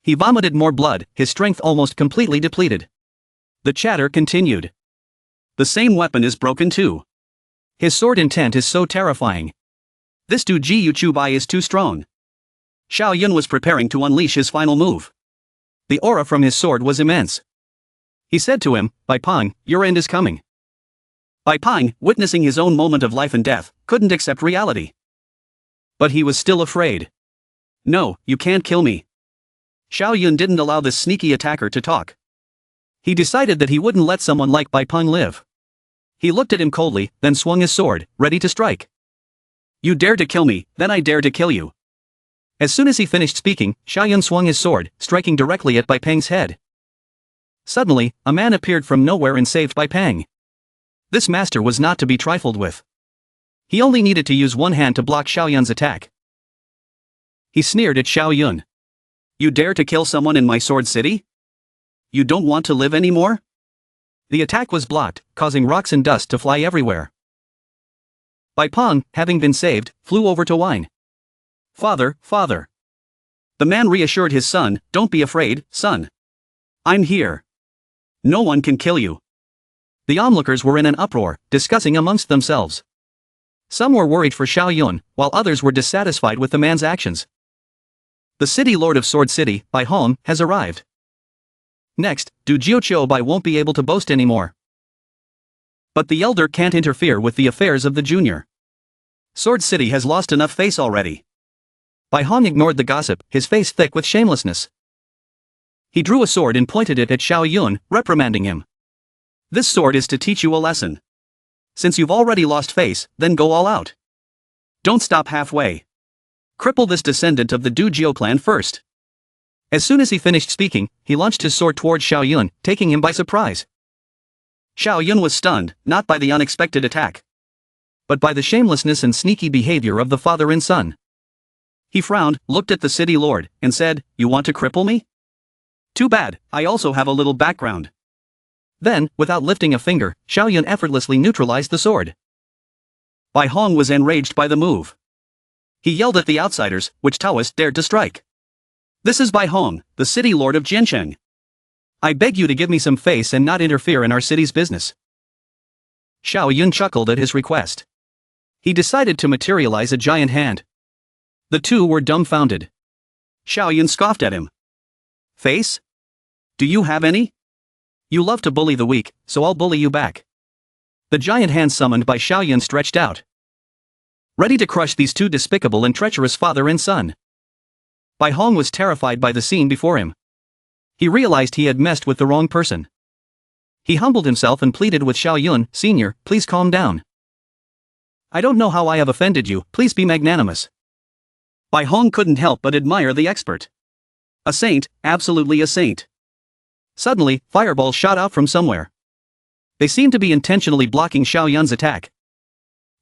He vomited more blood, his strength almost completely depleted. The chatter continued. The same weapon is broken too. His sword intent is so terrifying. This Dujiu Chubai is too strong. Xiao Yun was preparing to unleash his final move. The aura from his sword was immense. He said to him, Bai Peng, your end is coming. Bai Peng, witnessing his own moment of life and death, couldn't accept reality. But he was still afraid. No, you can't kill me. Xiao Yun didn't allow this sneaky attacker to talk. He decided that he wouldn't let someone like Bai Peng live. He looked at him coldly, then swung his sword, ready to strike. You dare to kill me, then I dare to kill you. As soon as he finished speaking, Xiao Yun swung his sword, striking directly at Bai Peng's head. Suddenly, a man appeared from nowhere and saved Bai Peng. This master was not to be trifled with. He only needed to use one hand to block Xiao Yun's attack. He sneered at Xiao Yun. You dare to kill someone in my sword city? You don't want to live anymore? The attack was blocked, causing rocks and dust to fly everywhere. Bai Peng, having been saved, flew over to whine. Father, father. The man reassured his son, don't be afraid, son. I'm here. No one can kill you. The onlookers were in an uproar, discussing amongst themselves. Some were worried for Xiao Yun, while others were dissatisfied with the man's actions. The city lord of Sword City, Bai Hong, has arrived. Next, Du Jiuqiu Bai won't be able to boast anymore. But the elder can't interfere with the affairs of the junior. Sword City has lost enough face already. Bai Hong ignored the gossip, his face thick with shamelessness. He drew a sword and pointed it at Xiao Yun, reprimanding him. This sword is to teach you a lesson. Since you've already lost face, then go all out. Don't stop halfway. Cripple this descendant of the Du Jiu clan first. As soon as he finished speaking, he launched his sword towards Xiao Yun, taking him by surprise. Xiao Yun was stunned, not by the unexpected attack, but by the shamelessness and sneaky behavior of the father and son. He frowned, looked at the city lord, and said, You want to cripple me? Too bad, I also have a little background. Then, without lifting a finger, Xiao Yun effortlessly neutralized the sword. Bai Hong was enraged by the move. He yelled at the outsiders, which Taoist dared to strike. This is Bai Hong, the city lord of Jincheng. I beg you to give me some face and not interfere in our city's business. Xiao Yun chuckled at his request. He decided to materialize a giant hand. The two were dumbfounded. Xiao Yun scoffed at him. Face? Do you have any? You love to bully the weak, so I'll bully you back. The giant hand summoned by Xiao Yun stretched out, ready to crush these two despicable and treacherous father and son. Bai Hong was terrified by the scene before him. He realized he had messed with the wrong person. He humbled himself and pleaded with Xiao Yun, Senior, please calm down. I don't know how I have offended you, please be magnanimous. Bai Hong couldn't help but admire the expert. A saint, absolutely a saint. Suddenly, fireballs shot out from somewhere. They seemed to be intentionally blocking Xiao Yun's attack.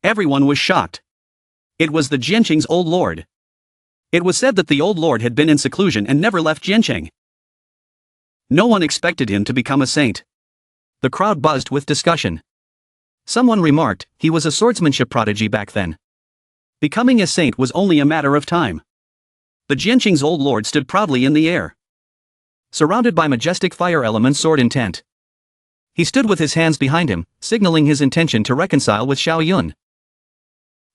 Everyone was shocked. It was the Jincheng's old lord. It was said that the old lord had been in seclusion and never left Jincheng. No one expected him to become a saint. The crowd buzzed with discussion. Someone remarked, he was a swordsmanship prodigy back then. Becoming a saint was only a matter of time. The Jincheng's old lord stood proudly in the air, surrounded by majestic fire elements sword intent. He stood with his hands behind him, signaling his intention to reconcile with Xiao Yun.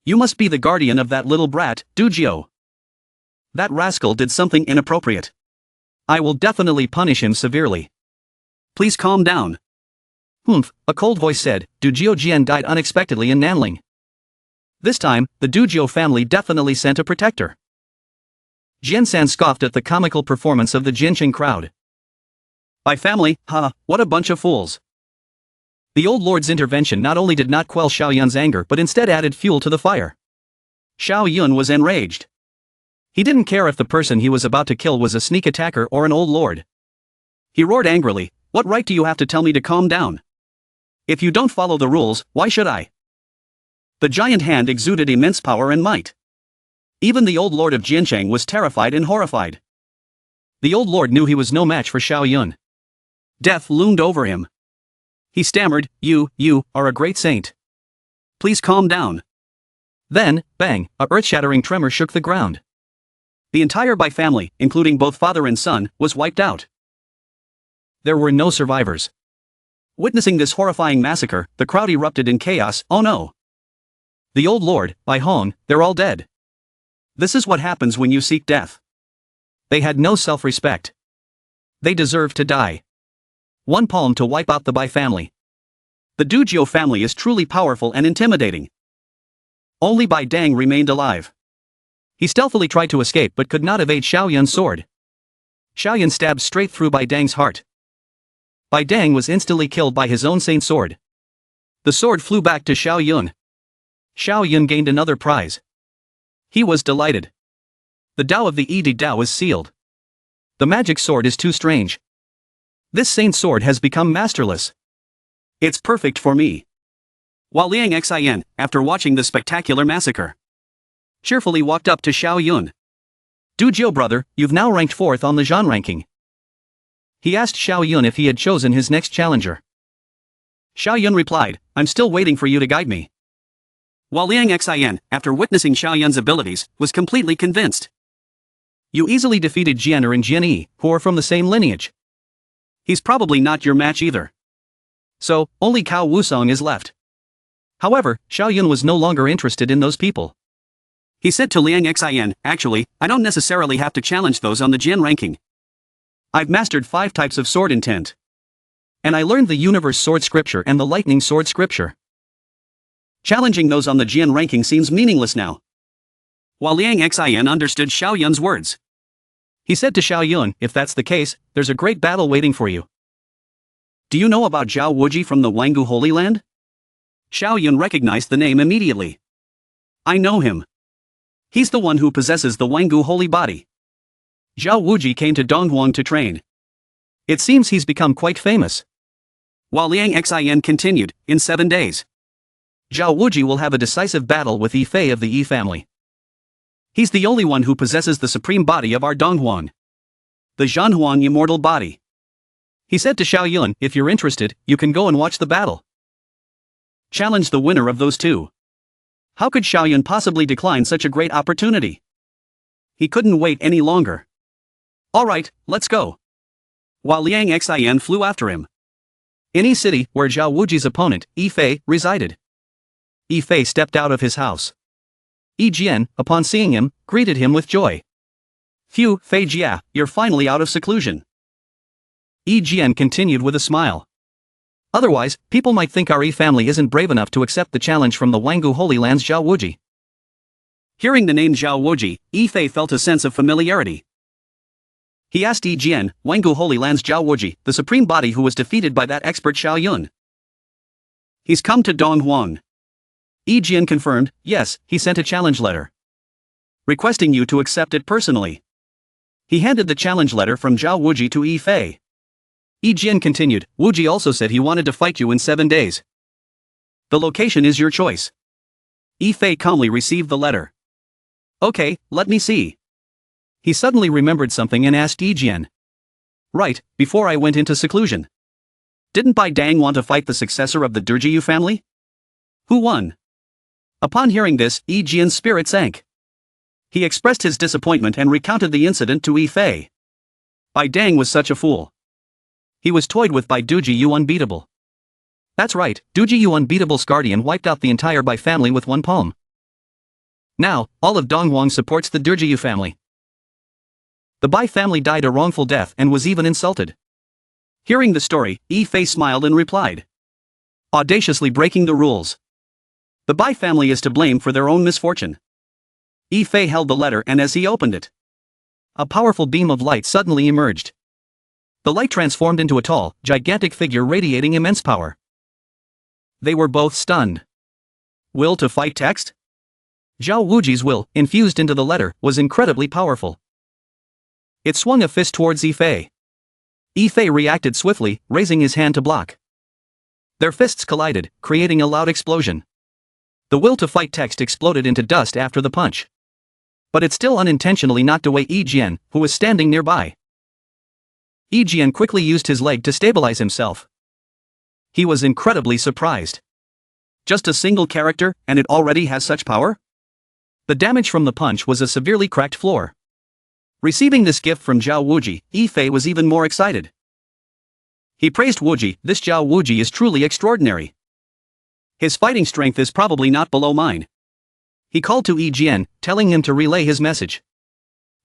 You must be the guardian of that little brat, Du Jiu. That rascal did something inappropriate. I will definitely punish him severely. Please calm down. Humph, a cold voice said, Du Jiu Jian died unexpectedly in Nanling. This time, the Du Jiu family definitely sent a protector. Jian-san scoffed at the comical performance of the Jincheng crowd. By family, what a bunch of fools. The old lord's intervention not only did not quell Xiao Yun's anger but instead added fuel to the fire. Xiao Yun was enraged. He didn't care if the person he was about to kill was a sneak attacker or an old lord. He roared angrily, what right do you have to tell me to calm down? If you don't follow the rules, why should I? The giant hand exuded immense power and might. Even the old lord of Jincheng was terrified and horrified. The old lord knew he was no match for Xiao Yun. Death loomed over him. He stammered, You are a great saint. Please calm down. Then, bang, a earth-shattering tremor shook the ground. The entire Bai family, including both father and son, was wiped out. There were no survivors. Witnessing this horrifying massacre, the crowd erupted in chaos. Oh no! The old lord, Bai Hong, they're all dead. This is what happens when you seek death. They had no self-respect. They deserve to die. One palm to wipe out the Bai family. The Dujiu family is truly powerful and intimidating. Only Bai Dang remained alive. He stealthily tried to escape but could not evade Xiao Yun's sword. Xiao Yun stabbed straight through Bai Dang's heart. Bai Dang was instantly killed by his own saint sword. The sword flew back to Xiao Yun. Xiao Yun gained another prize. He was delighted. The Tao of the Yi Dao is sealed. The magic sword is too strange. This saint sword has become masterless. It's perfect for me. While Liang Xin, after watching the spectacular massacre, cheerfully walked up to Xiao Yun. Dujiu brother, you've now ranked 4th on the Zhan ranking. He asked Xiao Yun if he had chosen his next challenger. Xiao Yun replied, I'm still waiting for you to guide me. While Liang Xin, after witnessing Xiao Yun's abilities, was completely convinced. You easily defeated Jianer and Jianyi, who are from the same lineage. He's probably not your match either. So, only Cao Wusong is left. However, Xiao Yun was no longer interested in those people. He said to Liang Xin, actually, I don't necessarily have to challenge those on the Jian ranking. I've mastered 5 types of sword intent. And I learned the Universe Sword Scripture and the Lightning Sword Scripture. Challenging those on the Jian ranking seems meaningless now. While Liang Xin understood Xiao Yun's words, he said to Xiao Yun, if that's the case, there's a great battle waiting for you. Do you know about Zhao Wuji from the Wangu Holy Land? Xiao Yun recognized the name immediately. I know him. He's the one who possesses the Wangu holy body. Zhao Wuji came to Donghuang to train. It seems he's become quite famous. While Liang Xin continued, in 7 days, Zhao Wuji will have a decisive battle with Yi Fei of the Yi family. He's the only one who possesses the supreme body of our Donghuang. The Zhanhuang immortal body. He said to Xiao Yun, if you're interested, you can go and watch the battle. Challenge the winner of those two. How could Xiao Yun possibly decline such a great opportunity? He couldn't wait any longer. Alright, let's go. While Liang Xin flew after him. In Yi City, where Zhao Wuji's opponent, Yi Fei, resided. Yi Fei stepped out of his house. Yi Jian, upon seeing him, greeted him with joy. Phew, Fei Jia, you're finally out of seclusion. Yi Jian continued with a smile. Otherwise, people might think our Yi family isn't brave enough to accept the challenge from the Wangu Holy Land's Zhao Wuji. Hearing the name Zhao Wuji, Yi Fei felt a sense of familiarity. He asked Yi Jian, Wangu Holy Land's Zhao Wuji, the supreme body who was defeated by that expert Xiao Yun. He's come to Donghuang. Yi Jian confirmed, yes, he sent a challenge letter. Requesting you to accept it personally. He handed the challenge letter from Zhao Wuji to Yi Fei. Yi Jian continued, Wuji also said he wanted to fight you in 7 days. The location is your choice. Yi Fei calmly received the letter. Okay, let me see. He suddenly remembered something and asked Yi Jian. Right, before I went into seclusion. Didn't Bai Dang want to fight the successor of the Durjiu family? Who won? Upon hearing this, Yi Jian's spirit sank. He expressed his disappointment and recounted the incident to Yi Fei. Bai Dang was such a fool. He was toyed with by Dujiu Unbeatable. That's right, Dujiu Unbeatable's guardian wiped out the entire Bai family with one palm. Now, all of Donghuang supports the Dujiu family. The Bai family died a wrongful death and was even insulted. Hearing the story, Yi Fei smiled and replied. Audaciously breaking the rules. The Bai family is to blame for their own misfortune. Yi Fei held the letter and as he opened it, a powerful beam of light suddenly emerged. The light transformed into a tall, gigantic figure radiating immense power. They were both stunned. Will to fight text? Zhao Wuji's will, infused into the letter, was incredibly powerful. It swung a fist towards Yi Fei. Yi Fei reacted swiftly, raising his hand to block. Their fists collided, creating a loud explosion. The will to fight text exploded into dust after the punch. But it still unintentionally knocked away Yi Jian, who was standing nearby. Yi Jian quickly used his leg to stabilize himself. He was incredibly surprised. Just a single character, and it already has such power? The damage from the punch was a severely cracked floor. Receiving this gift from Zhao Wuji, Yi Fei was even more excited. He praised Wuji, this Zhao Wuji is truly extraordinary. His fighting strength is probably not below mine. He called to Yi Jian, telling him to relay his message.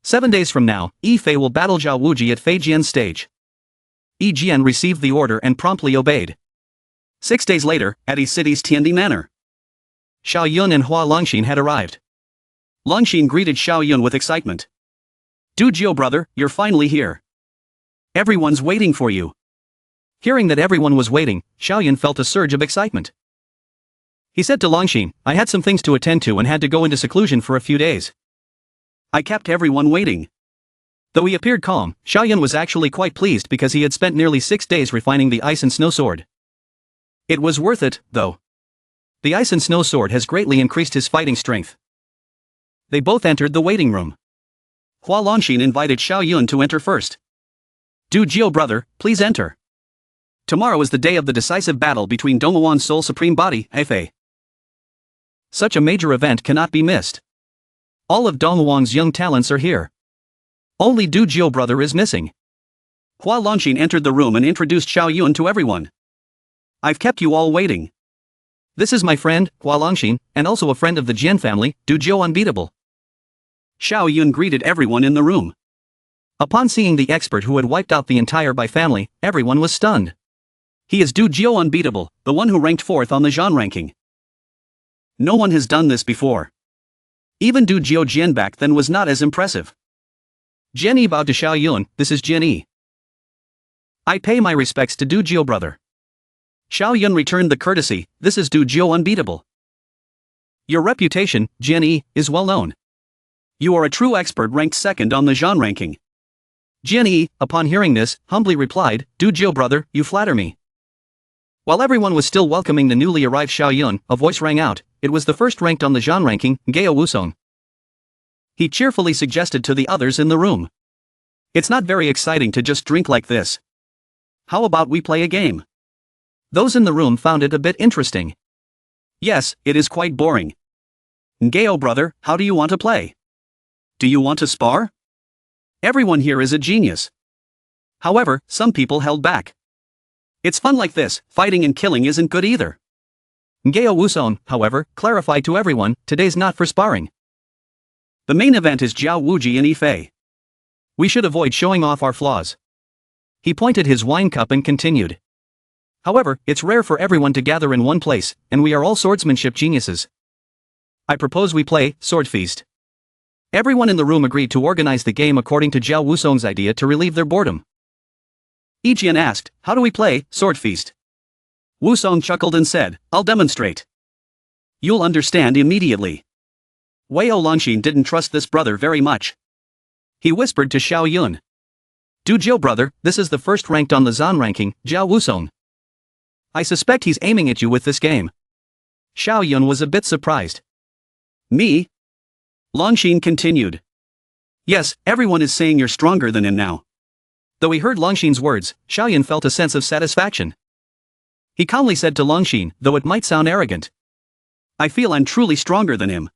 7 days from now, Yi Fei will battle Zhao Wuji at Fei Jian's stage. Yi Jian received the order and promptly obeyed. 6 days later, at Yi City's Tiandi Manor, Xiao Yun and Hua Longxin had arrived. Longxin greeted Xiao Yun with excitement. Du Jiu brother, you're finally here. Everyone's waiting for you. Hearing that everyone was waiting, Xiao Yun felt a surge of excitement. He said to Longxin, I had some things to attend to and had to go into seclusion for a few days. I kept everyone waiting. Though he appeared calm, Xiao Yun was actually quite pleased because he had spent nearly 6 days refining the ice and snow sword. It was worth it, though. The ice and snow sword has greatly increased his fighting strength. They both entered the waiting room. Hua Longxin invited Xiao Yun to enter first. Du Jiu brother, please enter. Tomorrow is the day of the decisive battle between Dongwuan's Soul Supreme Body, Hefei. Such a major event cannot be missed. All of Dongwuan's young talents are here. Only Du Jiu brother is missing. Hua Longxin entered the room and introduced Xiao Yun to everyone. I've kept you all waiting. This is my friend, Hua Longxin, and also a friend of the Jian family, Du Jiu Unbeatable. Xiao Yun greeted everyone in the room. Upon seeing the expert who had wiped out the entire Bai family, everyone was stunned. He is Du Jiu Unbeatable, the one who ranked 4th on the Zhan ranking. No one has done this before. Even Du Jiu Jian back then was not as impressive. Jian Yi bowed to Xiao Yun, this is Jian Yi. I pay my respects to Du Jiu brother. Xiao Yun returned the courtesy, this is Du Jiu Unbeatable. Your reputation, Jian Yi, is well known. You are a true expert ranked 2nd on the Zhan ranking. Jian Yi, upon hearing this, humbly replied, Du Jiu brother, you flatter me. While everyone was still welcoming the newly arrived Xiao Yun, a voice rang out, it was the first ranked on the Zhan ranking, Geo Wusong. He cheerfully suggested to the others in the room. It's not very exciting to just drink like this. How about we play a game? Those in the room found it a bit interesting. Yes, it is quite boring. Geo brother, how do you want to play? Do you want to spar? Everyone here is a genius. However, some people held back. It's fun like this, fighting and killing isn't good either. Geo Wusong, however, clarified to everyone, today's not for sparring. The main event is Zhao Wuji and Yi Fei. We should avoid showing off our flaws. He pointed his wine cup and continued. However, it's rare for everyone to gather in one place, and we are all swordsmanship geniuses. I propose we play Sword Feast. Everyone in the room agreed to organize the game according to Zhao Wusong's idea to relieve their boredom. Yi Jian asked, how do we play Sword Feast? Wusong chuckled and said, I'll demonstrate. You'll understand immediately. Wei Longxin didn't trust this brother very much. He whispered to Xiao Yun. Du Jiu brother, this is the first ranked on the Zhan ranking, Zhao Wusong. I suspect he's aiming at you with this game. Xiao Yun was a bit surprised. Me? Longxin continued. Yes, everyone is saying you're stronger than him now. Though he heard Longxin's words, Xiao Yun felt a sense of satisfaction. He calmly said to Longxin, though it might sound arrogant. I feel I'm truly stronger than him.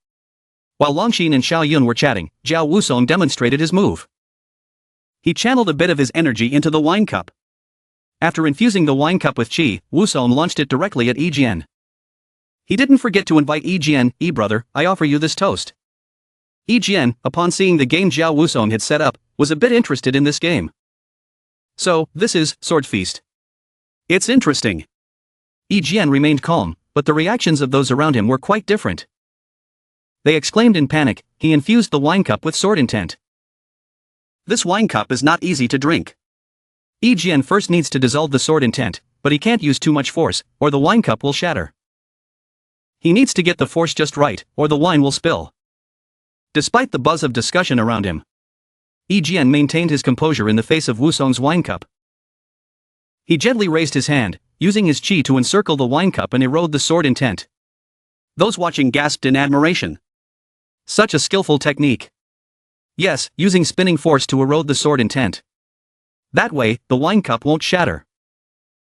While Longxin and Xiao Yun were chatting, Zhao Wusong demonstrated his move. He channeled a bit of his energy into the wine cup. After infusing the wine cup with qi, Wusong launched it directly at Yi Jian. He didn't forget to invite Yi Jian, Yi brother, I offer you this toast. Yi Jian, upon seeing the game Zhao Wusong had set up, was a bit interested in this game. So, this is Sword Feast. It's interesting. Yi Jian remained calm, but the reactions of those around him were quite different. They exclaimed in panic, he infused the wine cup with sword intent. This wine cup is not easy to drink. Yi Jian first needs to dissolve the sword intent, but he can't use too much force, or the wine cup will shatter. He needs to get the force just right, or the wine will spill. Despite the buzz of discussion around him, Yi Jian maintained his composure in the face of Wusong's wine cup. He gently raised his hand, using his qi to encircle the wine cup and erode the sword intent. Those watching gasped in admiration. Such a skillful technique. Yes, using spinning force to erode the sword intent. That way, the wine cup won't shatter.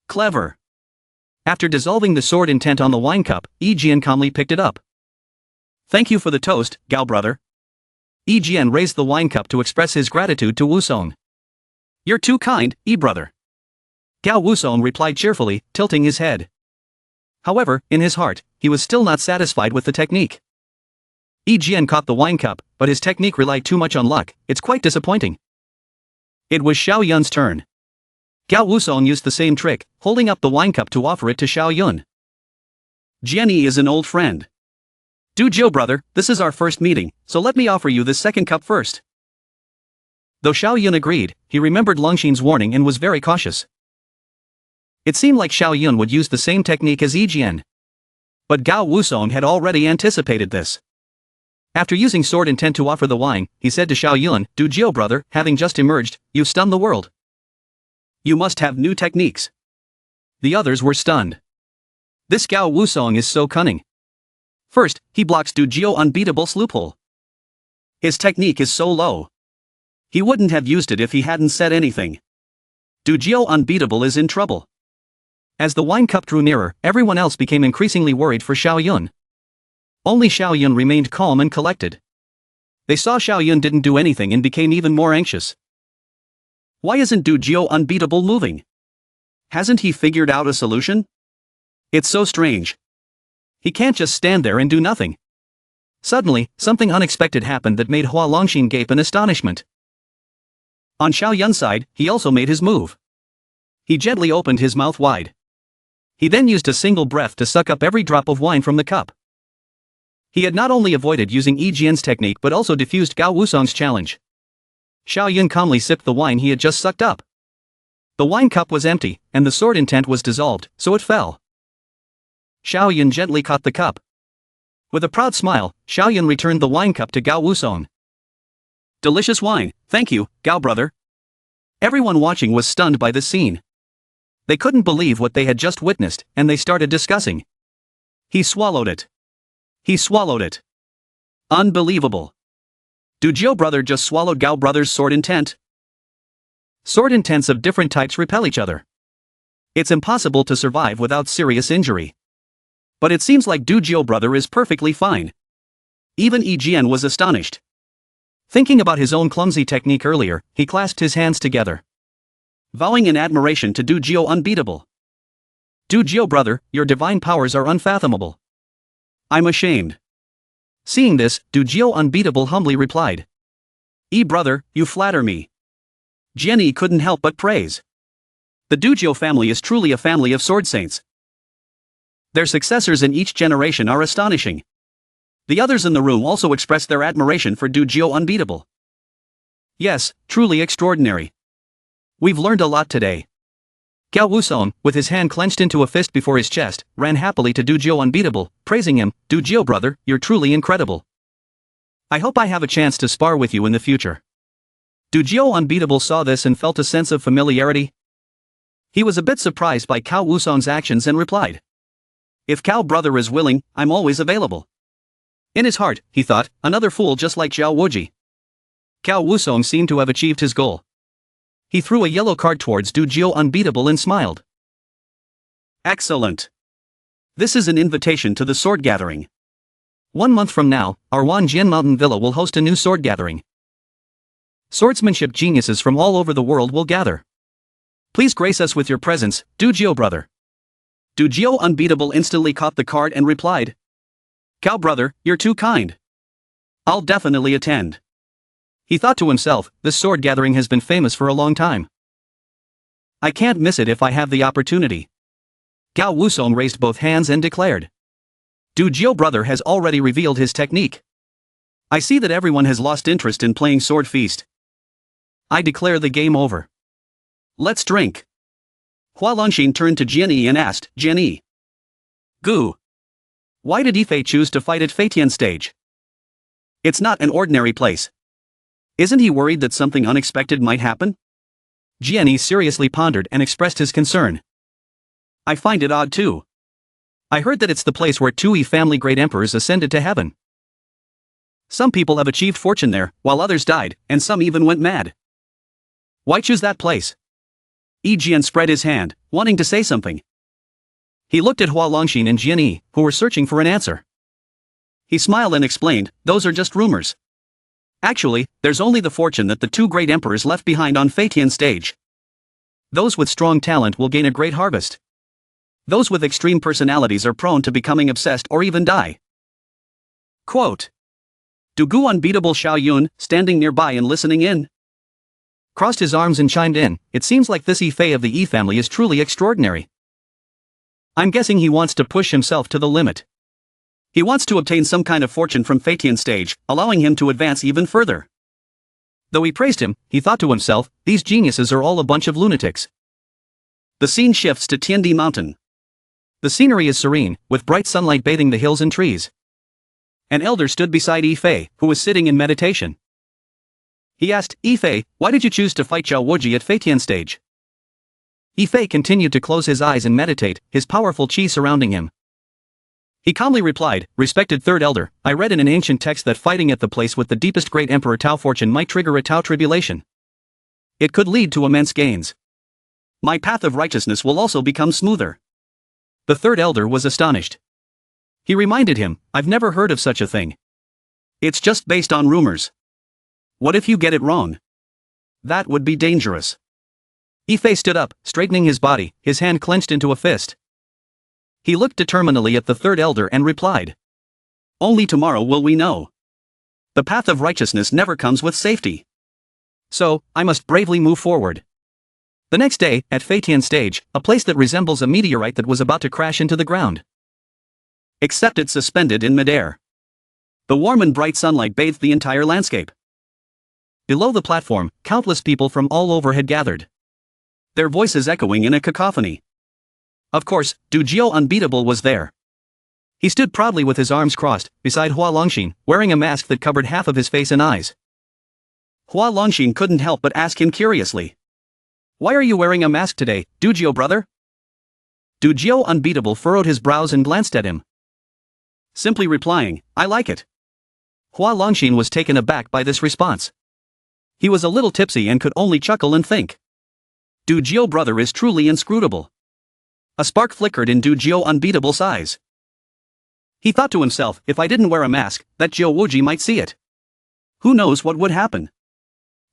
Clever. After dissolving the sword intent on the wine cup, Yi Jian calmly picked it up. Thank you for the toast, Gao brother. Yi Jian raised the wine cup to express his gratitude to Wusong. "You're too kind, Yi brother." Gao Wusong replied cheerfully, tilting his head. However, in his heart, he was still not satisfied with the technique. Yi Jian caught the wine cup, but his technique relied too much on luck. It's quite disappointing. It was Xiao Yun's turn. Gao Wusong used the same trick, holding up the wine cup to offer it to Xiao Yun. "Jianyi is an old friend. Du Jiu brother, this is our first meeting, so let me offer you this second cup first." Though Xiao Yun agreed, he remembered Longxin's warning and was very cautious. It seemed like Xiao Yun would use the same technique as Yi Jian. But Gao Wusong had already anticipated this. After using sword intent to offer the wine, he said to Xiao Yun, "Du Jiu brother, having just emerged, you stunned the world. You must have new techniques." The others were stunned. This Gao Wusong is so cunning. First, he blocks Du Jiu Unbeatable's loophole. His technique is so low. He wouldn't have used it if he hadn't said anything. Du Jiu Unbeatable is in trouble. As the wine cup drew nearer, everyone else became increasingly worried for Xiao Yun. Only Xiao Yun remained calm and collected. They saw Xiao Yun didn't do anything and became even more anxious. Why isn't Du Jiu Unbeatable moving? Hasn't he figured out a solution? It's so strange. He can't just stand there and do nothing. Suddenly, something unexpected happened that made Hua Longxin gape in astonishment. On Xiao Yun's side, he also made his move. He gently opened his mouth wide. He then used a single breath to suck up every drop of wine from the cup. He had not only avoided using Yi Jian's technique but also defused Gao Wusong's challenge. Xiao Yun calmly sipped the wine he had just sucked up. The wine cup was empty, and the sword intent was dissolved, so it fell. Xiao Yun gently caught the cup. With a proud smile, Xiao Yun returned the wine cup to Gao Wusong. "Delicious wine, thank you, Gao brother." Everyone watching was stunned by this scene. They couldn't believe what they had just witnessed, and they started discussing. He swallowed it. He swallowed it. Unbelievable. Du Jiu brother just swallowed Gao brother's sword intent. Sword intents of different types repel each other. It's impossible to survive without serious injury. But it seems like Du Jiu brother is perfectly fine. Even Yi Jian was astonished. Thinking about his own clumsy technique earlier, he clasped his hands together, vowing in admiration to Du Jiu Unbeatable. "Du Jiu brother, your divine powers are unfathomable. I'm ashamed." Seeing this, Du Jiu Unbeatable humbly replied, "Yi brother, you flatter me." Jianyi couldn't help but praise. The Du Jiu family is truly a family of sword saints. Their successors in each generation are astonishing. The others in the room also expressed their admiration for Du Jiu Unbeatable. Yes, truly extraordinary. We've learned a lot today. Gao Wusong, with his hand clenched into a fist before his chest, ran happily to Du Jiu Unbeatable, praising him, "Du Jiu brother, you're truly incredible. I hope I have a chance to spar with you in the future." Du Jiu Unbeatable saw this and felt a sense of familiarity. He was a bit surprised by Gao Wusong's actions and replied, "If Gao brother is willing, I'm always available." In his heart, he thought, another fool just like Zhao Wuji. Gao Wusong seemed to have achieved his goal. He threw a yellow card towards Du Jiu Unbeatable and smiled. "Excellent. This is an invitation to the sword gathering. 1 month from now, our Wanjian Mountain Villa will host a new sword gathering. Swordsmanship geniuses from all over the world will gather. Please grace us with your presence, Du Jiu brother." Du Jiu Unbeatable instantly caught the card and replied, "Gao brother, you're too kind. I'll definitely attend." He thought to himself, this sword gathering has been famous for a long time. I can't miss it if I have the opportunity. Gao Wusong raised both hands and declared, "Du Jiu brother has already revealed his technique. I see that everyone has lost interest in playing Sword Feast. I declare the game over. Let's drink." Hua Longxin turned to Jianyi and asked, "Jianyi, Gu, why did Yifei choose to fight at Feitian stage? It's not an ordinary place. Isn't he worried that something unexpected might happen?" Jianyi seriously pondered and expressed his concern. "I find it odd too. I heard that it's the place where 2 family great emperors ascended to heaven. Some people have achieved fortune there, while others died, and some even went mad. Why choose that place?" Yi Jian spread his hand, wanting to say something. He looked at Hua Longxin and Jianyi, who were searching for an answer. He smiled and explained, "Those are just rumors. Actually, there's only the fortune that the two great emperors left behind on Fatian stage. Those with strong talent will gain a great harvest. Those with extreme personalities are prone to becoming obsessed or even die. Quote. Dugu unbeatable Xiao Yun, standing nearby and listening in, crossed his arms and chimed in, it seems like this Yifei of the Yi family is truly extraordinary. I'm guessing he wants to push himself to the limit. He wants to obtain some kind of fortune from Fatian stage, allowing him to advance even further. Though he praised him, he thought to himself, these geniuses are all a bunch of lunatics. The scene shifts to Tiandi Mountain. The scenery is serene, with bright sunlight bathing the hills and trees. An elder stood beside Yifei, who was sitting in meditation. He asked, Yifei, why did you choose to fight Zhao Wuji at Fatian stage? Yifei continued to close his eyes and meditate, his powerful qi surrounding him. He calmly replied, respected third elder, I read in an ancient text that fighting at the place with the deepest great emperor Tao fortune might trigger a Tao tribulation. It could lead to immense gains. My path of righteousness will also become smoother. The third elder was astonished. He reminded him, I've never heard of such a thing. It's just based on rumors. What if you get it wrong? That would be dangerous. Yifei stood up, straightening his body, his hand clenched into a fist. He looked determinedly at the third elder and replied. Only tomorrow will we know. The path of righteousness never comes with safety. So, I must bravely move forward. The next day, at Fatian stage, a place that resembles a meteorite that was about to crash into the ground. Except it's suspended in midair. The warm and bright sunlight bathed the entire landscape. Below the platform, countless people from all over had gathered. Their voices echoing in a cacophony. Of course, Du Jiu Unbeatable was there. He stood proudly with his arms crossed, beside Hua Longxin, wearing a mask that covered half of his face and eyes. Hua Longxin couldn't help but ask him curiously. Why are you wearing a mask today, Du Jiu brother? Du Jiu Unbeatable furrowed his brows and glanced at him. Simply replying, I like it. Hua Longxin was taken aback by this response. He was a little tipsy and could only chuckle and think. Du Jiu brother is truly inscrutable. A spark flickered in Du Jiu Unbeatable's eyes. He thought to himself, if I didn't wear a mask, that Zhao Wuji might see it. Who knows what would happen?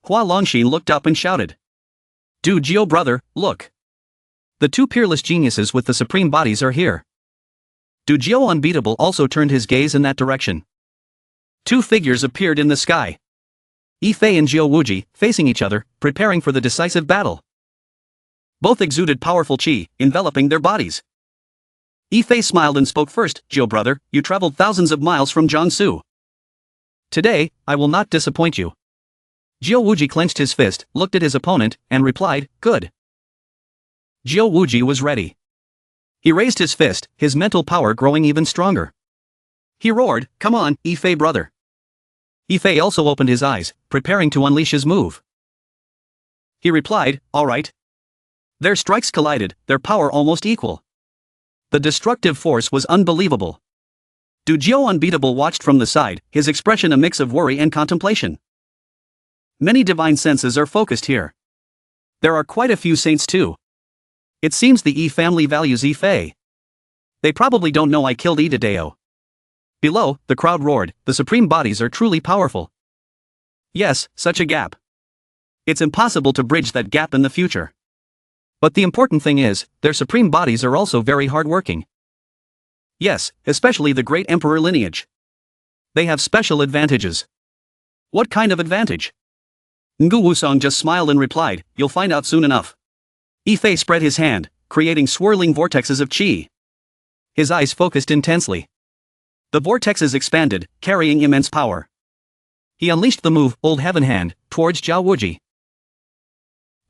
Hua Longxin looked up and shouted. Du Jiu brother, look. The two peerless geniuses with the supreme bodies are here. Du Jiu Unbeatable also turned his gaze in that direction. Two figures appeared in the sky. Yifei and Zhao Wuji, facing each other, preparing for the decisive battle. Both exuded powerful qi, enveloping their bodies. Yifei smiled and spoke first, Zhao brother, you traveled thousands of miles from Jiangsu. Today, I will not disappoint you. Zhao Wuji clenched his fist, looked at his opponent, and replied, good. Zhao Wuji was ready. He raised his fist, his mental power growing even stronger. He roared, come on, Yifei brother. Yifei also opened his eyes, preparing to unleash his move. He replied, all right. Their strikes collided, their power almost equal. The destructive force was unbelievable. Du Jiu Unbeatable watched from the side, his expression a mix of worry and contemplation. Many divine senses are focused here. There are quite a few saints too. It seems the Yi family values Yifei. They probably don't know I killed Idadeo. Below, the crowd roared, the supreme bodies are truly powerful. Yes, such a gap. It's impossible to bridge that gap in the future. But the important thing is, their supreme bodies are also very hardworking. Yes, especially the great emperor lineage. They have special advantages. What kind of advantage? Ngu Wusong just smiled and replied, you'll find out soon enough. Yifei spread his hand, creating swirling vortexes of qi. His eyes focused intensely. The vortexes expanded, carrying immense power. He unleashed the move, Old Heaven Hand, towards Zhao Wuji.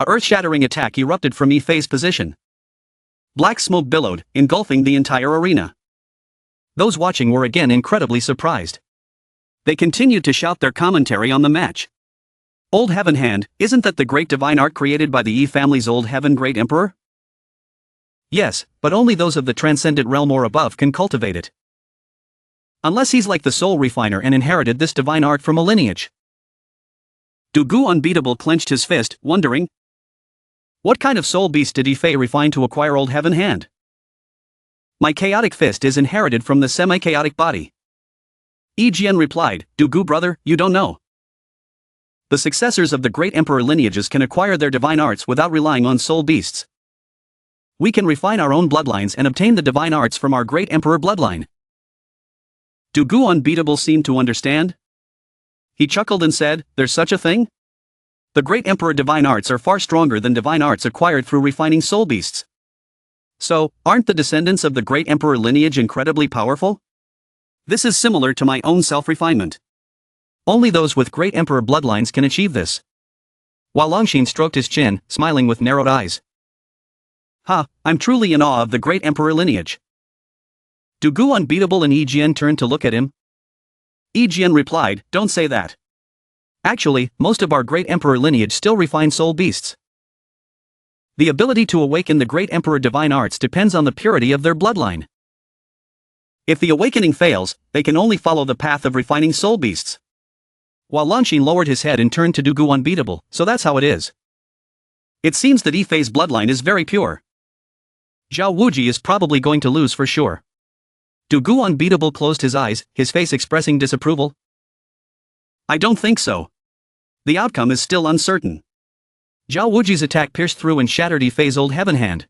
A earth-shattering attack erupted from Yifei's position. Black smoke billowed, engulfing the entire arena. Those watching were again incredibly surprised. They continued to shout their commentary on the match. Old Heaven Hand, isn't that the great divine art created by the Yi family's Old Heaven Great Emperor? Yes, but only those of the transcendent realm or above can cultivate it. Unless he's like the soul refiner and inherited this divine art from a lineage. Dugu Unbeatable clenched his fist, wondering, what kind of soul beast did Yifei refine to acquire Old Heaven Hand? My chaotic fist is inherited from the semi-chaotic body. Yi Jian replied, Dugu brother, you don't know. The successors of the great emperor lineages can acquire their divine arts without relying on soul beasts. We can refine our own bloodlines and obtain the divine arts from our great emperor bloodline. Do Gu Unbeatable seem to understand? He chuckled and said, "There's such a thing? The great emperor divine arts are far stronger than divine arts acquired through refining soul beasts. So, aren't the descendants of the great emperor lineage incredibly powerful? This is similar to my own self-refinement. Only those with great emperor bloodlines can achieve this." While Longxin stroked his chin, smiling with narrowed eyes. I'm truly in awe of the great emperor lineage. Do Gu Unbeatable and Yi Jian turned to look at him? Yi Jian replied, "Don't say that. Actually, most of our great emperor lineage still refine soul beasts. The ability to awaken the great emperor divine arts depends on the purity of their bloodline. If the awakening fails, they can only follow the path of refining soul beasts." While Longxin lowered his head and turned to Do Gu Unbeatable, "So that's how it is. It seems that Yifei's bloodline is very pure. Zhao Wuji is probably going to lose for sure." Do Gu Unbeatable closed his eyes, his face expressing disapproval. "I don't think so. The outcome is still uncertain." Zhao Wuji's attack pierced through and shattered Yifei's old heaven hand.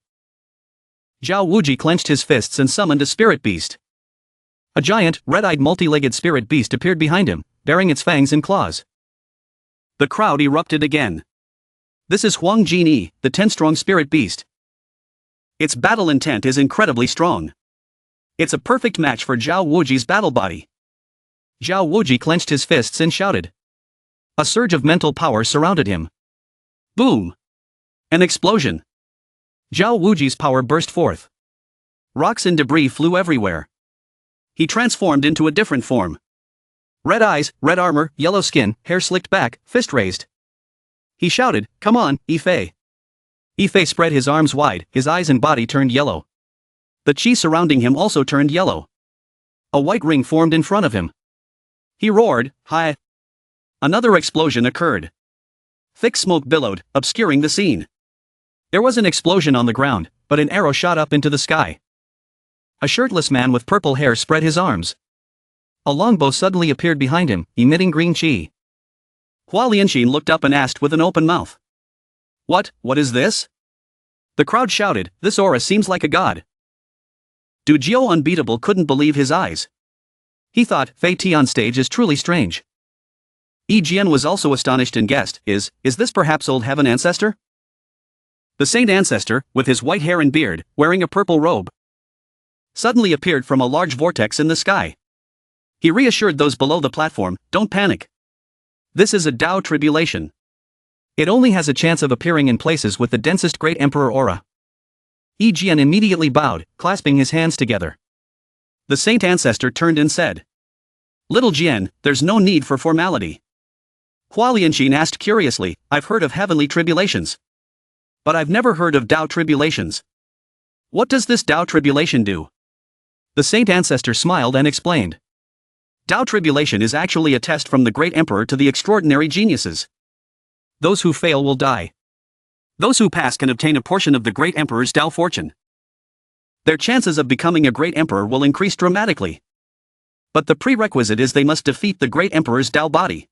Zhao Wuji clenched his fists and summoned a spirit beast. A giant, red-eyed multi-legged spirit beast appeared behind him, bearing its fangs and claws. The crowd erupted again. "This is Huang Jinyi, the 10-strong spirit beast. Its battle intent is incredibly strong. It's a perfect match for Zhao Wuji's battle body." Zhao Wuji clenched his fists and shouted. A surge of mental power surrounded him. Boom! An explosion. Zhao Wuji's power burst forth. Rocks and debris flew everywhere. He transformed into a different form. Red eyes, red armor, yellow skin, hair slicked back, fist raised. He shouted, "Come on, Yifei." Yifei spread his arms wide, his eyes and body turned yellow. The chi surrounding him also turned yellow. A white ring formed in front of him. He roared, "Hi!" Another explosion occurred. Thick smoke billowed, obscuring the scene. There was an explosion on the ground, but an arrow shot up into the sky. A shirtless man with purple hair spread his arms. A longbow suddenly appeared behind him, emitting green chi. Hua Lianxin looked up and asked with an open mouth. What is this?" The crowd shouted, "This aura seems like a god." Du Jiu Unbeatable couldn't believe his eyes. He thought, Fei Ti on stage is truly strange. Yi Jian was also astonished and guessed, is this perhaps old heaven ancestor? The saint ancestor, with his white hair and beard, wearing a purple robe, suddenly appeared from a large vortex in the sky. He reassured those below the platform, "Don't panic. This is a Tao tribulation. It only has a chance of appearing in places with the densest great emperor aura." Yi Jian immediately bowed, clasping his hands together. The saint ancestor turned and said, "Little Jian, there's no need for formality." Hua Lianxin asked curiously, "I've heard of heavenly tribulations, but I've never heard of Tao tribulations. What does this Tao tribulation do?" The saint ancestor smiled and explained. Tao tribulation is actually a test from the great emperor to the extraordinary geniuses. Those who fail will die. Those who pass can obtain a portion of the great emperor's Tao fortune. Their chances of becoming a great emperor will increase dramatically. But the prerequisite is they must defeat the great emperor's Tao body.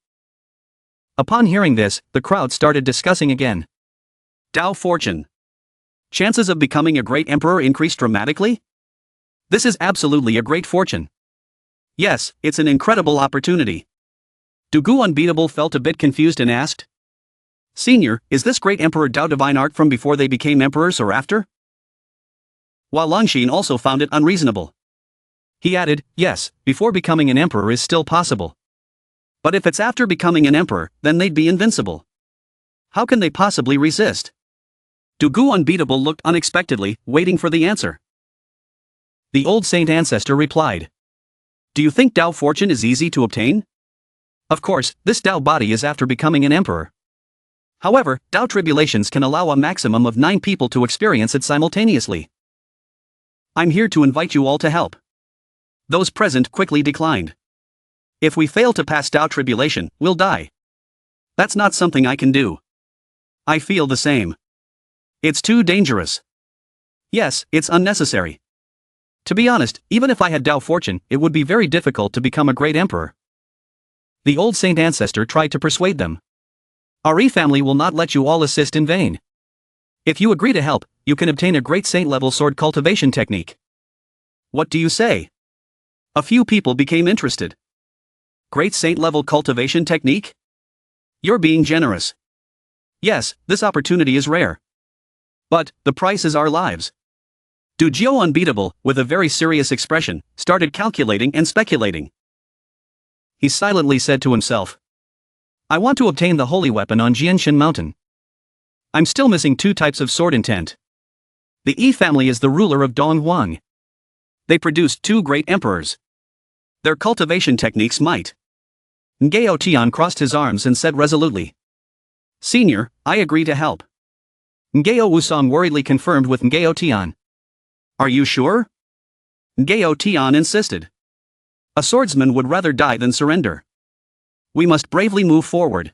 Upon hearing this, the crowd started discussing again. Tao fortune. Chances of becoming a great emperor increase dramatically? This is absolutely a great fortune. Yes, it's an incredible opportunity. Du Gu Unbeatable felt a bit confused and asked, "Senior, is this great emperor Tao divine art from before they became emperors or after?" While Longxin also found it unreasonable. He added, "Yes, before becoming an emperor is still possible. But if it's after becoming an emperor, then they'd be invincible. How can they possibly resist?" Du Gu Unbeatable looked unexpectedly, waiting for the answer. The old saint ancestor replied, "Do you think Tao fortune is easy to obtain? Of course, this Tao body is after becoming an emperor. However, Tao tribulations can allow a maximum of 9 people to experience it simultaneously. I'm here to invite you all to help." Those present quickly declined. "If we fail to pass Tao tribulation, we'll die. That's not something I can do." "I feel the same. It's too dangerous. Yes, it's unnecessary. To be honest, even if I had Tao fortune, it would be very difficult to become a great emperor." The old saint ancestor tried to persuade them. Our family will not let you all assist in vain. If you agree to help, you can obtain a great saint-level sword cultivation technique. What do you say? A few people became interested. Great saint-level cultivation technique? You're being generous. Yes, this opportunity is rare. But, the price is our lives. Dujio Unbeatable, with a very serious expression, started calculating and speculating. He silently said to himself, I want to obtain the holy weapon on Jianshan Mountain. I'm still missing 2 types of sword intent. The Yi family is the ruler of Dong Huang. They produced 2 great emperors. Their cultivation techniques might. Ngao Tian crossed his arms and said resolutely, Senior, I agree to help. Ngao Wusong worriedly confirmed with Ngao Tian. Are you sure? Ngao Tian insisted. A swordsman would rather die than surrender. We must bravely move forward.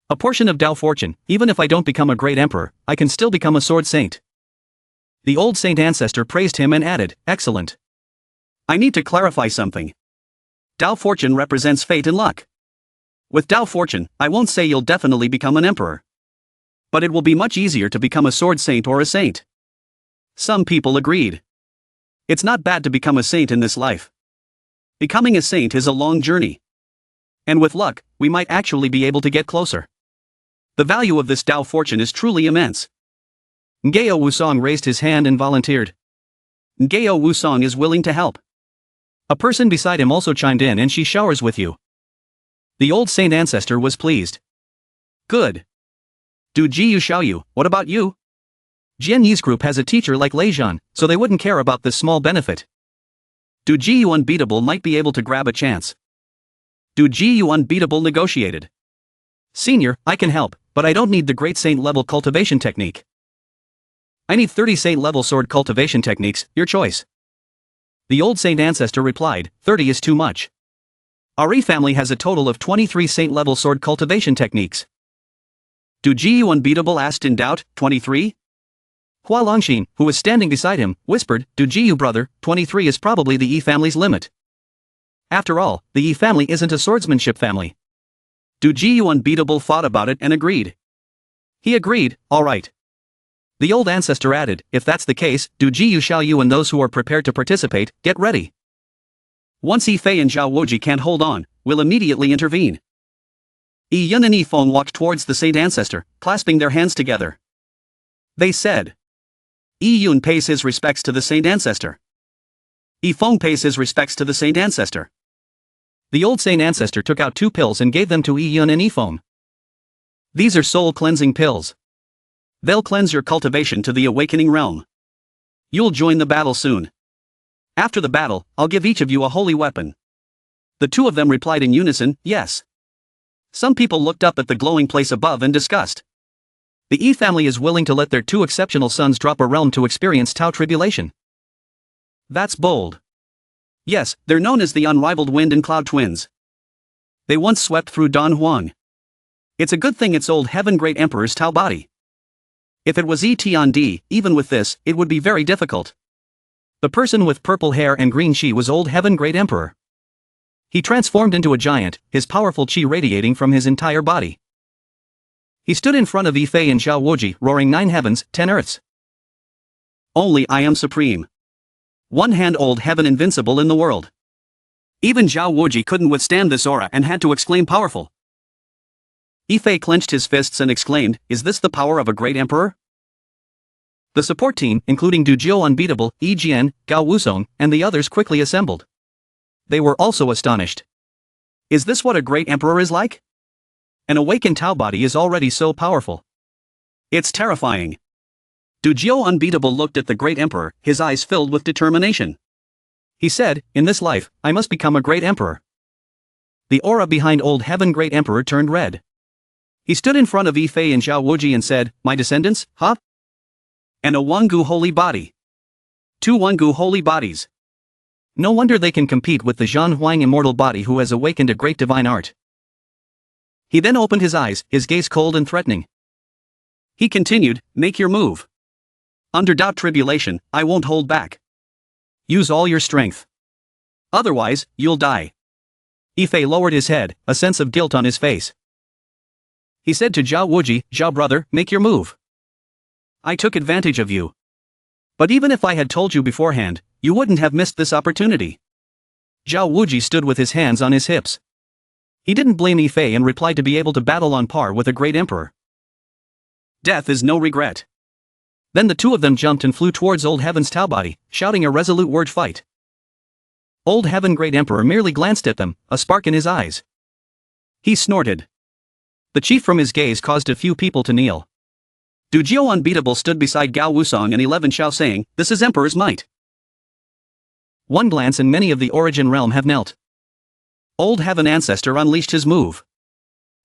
A portion of Tao fortune, even if I don't become a great emperor, I can still become a sword saint. The old saint ancestor praised him and added, Excellent. I need to clarify something. Tao fortune represents fate and luck. With Tao fortune, I won't say you'll definitely become an emperor. But it will be much easier to become a sword saint or a saint. Some people agreed. It's not bad to become a saint in this life. Becoming a saint is a long journey. And with luck, we might actually be able to get closer. The value of this Tao fortune is truly immense. Ngao Wusong raised his hand and volunteered. Ngao Wusong is willing to help. A person beside him also chimed in and she showers with you. The old saint ancestor was pleased. Good. Du Ji Yu Xiaoyu, what about you? Jian Yi's group has a teacher like Lei Zhan, so they wouldn't care about this small benefit. Du Ji Yu Unbeatable might be able to grab a chance. Du Ji Yu Unbeatable negotiated. Senior, I can help, but I don't need the great saint level cultivation technique. I need 30 saint level sword cultivation techniques, your choice. The old saint ancestor replied, 30 is too much. Our family has a total of 23 saint level sword cultivation techniques. Du Ji Yu Unbeatable asked in doubt, 23? Hua Longxin, who was standing beside him, whispered, Du Ji Yu brother, 23 is probably the Yi family's limit. After all, the Yi family isn't a swordsmanship family. Du Ji Yu Unbeatable thought about it and agreed. He agreed, alright. The old ancestor added, if that's the case, Du Ji Yu Xiaoyu and those who are prepared to participate, get ready. Once Yi Fei and Zhao Woji can't hold on, we'll immediately intervene. Yi Yun and Yi Feng walked towards the saint ancestor, clasping their hands together. They said. Yi Yun pays his respects to the saint ancestor. Yi Feng pays his respects to the saint ancestor. The old saint ancestor took out 2 pills and gave them to Yi Yun and Yi Feng. These are soul-cleansing pills. They'll cleanse your cultivation to the awakening realm. You'll join the battle soon. After the battle, I'll give each of you a holy weapon. The 2 of them replied in unison, yes. Some people looked up at the glowing place above and discussed. The Yi family is willing to let their 2 exceptional sons drop a realm to experience Tao tribulation. That's bold. Yes, they're known as the unrivaled wind and cloud twins. They once swept through Don Huang. It's a good thing it's old heaven great emperor's Tao body. If it was Yi Tiandi, even with this, it would be very difficult. The person with purple hair and green chi was old heaven great emperor. He transformed into a giant, his powerful chi radiating from his entire body. He stood in front of Yi Fei and Zhao Woji, roaring 9 heavens, 10 earths. Only I am supreme. One hand old heaven invincible in the world. Even Zhao Woji couldn't withstand this aura and had to exclaim powerful. Yi Fei clenched his fists and exclaimed, is this the power of a great emperor? The support team, including Du Jiu Unbeatable, Yi Jian, Gao Wusong, and the others quickly assembled. They were also astonished. Is this what a great emperor is like? An awakened Tao body is already so powerful. It's terrifying. Du Jiu Unbeatable looked at the great emperor, his eyes filled with determination. He said, in this life, I must become a great emperor. The aura behind old heaven great emperor turned red. He stood in front of Yi Fei and Zhao Woji and said, my descendants, huh? And a Wangu holy body. 2 Wangu holy bodies. No wonder they can compete with the Zhan Huang immortal body who has awakened a great divine art. He then opened his eyes, his gaze cold and threatening. He continued, make your move. Under doubt tribulation, I won't hold back. Use all your strength. Otherwise, you'll die. Yi Fei lowered his head, a sense of guilt on his face. He said to Zhao Wuji, Zhao brother, make your move. I took advantage of you. But even if I had told you beforehand, you wouldn't have missed this opportunity. Zhao Wuji stood with his hands on his hips. He didn't blame Yi Fei and replied to be able to battle on par with a great emperor. Death is no regret. Then the two of them jumped and flew towards Old Heaven's Tao body, shouting a resolute word fight. Old Heaven Great Emperor merely glanced at them, a spark in his eyes. He snorted. The chief from his gaze caused a few people to kneel. Du Jiu Unbeatable stood beside Gao Wusong and 11 Xiao saying, this is Emperor's might. One glance and many of the Origin realm have knelt. Old Heaven Ancestor unleashed his move.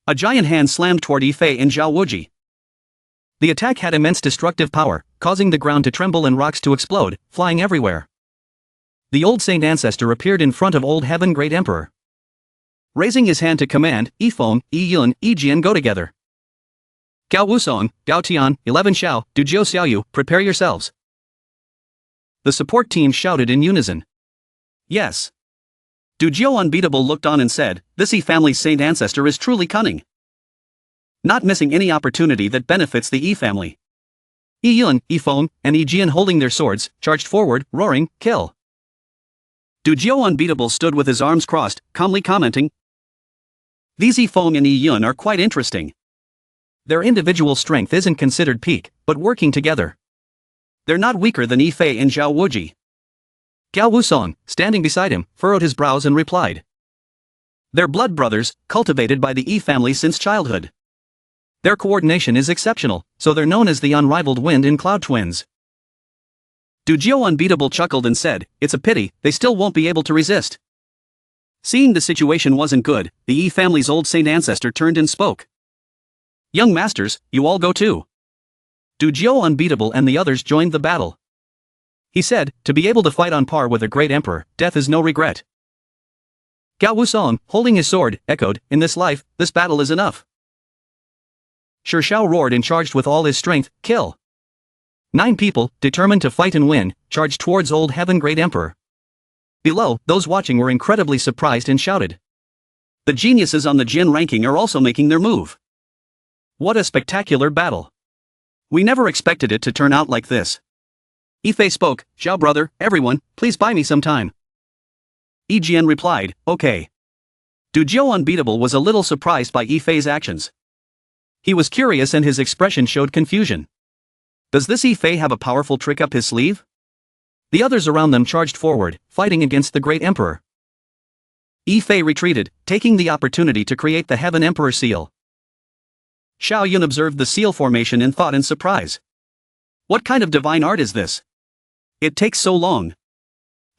A giant hand slammed toward Yi Fei and Zhao Wuji. The attack had immense destructive power, causing the ground to tremble and rocks to explode, flying everywhere. The old Saint Ancestor appeared in front of Old Heaven Great Emperor. Raising his hand to command, Yi Feng, Yi Yun, Yi Jian go together. Gao Wusong, Gao Tian, 11 Xiao, Du Jiu Xiaoyu, prepare yourselves. The support team shouted in unison. Yes. Du Jiu Unbeatable looked on and said, this Yi family's Saint Ancestor is truly cunning. Not missing any opportunity that benefits the Yi family. Yi Yun, Yi Feng, and Yi Jian holding their swords, charged forward, roaring, kill. Du Jiu Unbeatable stood with his arms crossed, calmly commenting, these Yi Feng and Yi Yun are quite interesting. Their individual strength isn't considered peak, but working together. They're not weaker than Yi Fei and Zhao Wuji. Gao Wusong, standing beside him, furrowed his brows and replied. They're blood brothers, cultivated by the Yi family since childhood. Their coordination is exceptional, so they're known as the unrivaled wind and cloud twins. Du Jiu Unbeatable chuckled and said, it's a pity, they still won't be able to resist. Seeing the situation wasn't good, the Yi family's old Saint Ancestor turned and spoke. Young masters, you all go too. Du Jiu Unbeatable and the others joined the battle. He said, to be able to fight on par with a great emperor, death is no regret. Gao Wusong, holding his sword, echoed, in this life, this battle is enough. Shi Shao roared and charged with all his strength, kill. 9 people, determined to fight and win, charged towards Old Heaven Great Emperor. Below, those watching were incredibly surprised and shouted. The geniuses on the Jin ranking are also making their move. What a spectacular battle. We never expected it to turn out like this. Yi Fei spoke, Zhao brother, everyone, please buy me some time. Yi Jian replied, okay. Du Jiu Unbeatable was a little surprised by Yi Fei's actions. He was curious and his expression showed confusion. Does this Yi Fei have a powerful trick up his sleeve? The others around them charged forward, fighting against the great emperor. Yi Fei retreated, taking the opportunity to create the Heaven Emperor seal. Xiao Yun observed the seal formation in thought and surprise. What kind of divine art is this? It takes so long.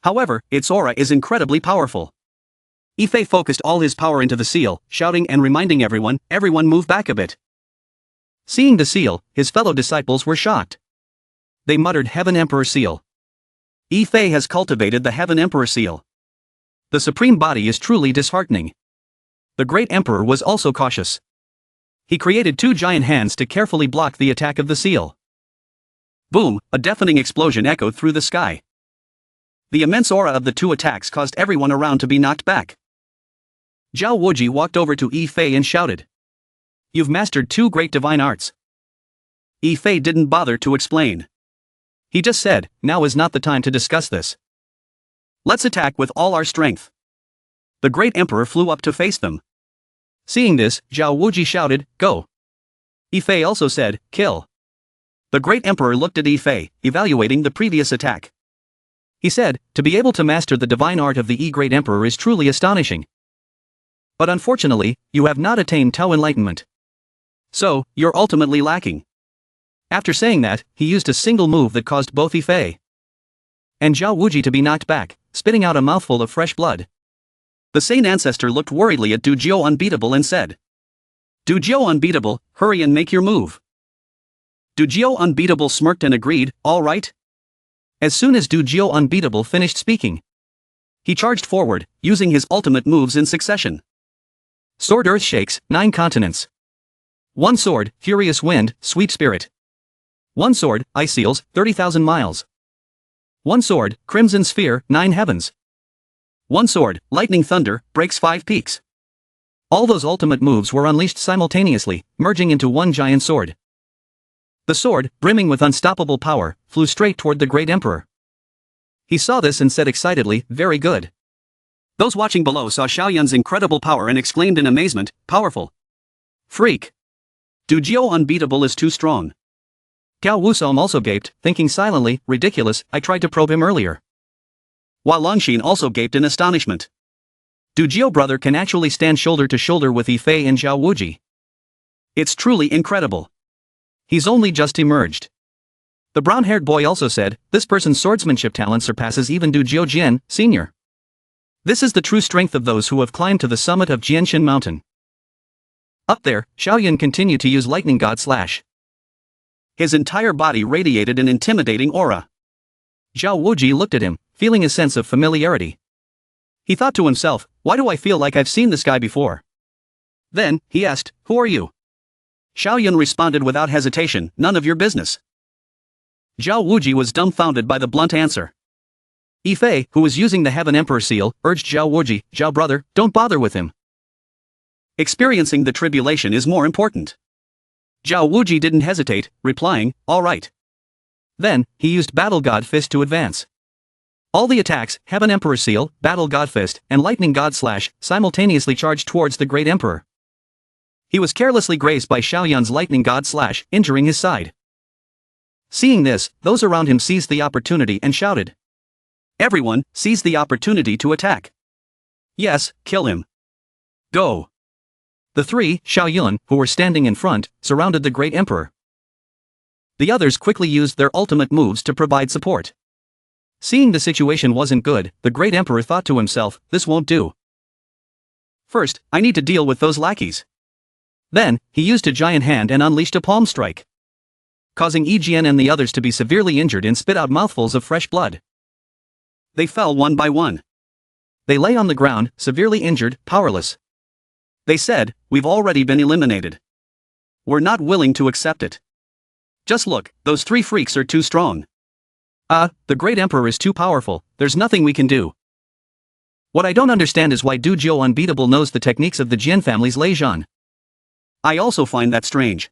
However, its aura is incredibly powerful. Yi Fei focused all his power into the seal, shouting and reminding everyone move back a bit. Seeing the seal, his fellow disciples were shocked. They muttered Heaven Emperor seal. Yi Fei has cultivated the Heaven Emperor seal. The supreme body is truly disheartening. The great emperor was also cautious. He created 2 giant hands to carefully block the attack of the seal. Boom, a deafening explosion echoed through the sky. The immense aura of the 2 attacks caused everyone around to be knocked back. Zhao Wuji walked over to Yi Fei and shouted. You've mastered 2 great divine arts. Yi Fei didn't bother to explain. He just said, now is not the time to discuss this. Let's attack with all our strength. The great emperor flew up to face them. Seeing this, Zhao Wuji shouted, go. Yi Fei also said, kill. The great emperor looked at Yi Fei, evaluating the previous attack. He said, to be able to master the divine art of the Yi Great Emperor is truly astonishing. But unfortunately, you have not attained Tao enlightenment. So, you're ultimately lacking. After saying that, he used a single move that caused both Yi Fei and Zhao Wuji to be knocked back, spitting out a mouthful of fresh blood. The Saint Ancestor looked worriedly at Du Jiu Unbeatable and said, Du Jiu Unbeatable, hurry and make your move. Du Jiu Unbeatable smirked and agreed, all right. As soon as Du Jiu Unbeatable finished speaking, he charged forward, using his ultimate moves in succession. Sword Earth Shakes, 9 continents. 1 sword, Furious Wind, Sweet Spirit. 1 sword, Ice Seals, 30,000 miles. 1 sword, Crimson Sphere, 9 heavens. 1 sword, Lightning Thunder, breaks 5 peaks. All those ultimate moves were unleashed simultaneously, merging into one giant sword. The sword, brimming with unstoppable power, flew straight toward the great emperor. He saw this and said excitedly, "Very good." Those watching below saw Xiaoyun's incredible power and exclaimed in amazement, "Powerful! Freak! Dujio unbeatable is too strong." Gao Wusong also gaped, thinking silently, "Ridiculous, I tried to probe him earlier." While Longxin also gaped in astonishment. Dujio brother can actually stand shoulder to shoulder with Yifei and Zhao Wuji. It's truly incredible. He's only just emerged. The brown-haired boy also said, "This person's swordsmanship talent surpasses even Dujio Jian, Sr. This is the true strength of those who have climbed to the summit of Jianshan Mountain." Up there, Xiaoyun continued to use Lightning God Slash. His entire body radiated an intimidating aura. Zhao Wuji looked at him, feeling a sense of familiarity. He thought to himself, "Why do I feel like I've seen this guy before?" Then, he asked, "Who are you?" Xiaoyun responded without hesitation, "None of your business." Zhao Wuji was dumbfounded by the blunt answer. Yifei, who was using the Heaven Emperor seal, urged Zhao Wuji, "Zhao brother, don't bother with him. Experiencing the tribulation is more important." Zhao Wuji didn't hesitate, replying, "All right." Then, he used Battle God Fist to advance. All the attacks, Heaven Emperor Seal, Battle God Fist, and Lightning God Slash, simultaneously charged towards the Great Emperor. He was carelessly grazed by Xiaoyun's Lightning God Slash, injuring his side. Seeing this, those around him seized the opportunity and shouted. Everyone, seize the opportunity to attack. Yes, kill him. Go. The three, Xiaoyun, who were standing in front, surrounded the Great Emperor. The others quickly used their ultimate moves to provide support. Seeing the situation wasn't good, the Great Emperor thought to himself, "This won't do. First, I need to deal with those lackeys." Then, he used a giant hand and unleashed a palm strike, causing Yijian and the others to be severely injured and spit out mouthfuls of fresh blood. They fell one by one. They lay on the ground, severely injured, powerless. They said, "We've already been eliminated. We're not willing to accept it. Just look, those three freaks are too strong. The Great Emperor is too powerful, there's nothing we can do." What I don't understand is why Du Jiu Unbeatable knows the techniques of the Jian family's Lei Zhan. I also find that strange.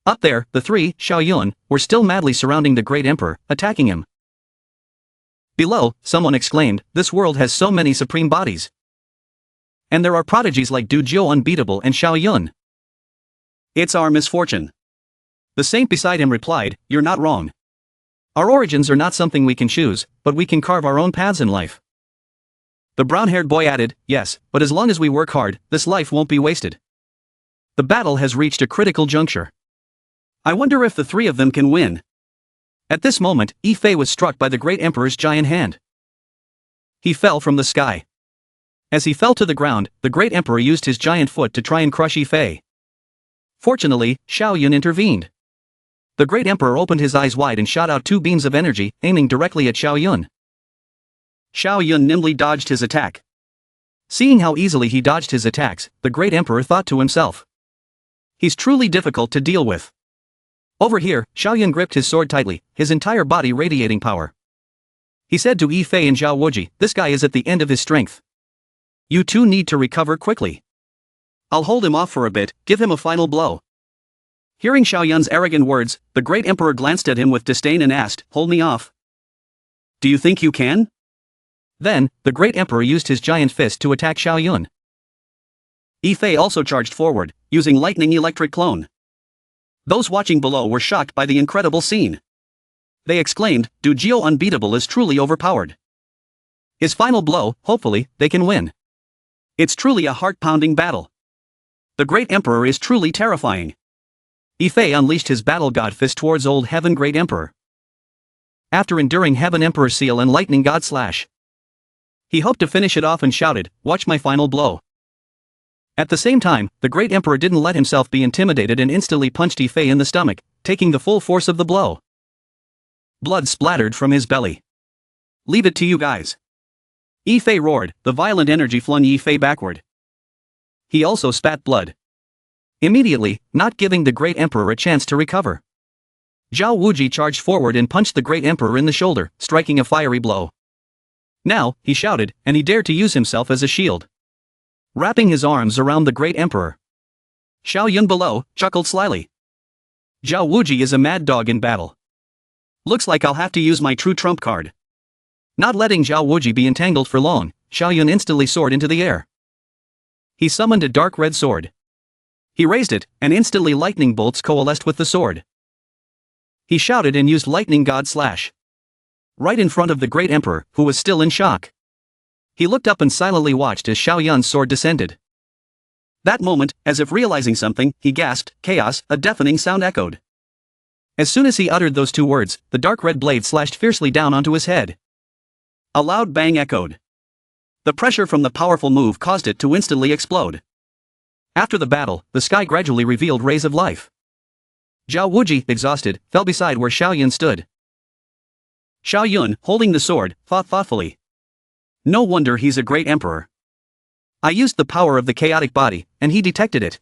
Up there, the three, Xiaoyun, were still madly surrounding the Great Emperor, attacking him. Below, someone exclaimed, "This world has so many supreme bodies. And there are prodigies like Du Jiu Unbeatable and Xiaoyun. It's our misfortune." The saint beside him replied, "You're not wrong. Our origins are not something we can choose, but we can carve our own paths in life." The brown-haired boy added, "Yes, but as long as we work hard, this life won't be wasted." The battle has reached a critical juncture. I wonder if the three of them can win. At this moment, Yifei was struck by the Great Emperor's giant hand. He fell from the sky. As he fell to the ground, the Great Emperor used his giant foot to try and crush Yifei. Fortunately, Xiaoyun intervened. The Great Emperor opened his eyes wide and shot out two beams of energy, aiming directly at Xiaoyun. Xiaoyun nimbly dodged his attack. Seeing how easily he dodged his attacks, the Great Emperor thought to himself, "He's truly difficult to deal with." Over here, Xiaoyun gripped his sword tightly, his entire body radiating power. He said to Yifei and Zhao Wuji, "This guy is at the end of his strength. You two need to recover quickly. I'll hold him off for a bit, give him a final blow." Hearing Xiaoyun's arrogant words, the Great Emperor glanced at him with disdain and asked, "Hold me off? Do you think you can?" Then, the Great Emperor used his giant fist to attack Xiaoyun. Yifei also charged forward, using lightning electric clone. Those watching below were shocked by the incredible scene. They exclaimed, "Du Jiu Unbeatable is truly overpowered. His final blow, hopefully, they can win. It's truly a heart-pounding battle. The Great Emperor is truly terrifying." Yifei unleashed his Battle God Fist towards Old Heaven Great Emperor. After enduring Heaven Emperor Seal and Lightning God Slash, he hoped to finish it off and shouted, "Watch my final blow." At the same time, the Great Emperor didn't let himself be intimidated and instantly punched Yifei in the stomach, taking the full force of the blow. Blood splattered from his belly. "Leave it to you guys." Yifei roared, the violent energy flung Yifei backward. He also spat blood. Immediately, not giving the Great Emperor a chance to recover. Zhao Wuji charged forward and punched the Great Emperor in the shoulder, striking a fiery blow. Now, he shouted, and he dared to use himself as a shield. wrapping his arms around the great emperor. Xiao Yun below chuckled slyly. Zhao Wuji is a mad dog in battle. Looks like I'll have to use my true trump card. Not letting Zhao Wuji be entangled for long, Xiao Yun instantly soared into the air. He summoned a dark red sword. He raised it, and instantly lightning bolts coalesced with the sword. He shouted and used lightning god slash. Right in front of the great emperor, who was still in shock. He looked up and silently watched as Xiao Yun's sword descended. That moment, as if realizing something, he gasped, "Chaos!" A deafening sound echoed. As soon as he uttered those two words, the dark red blade slashed fiercely down onto his head. A loud bang echoed. The pressure from the powerful move caused it to instantly explode. After the battle, the sky gradually revealed rays of life. Zhao Wuji, exhausted, fell beside where Xiao Yun stood. Xiao Yun, holding the sword, thought thoughtfully. No wonder he's a great emperor. I used the power of the chaotic body, and he detected it.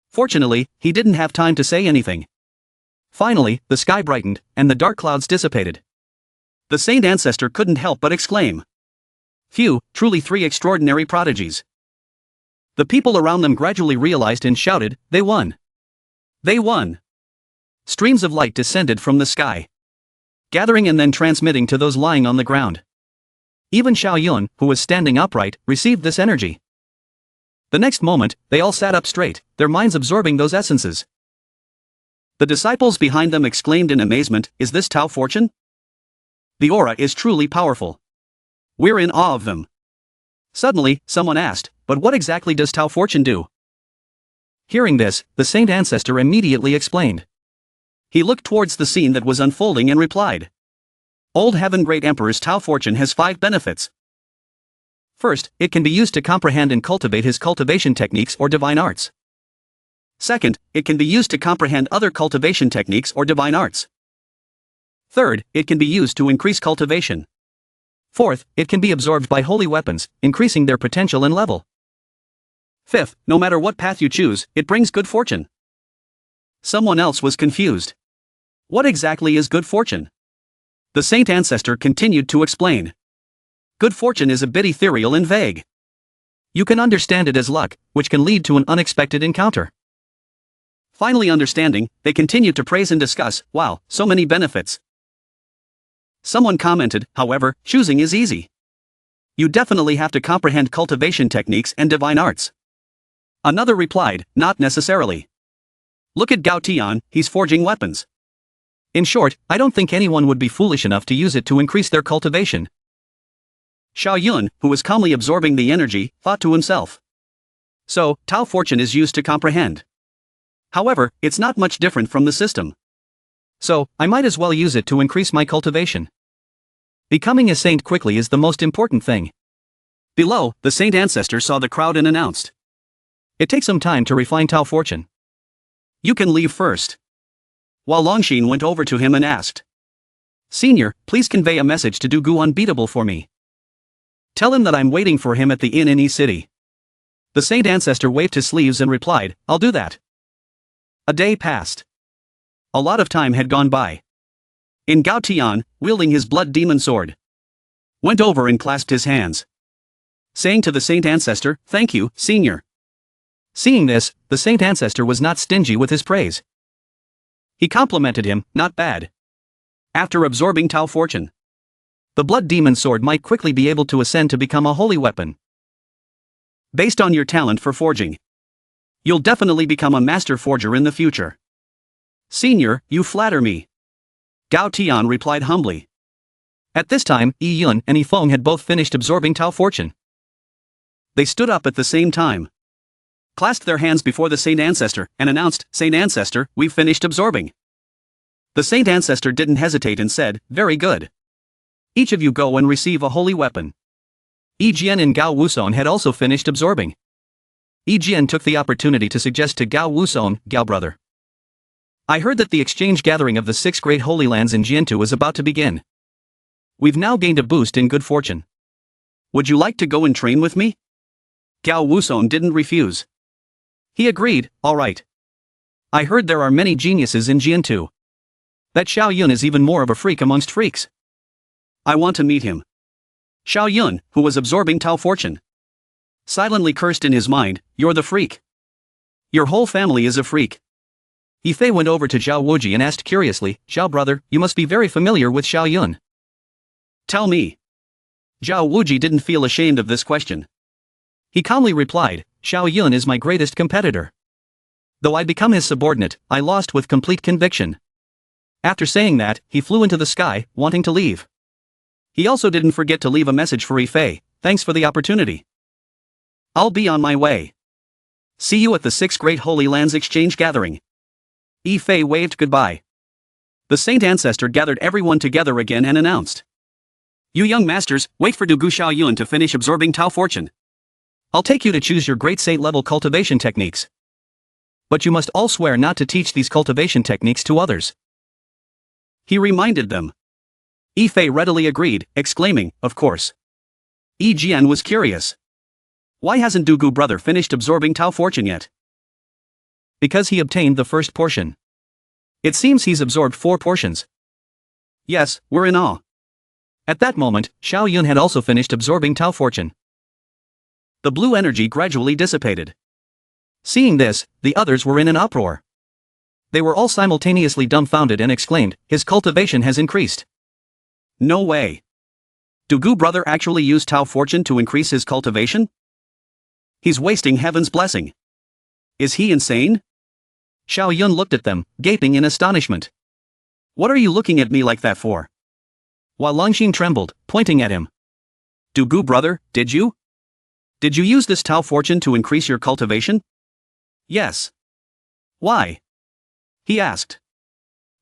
Fortunately, he didn't have time to say anything. Finally, the sky brightened, and the dark clouds dissipated. The Saint Ancestor couldn't help but exclaim. Phew, truly three extraordinary prodigies. The people around them gradually realized and shouted, they won. They won. Streams of light descended from the sky, gathering and then transmitting to those lying on the ground. Even Xiao Yun, who was standing upright, received this energy. The next moment, they all sat up straight, their minds absorbing those essences. The disciples behind them exclaimed in amazement, is this Tao Fortune? The aura is truly powerful. We're in awe of them. Suddenly, someone asked, but what exactly does Tao Fortune do? Hearing this, the Saint Ancestor immediately explained. He looked towards the scene that was unfolding and replied. Old Heaven Great Emperor's Tao Fortune has 5 benefits. First, it can be used to comprehend and cultivate his cultivation techniques or divine arts. Second, it can be used to comprehend other cultivation techniques or divine arts. Third, it can be used to increase cultivation. Fourth, it can be absorbed by holy weapons, increasing their potential and level. Fifth, no matter what path you choose, it brings good fortune. Someone else was confused. What exactly is good fortune? The Saint Ancestor continued to explain. Good fortune is a bit ethereal and vague. You can understand it as luck, which can lead to an unexpected encounter. Finally understanding, they continued to praise and discuss, wow, so many benefits. Someone commented, however, choosing is easy. You definitely have to comprehend cultivation techniques and divine arts. Another replied, not necessarily. Look at Gao Tian, he's forging weapons. In short, I don't think anyone would be foolish enough to use it to increase their cultivation. Xiao Yun, who was calmly absorbing the energy, thought to himself. So, Tao Fortune is used to comprehend. However, it's not much different from the system. So, I might as well use it to increase my cultivation. Becoming a saint quickly is the most important thing. Below, the Saint Ancestor saw the crowd and announced. It takes some time to refine Tao Fortune. You can leave first. While Longxin went over to him and asked. Senior, please convey a message to do Gu Unbeatable for me. Tell him that I'm waiting for him at the inn in E City. The Saint Ancestor waved his sleeves and replied, I'll do that. A day passed. A lot of time had gone by. In Gao Tian, wielding his blood demon sword, went over and clasped his hands, saying to the Saint Ancestor, thank you, Senior. Seeing this, the Saint Ancestor was not stingy with his praise. He complimented him, not bad. After absorbing Tao Fortune, the blood demon sword might quickly be able to ascend to become a holy weapon. Based on your talent for forging, you'll definitely become a master forger in the future. Senior, you flatter me. Gao Tian replied humbly. At this time, Yi Yun and Yi Feng had both finished absorbing Tao Fortune. They stood up at the same time, clasped their hands before the Saint Ancestor, and announced, Saint Ancestor, we've finished absorbing. The Saint Ancestor didn't hesitate and said, very good. Each of you go and receive a holy weapon. Yi Jian and Gao Wusong had also finished absorbing. Yi Jian took the opportunity to suggest to Gao Wusong, Gao brother. I heard that the exchange gathering of the 6 great holy lands in Jiantu is about to begin. We've now gained a boost in good fortune. Would you like to go and train with me? Gao Wusong didn't refuse. He agreed, all right. I heard there are many geniuses in Jiantu. That Xiao Yun is even more of a freak amongst freaks. I want to meet him. Xiao Yun, who was absorbing Tao Fortune, Silently cursed in his mind, "You're the freak. Your whole family is a freak." Yifei went over to Zhao Wuji and asked curiously, "Zhao brother, you must be very familiar with Xiao Yun. Tell me." Zhao Wuji didn't feel ashamed of this question. He calmly replied, "Xiao Yun is my greatest competitor. Though I become his subordinate, I lost with complete conviction." After saying that, he flew into the sky, wanting to leave. He also didn't forget to leave a message for Yifei, "Thanks for the opportunity. I'll be on my way. See you at the 6th Great Holy Lands Exchange Gathering." Yifei waved goodbye. The Saint Ancestor gathered everyone together again and announced, "You young masters, wait for Dugu Xiao Yun to finish absorbing Tao Fortune. I'll take you to choose your great saint level cultivation techniques. But you must all swear not to teach these cultivation techniques to others." He reminded them. Yifei readily agreed, exclaiming, "Of course." Yi Jian was curious. Why hasn't Dugu brother finished absorbing Tao Fortune yet? Because he obtained the first portion. It seems he's absorbed 4 portions. Yes, we're in awe. At that moment, Xiao Yun had also finished absorbing Tao Fortune. The blue energy gradually dissipated. Seeing this, the others were in an uproar. They were all simultaneously dumbfounded and exclaimed, "His cultivation has increased. No way. Dugu brother actually used Tao Fortune to increase his cultivation? He's wasting heaven's blessing. Is he insane?" Xiao Yun looked at them, gaping in astonishment. "What are you looking at me like that for?" While Longxin trembled, pointing at him. "Dugu brother, did you? Did you use this Tao Fortune to increase your cultivation?" "Yes." "Why?" he asked.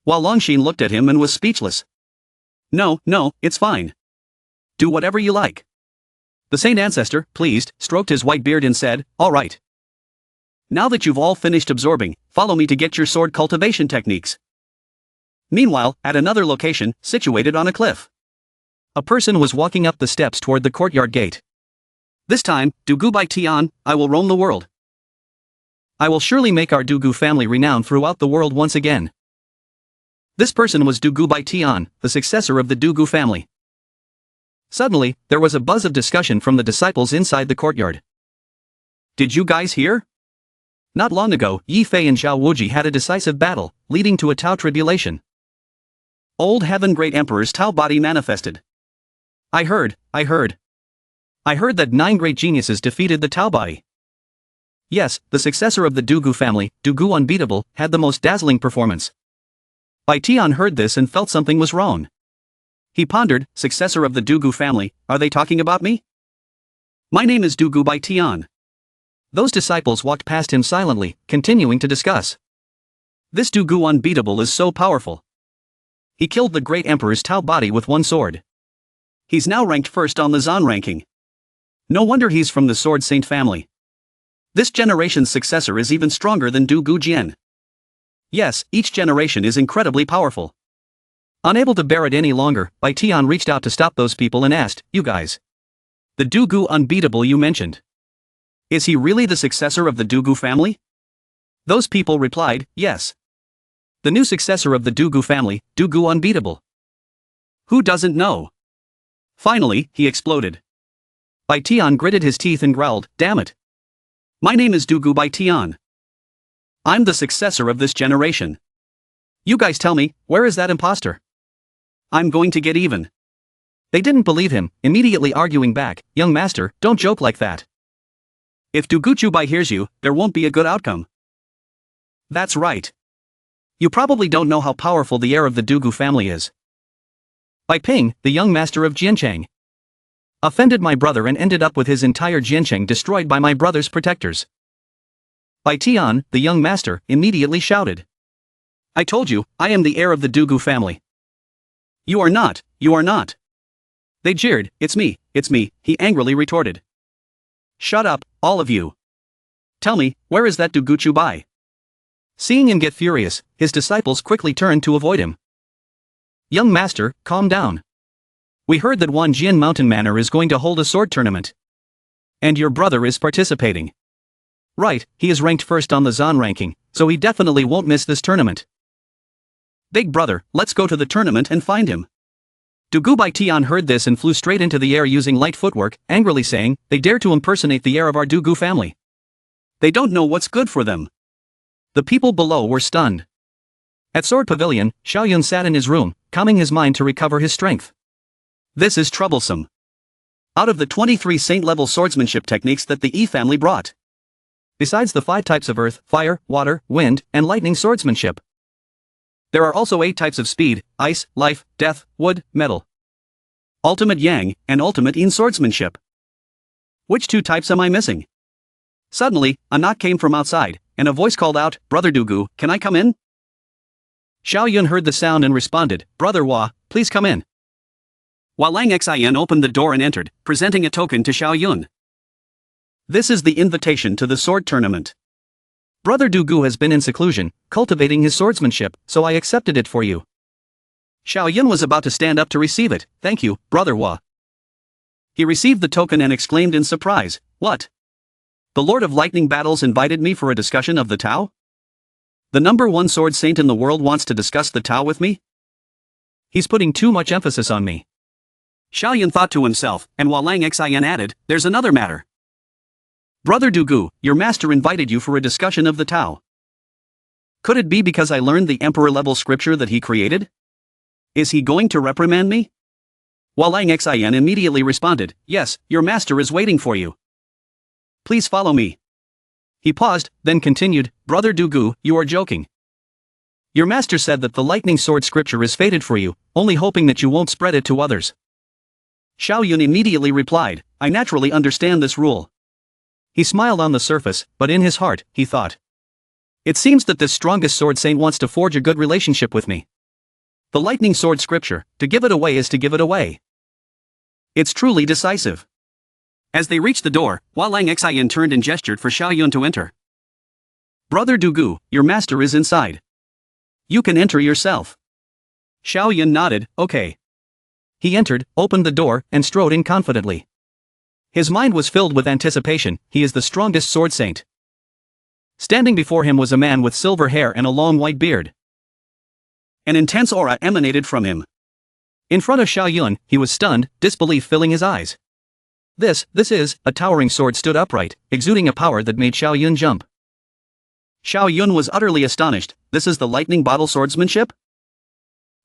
While Longxin looked at him and was speechless. No, it's fine. Do whatever you like." The Saint Ancestor, pleased, stroked his white beard and said, "All right. Now that you've all finished absorbing, follow me to get your sword cultivation techniques." Meanwhile, at another location, situated on a cliff, a person was walking up the steps toward the courtyard gate. "This time, Dugu Bai Tian, I will roam the world. I will surely make our Dugu family renowned throughout the world once again." This person was Dugu Bai Tian, the successor of the Dugu family. Suddenly, there was a buzz of discussion from the disciples inside the courtyard. "Did you guys hear? Not long ago, Yifei and Zhao Wuji had a decisive battle, leading to a Tao tribulation. Old Heaven Great Emperor's Tao body manifested. I heard that 9 great geniuses defeated the Tao body. Yes, the successor of the Dugu family, Dugu Unbeatable, had the most dazzling performance." Bai Tian heard this and felt something was wrong. He pondered, "Successor of the Dugu family, are they talking about me? My name is Dugu Bai Tian." Those disciples walked past him silently, continuing to discuss. "This Dugu Unbeatable is so powerful. He killed the great emperor's Tao body with 1 sword. He's now ranked first on the Zan ranking. No wonder he's from the Sword Saint family. This generation's successor is even stronger than Dugu Jian. Yes, each generation is incredibly powerful." Unable to bear it any longer, Bai Tian reached out to stop those people and asked, "You guys. The Dugu Unbeatable you mentioned. Is he really the successor of the Dugu family?" Those people replied, "Yes. The new successor of the Dugu family, Dugu Unbeatable. Who doesn't know?" Finally, he exploded. Bai Tian gritted his teeth and growled, "Damn it. My name is Dugu Bai Tian. I'm the successor of this generation. You guys tell me, where is that imposter? I'm going to get even." They didn't believe him, immediately arguing back, "Young master, don't joke like that. If Dugu Chubai hears you, there won't be a good outcome." "That's right. You probably don't know how powerful the heir of the Dugu family is. Bai Ping, the young master of Jiancheng, offended my brother and ended up with his entire Jiancheng destroyed by my brother's protectors." Bai Tian, the young master, immediately shouted, "I told you, I am the heir of the Dugu family." You are not. They jeered, it's me, he angrily retorted. "Shut up, all of you. Tell me, where is that Dugu Chubai?" Seeing him get furious, his disciples quickly turned to avoid him. "Young master, calm down. We heard that Wanjian Mountain Manor is going to hold a sword tournament. And your brother is participating. Right, he is ranked first on the Zan ranking, so he definitely won't miss this tournament. Big brother, let's go to the tournament and find him. Dugu Bai Tian heard this and flew straight into the air using light footwork, angrily saying, "They dare to impersonate the heir of our Dugu family. They don't know what's good for them." The people below were stunned. At Sword Pavilion, Xiaoyun sat in his room, calming his mind to recover his strength. This is troublesome. Out of the 23 saint-level swordsmanship techniques that the Yi family brought, besides the 5 types of earth, fire, water, wind, and lightning swordsmanship, there are also 8 types of speed, ice, life, death, wood, metal, ultimate yang, and ultimate yin swordsmanship. Which 2 types am I missing? Suddenly, a knock came from outside, and a voice called out, "Brother Dugu, can I come in?" Xiaoyun heard the sound and responded, "Brother Hua, please come in." Hua Lang Xin opened the door and entered, presenting a token to Xiaoyun. "This is the invitation to the sword tournament. Brother Dugu has been in seclusion, cultivating his swordsmanship, so I accepted it for you." Xiaoyun was about to stand up to receive it. "Thank you, Brother Hua." He received the token and exclaimed in surprise, "What? The Lord of Lightning Battles invited me for a discussion of the Tao? The #1 sword saint in the world wants to discuss the Tao with me? He's putting too much emphasis on me." Xiaoyun thought to himself, and Hua Lang Xin added, "There's another matter. Brother Dugu, your master invited you for a discussion of the Tao. Could it be because I learned the emperor-level scripture that he created? Is he going to reprimand me?" Hua Lang Xin immediately responded, "Yes, your master is waiting for you. Please follow me." He paused, then continued, "Brother Dugu, you are joking. Your master said that the lightning sword scripture is fated for you, only hoping that you won't spread it to others." Xiaoyun immediately replied, "I naturally understand this rule." He smiled on the surface, but in his heart, he thought, "It seems that this strongest sword saint wants to forge a good relationship with me. The lightning sword scripture, to give it away is to give it away. It's truly decisive." As they reached the door, Hua Lang Xin turned and gestured for Xiaoyun to enter. "Brother Dugu, your master is inside. You can enter yourself." Xiaoyun nodded, "Okay." He entered, opened the door, and strode in confidently. His mind was filled with anticipation. He is the strongest sword saint. Standing before him was a man with silver hair and a long white beard. An intense aura emanated from him. In front of Xiaoyun, he was stunned, disbelief filling his eyes. This is, a towering sword stood upright, exuding a power that made Xiaoyun jump. Xiaoyun was utterly astonished. This is the lightning bottle swordsmanship?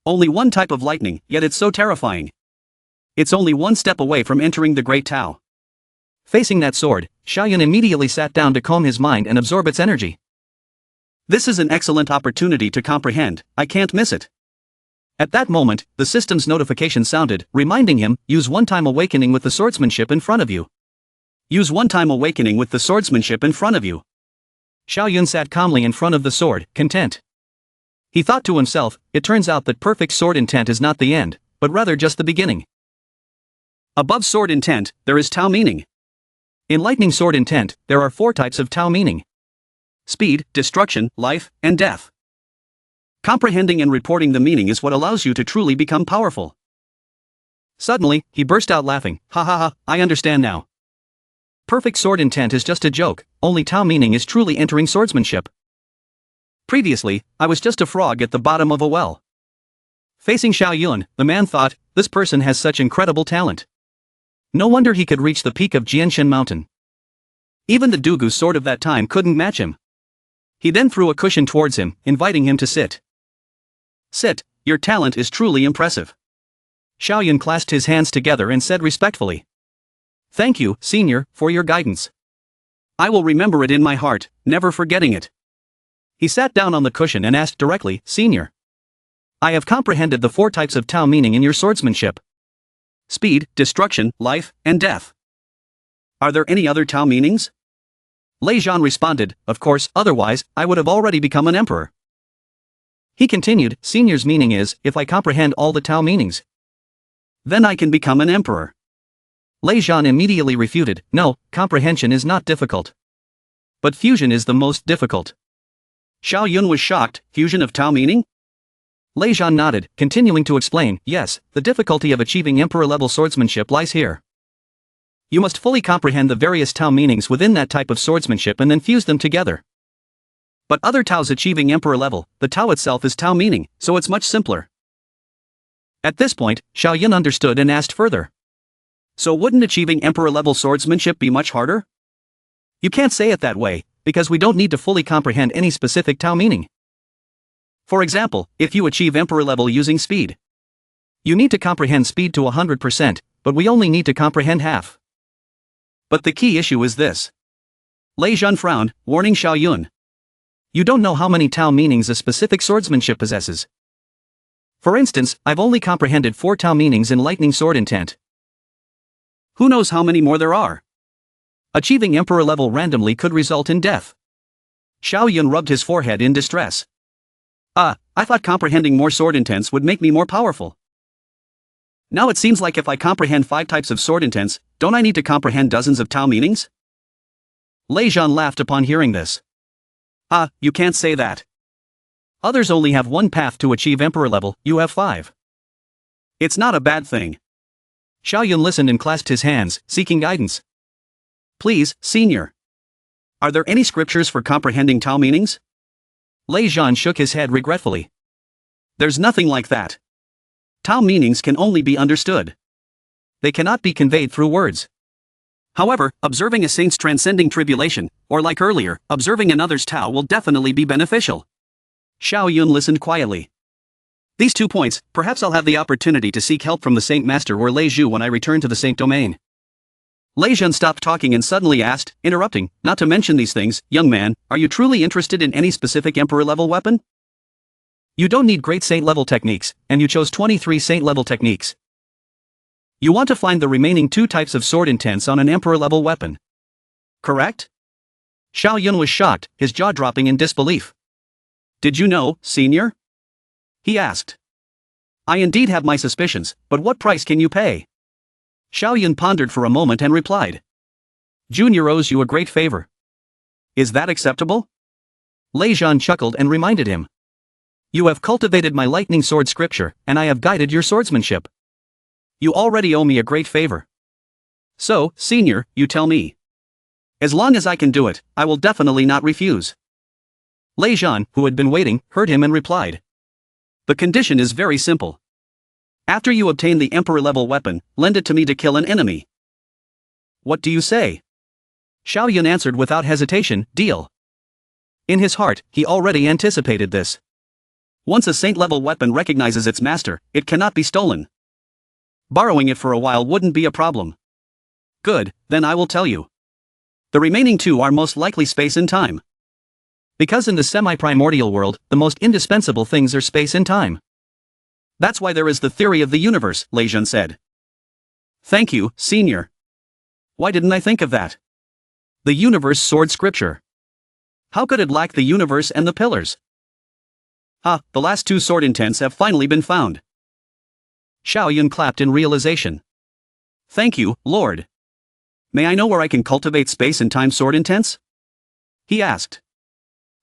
Only one type of lightning, yet it's so terrifying. It's only one step away from entering the Great Tao. Facing that sword, Xiaoyun immediately sat down to calm his mind and absorb its energy. This is an excellent opportunity to comprehend, I can't miss it. At that moment, the system's notification sounded, reminding him, use one-time awakening with the swordsmanship in front of you. Use one-time awakening with the swordsmanship in front of you. Xiaoyun sat calmly in front of the sword, content. He thought to himself, it turns out that perfect sword intent is not the end, but rather just the beginning. Above sword intent, there is Tao meaning. In lightning sword intent, there are 4 types of Tao meaning: speed, destruction, life, and death. Comprehending and reporting the meaning is what allows you to truly become powerful. Suddenly, he burst out laughing, "Ha ha ha, I understand now. Perfect sword intent is just a joke, only Tao meaning is truly entering swordsmanship. Previously, I was just a frog at the bottom of a well." Facing Xiaoyun, the man thought, this person has such incredible talent. No wonder he could reach the peak of Jianshan Mountain. Even the Dugu sword of that time couldn't match him. He then threw a cushion towards him, inviting him to sit. "Sit, your talent is truly impressive." Xiaoyun clasped his hands together and said respectfully, "Thank you, senior, for your guidance. I will remember it in my heart, never forgetting it." He sat down on the cushion and asked directly, "Senior, I have comprehended the 4 types of Tao meaning in your swordsmanship: speed, destruction, life, and death. Are there any other Tao meanings?" Lei Zhan responded, "Of course, otherwise, I would have already become an emperor." He continued, "Senior's meaning is, if I comprehend all the Tao meanings, then I can become an emperor." Lei Zhan immediately refuted, "No, comprehension is not difficult. But fusion is the most difficult." Xiaoyun was shocked, "Fusion of Tao meaning?" Lei Zhan nodded, continuing to explain, "Yes, the difficulty of achieving emperor-level swordsmanship lies here. You must fully comprehend the various Tao meanings within that type of swordsmanship and then fuse them together. But other Taos achieving emperor level, the Tao itself is Tao meaning, so it's much simpler." At this point, Xiao Yun understood and asked further. So wouldn't achieving emperor-level swordsmanship be much harder? You can't say it that way, because we don't need to fully comprehend any specific Tao meaning. For example, if you achieve emperor level using speed, you need to comprehend speed to 100%, but we only need to comprehend half. But the key issue is this. Lei Zhan frowned, warning Xiao Yun. You don't know how many Tao meanings a specific swordsmanship possesses. For instance, I've only comprehended 4 Tao meanings in lightning sword intent. Who knows how many more there are? Achieving emperor level randomly could result in death. Xiao Yun rubbed his forehead in distress. I thought comprehending more sword intents would make me more powerful. Now it seems like if I comprehend 5 types of sword intents, don't I need to comprehend dozens of Tao meanings? Lei Zhan laughed upon hearing this. You can't say that. Others only have 1 path to achieve emperor level, you have 5. It's not a bad thing. Xiao Yun listened and clasped his hands, seeking guidance. Please, senior. Are there any scriptures for comprehending Tao meanings? Lei Zhan shook his head regretfully. There's nothing like that. Tao meanings can only be understood. They cannot be conveyed through words. However, observing a saint's transcending tribulation, or like earlier, observing another's Tao will definitely be beneficial. Xiao Yun listened quietly. These 2 points, perhaps I'll have the opportunity to seek help from the Saint Master or Lei Zhu when I return to the Saint Domain. Lei Zhan stopped talking and suddenly asked, interrupting, not to mention these things, young man, are you truly interested in any specific emperor-level weapon? You don't need great saint-level techniques, and you chose 23 saint-level techniques. You want to find the remaining 2 types of sword intents on an emperor-level weapon. Correct? Xiao Yun was shocked, his jaw dropping in disbelief. Did you know, senior? He asked. I indeed have my suspicions, but what price can you pay? Xiao Yun pondered for a moment and replied. Junior owes you a great favor. Is that acceptable? Lei Zhan chuckled and reminded him. You have cultivated my lightning sword scripture, and I have guided your swordsmanship. You already owe me a great favor. So, senior, you tell me. As long as I can do it, I will definitely not refuse. Lei Zhan, who had been waiting, heard him and replied. The condition is very simple. After you obtain the emperor-level weapon, lend it to me to kill an enemy. What do you say? Xiao Yun answered without hesitation, deal. In his heart, he already anticipated this. Once a saint-level weapon recognizes its master, it cannot be stolen. Borrowing it for a while wouldn't be a problem. Good, then I will tell you. The remaining 2 are most likely space and time. Because in the semi-primordial world, the most indispensable things are space and time. That's why there is the theory of the universe, Lei Zhan said. Thank you, senior. Why didn't I think of that? The universe sword scripture. How could it lack the universe and the pillars? The last 2 sword intents have finally been found. Xiao Yun clapped in realization. Thank you, Lord. May I know where I can cultivate space and time sword intents? He asked.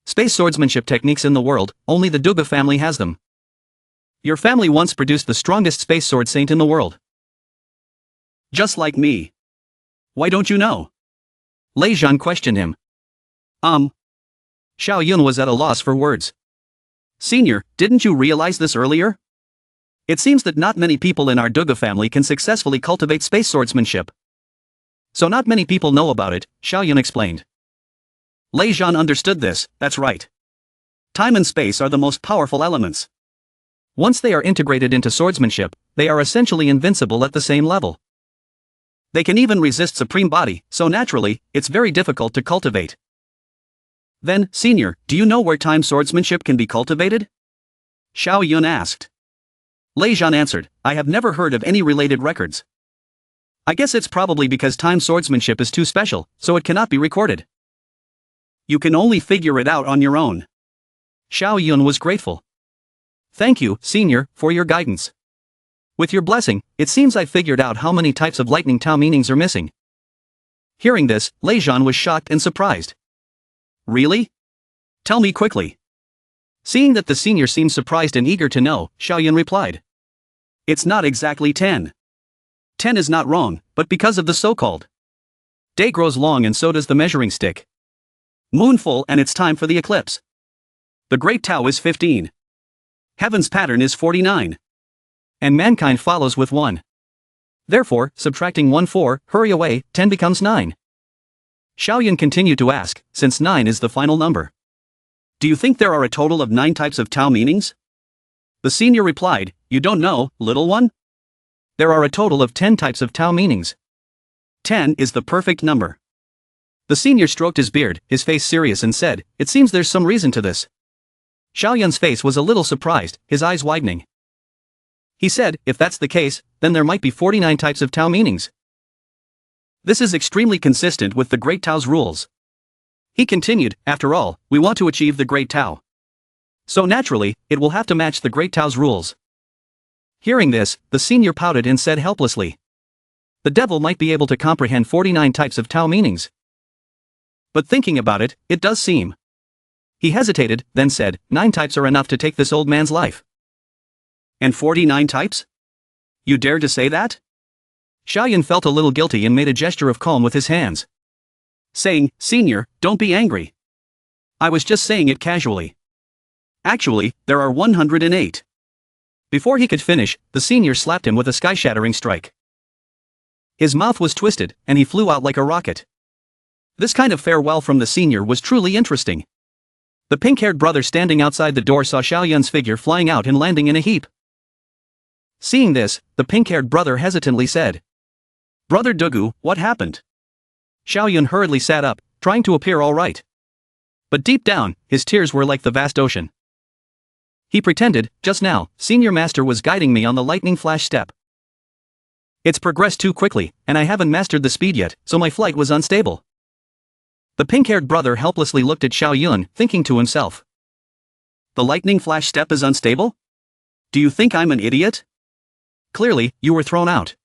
Space swordsmanship techniques in the world, only the Duga family has them. Your family once produced the strongest space sword saint in the world. Just like me. Why don't you know? Lei Zhan questioned him. Xiao Yun was at a loss for words. Senior, didn't you realize this earlier? It seems that not many people in our Duga family can successfully cultivate space swordsmanship. So not many people know about it, Xiao Yun explained. Lei Zhan understood this, that's right. Time and space are the most powerful elements. Once they are integrated into swordsmanship, they are essentially invincible at the same level. They can even resist supreme body, so naturally, it's very difficult to cultivate. Then, senior, do you know where time swordsmanship can be cultivated? Xiao Yun asked. Lei Zhan answered, I have never heard of any related records. I guess it's probably because time swordsmanship is too special, so it cannot be recorded. You can only figure it out on your own. Xiao Yun was grateful. Thank you, senior, for your guidance. With your blessing, it seems I figured out how many types of lightning Tao meanings are missing. Hearing this, Lei Zhan was shocked and surprised. Really? Tell me quickly. Seeing that the senior seemed surprised and eager to know, Xiao Yun replied. It's not exactly 10. 10 is not wrong, but because of the so-called day grows long and so does the measuring stick. Moon full and it's time for the eclipse. The great Tao is 15. Heaven's pattern is 49. and mankind follows with 1. Therefore, subtracting 1 4, hurry away, 10 becomes 9. Xiaoyun continued to ask, since 9 is the final number. Do you think there are a total of 9 types of Tao meanings? The senior replied, you don't know, little one? There are a total of 10 types of Tao meanings. 10 is the perfect number. The senior stroked his beard, his face serious, and said, it seems there's some reason to this. Xiaoyun's face was a little surprised, his eyes widening. He said, if that's the case, then there might be 49 types of Tao meanings. This is extremely consistent with the Great Tao's rules. He continued, after all, we want to achieve the Great Tao. So naturally, it will have to match the Great Tao's rules. Hearing this, the senior pouted and said helplessly, the devil might be able to comprehend 49 types of Tao meanings. But thinking about it, it does seem. He hesitated, then said, 9 types are enough to take this old man's life. And 49 types? You dare to say that? Xiaoyun felt a little guilty and made a gesture of calm with his hands, saying, Senior, don't be angry. I was just saying it casually. Actually, there are 108. Before he could finish, the senior slapped him with a sky-shattering strike. His mouth was twisted, and he flew out like a rocket. This kind of farewell from the senior was truly interesting. The pink-haired brother standing outside the door saw Xiaoyun's figure flying out and landing in a heap. Seeing this, the pink-haired brother hesitantly said, Brother Dugu, what happened? Xiaoyun hurriedly sat up, trying to appear all right. But deep down, his tears were like the vast ocean. He pretended, just now, Senior Master was guiding me on the lightning flash step. It's progressed too quickly, and I haven't mastered the speed yet, so my flight was unstable. The pink-haired brother helplessly looked at Xiaoyun, thinking to himself. The lightning flash step is unstable? Do you think I'm an idiot? Clearly, you were thrown out.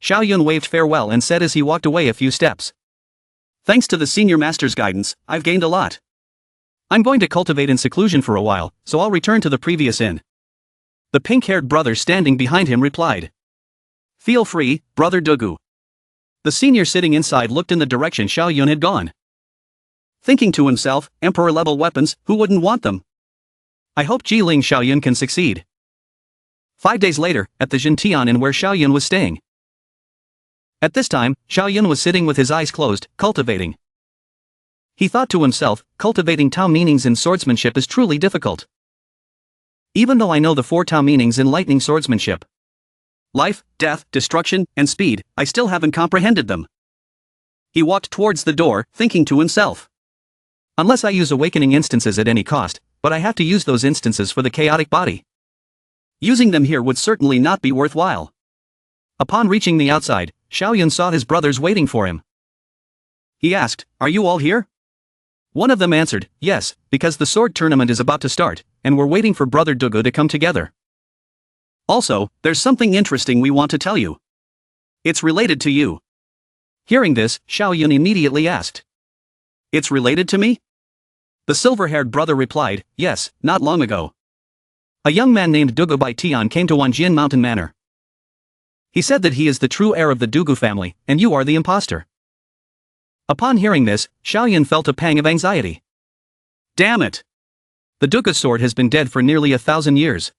Xiaoyun waved farewell and said as he walked away a few steps. Thanks to the senior master's guidance, I've gained a lot. I'm going to cultivate in seclusion for a while, so I'll return to the previous inn. The pink-haired brother standing behind him replied. Feel free, Brother Dugu. The senior sitting inside looked in the direction Xiaoyun had gone. Thinking to himself, Emperor-level weapons, who wouldn't want them? I hope Jiling Xiaoyun can succeed. 5 days later, at the Jintian Inn where Xiaoyun was staying. At this time, Xiaoyun was sitting with his eyes closed, cultivating. He thought to himself, cultivating Tao meanings in swordsmanship is truly difficult. Even though I know the 4 Tao meanings in lightning swordsmanship. Life, death, destruction, and speed, I still haven't comprehended them. He walked towards the door, thinking to himself. Unless I use awakening instances at any cost, but I have to use those instances for the chaotic body. Using them here would certainly not be worthwhile. Upon reaching the outside, Xiaoyun saw his brothers waiting for him. He asked, are you all here? One of them answered, yes, because the sword tournament is about to start, and we're waiting for Brother Dugu to come together. Also, there's something interesting we want to tell you. It's related to you. Hearing this, Xiaoyun immediately asked. It's related to me? The silver-haired brother replied, yes, not long ago. A young man named Dugu Bai Tian came to Wanjian Mountain Manor. He said that he is the true heir of the Dugu family, and you are the impostor. Upon hearing this, Xiaoyun felt a pang of anxiety. Damn it! The Dugu sword has been dead for nearly 1,000 years.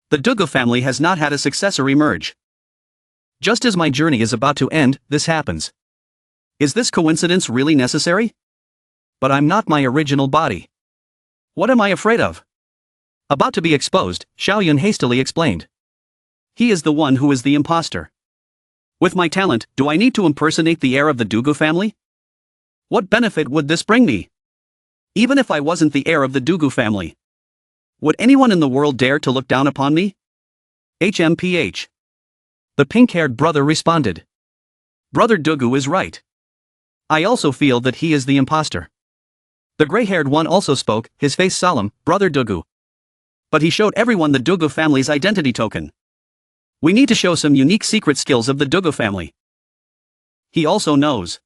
The Dugu family has not had a successor emerge. Just as my journey is about to end, this happens. Is this coincidence really necessary? But I'm not my original body. What am I afraid of? About to be exposed, Xiaoyun hastily explained. He is the one who is the impostor. With my talent, do I need to impersonate the heir of the Dugu family? What benefit would this bring me? Even if I wasn't the heir of the Dugu family. Would anyone in the world dare to look down upon me? HMPH. The pink-haired brother responded. Brother Dugu is right. I also feel that he is the impostor. The gray-haired one also spoke, his face solemn, Brother Dugu. But he showed everyone the Dugu family's identity token. We need to show some unique secret skills of the Dugu family. He also knows.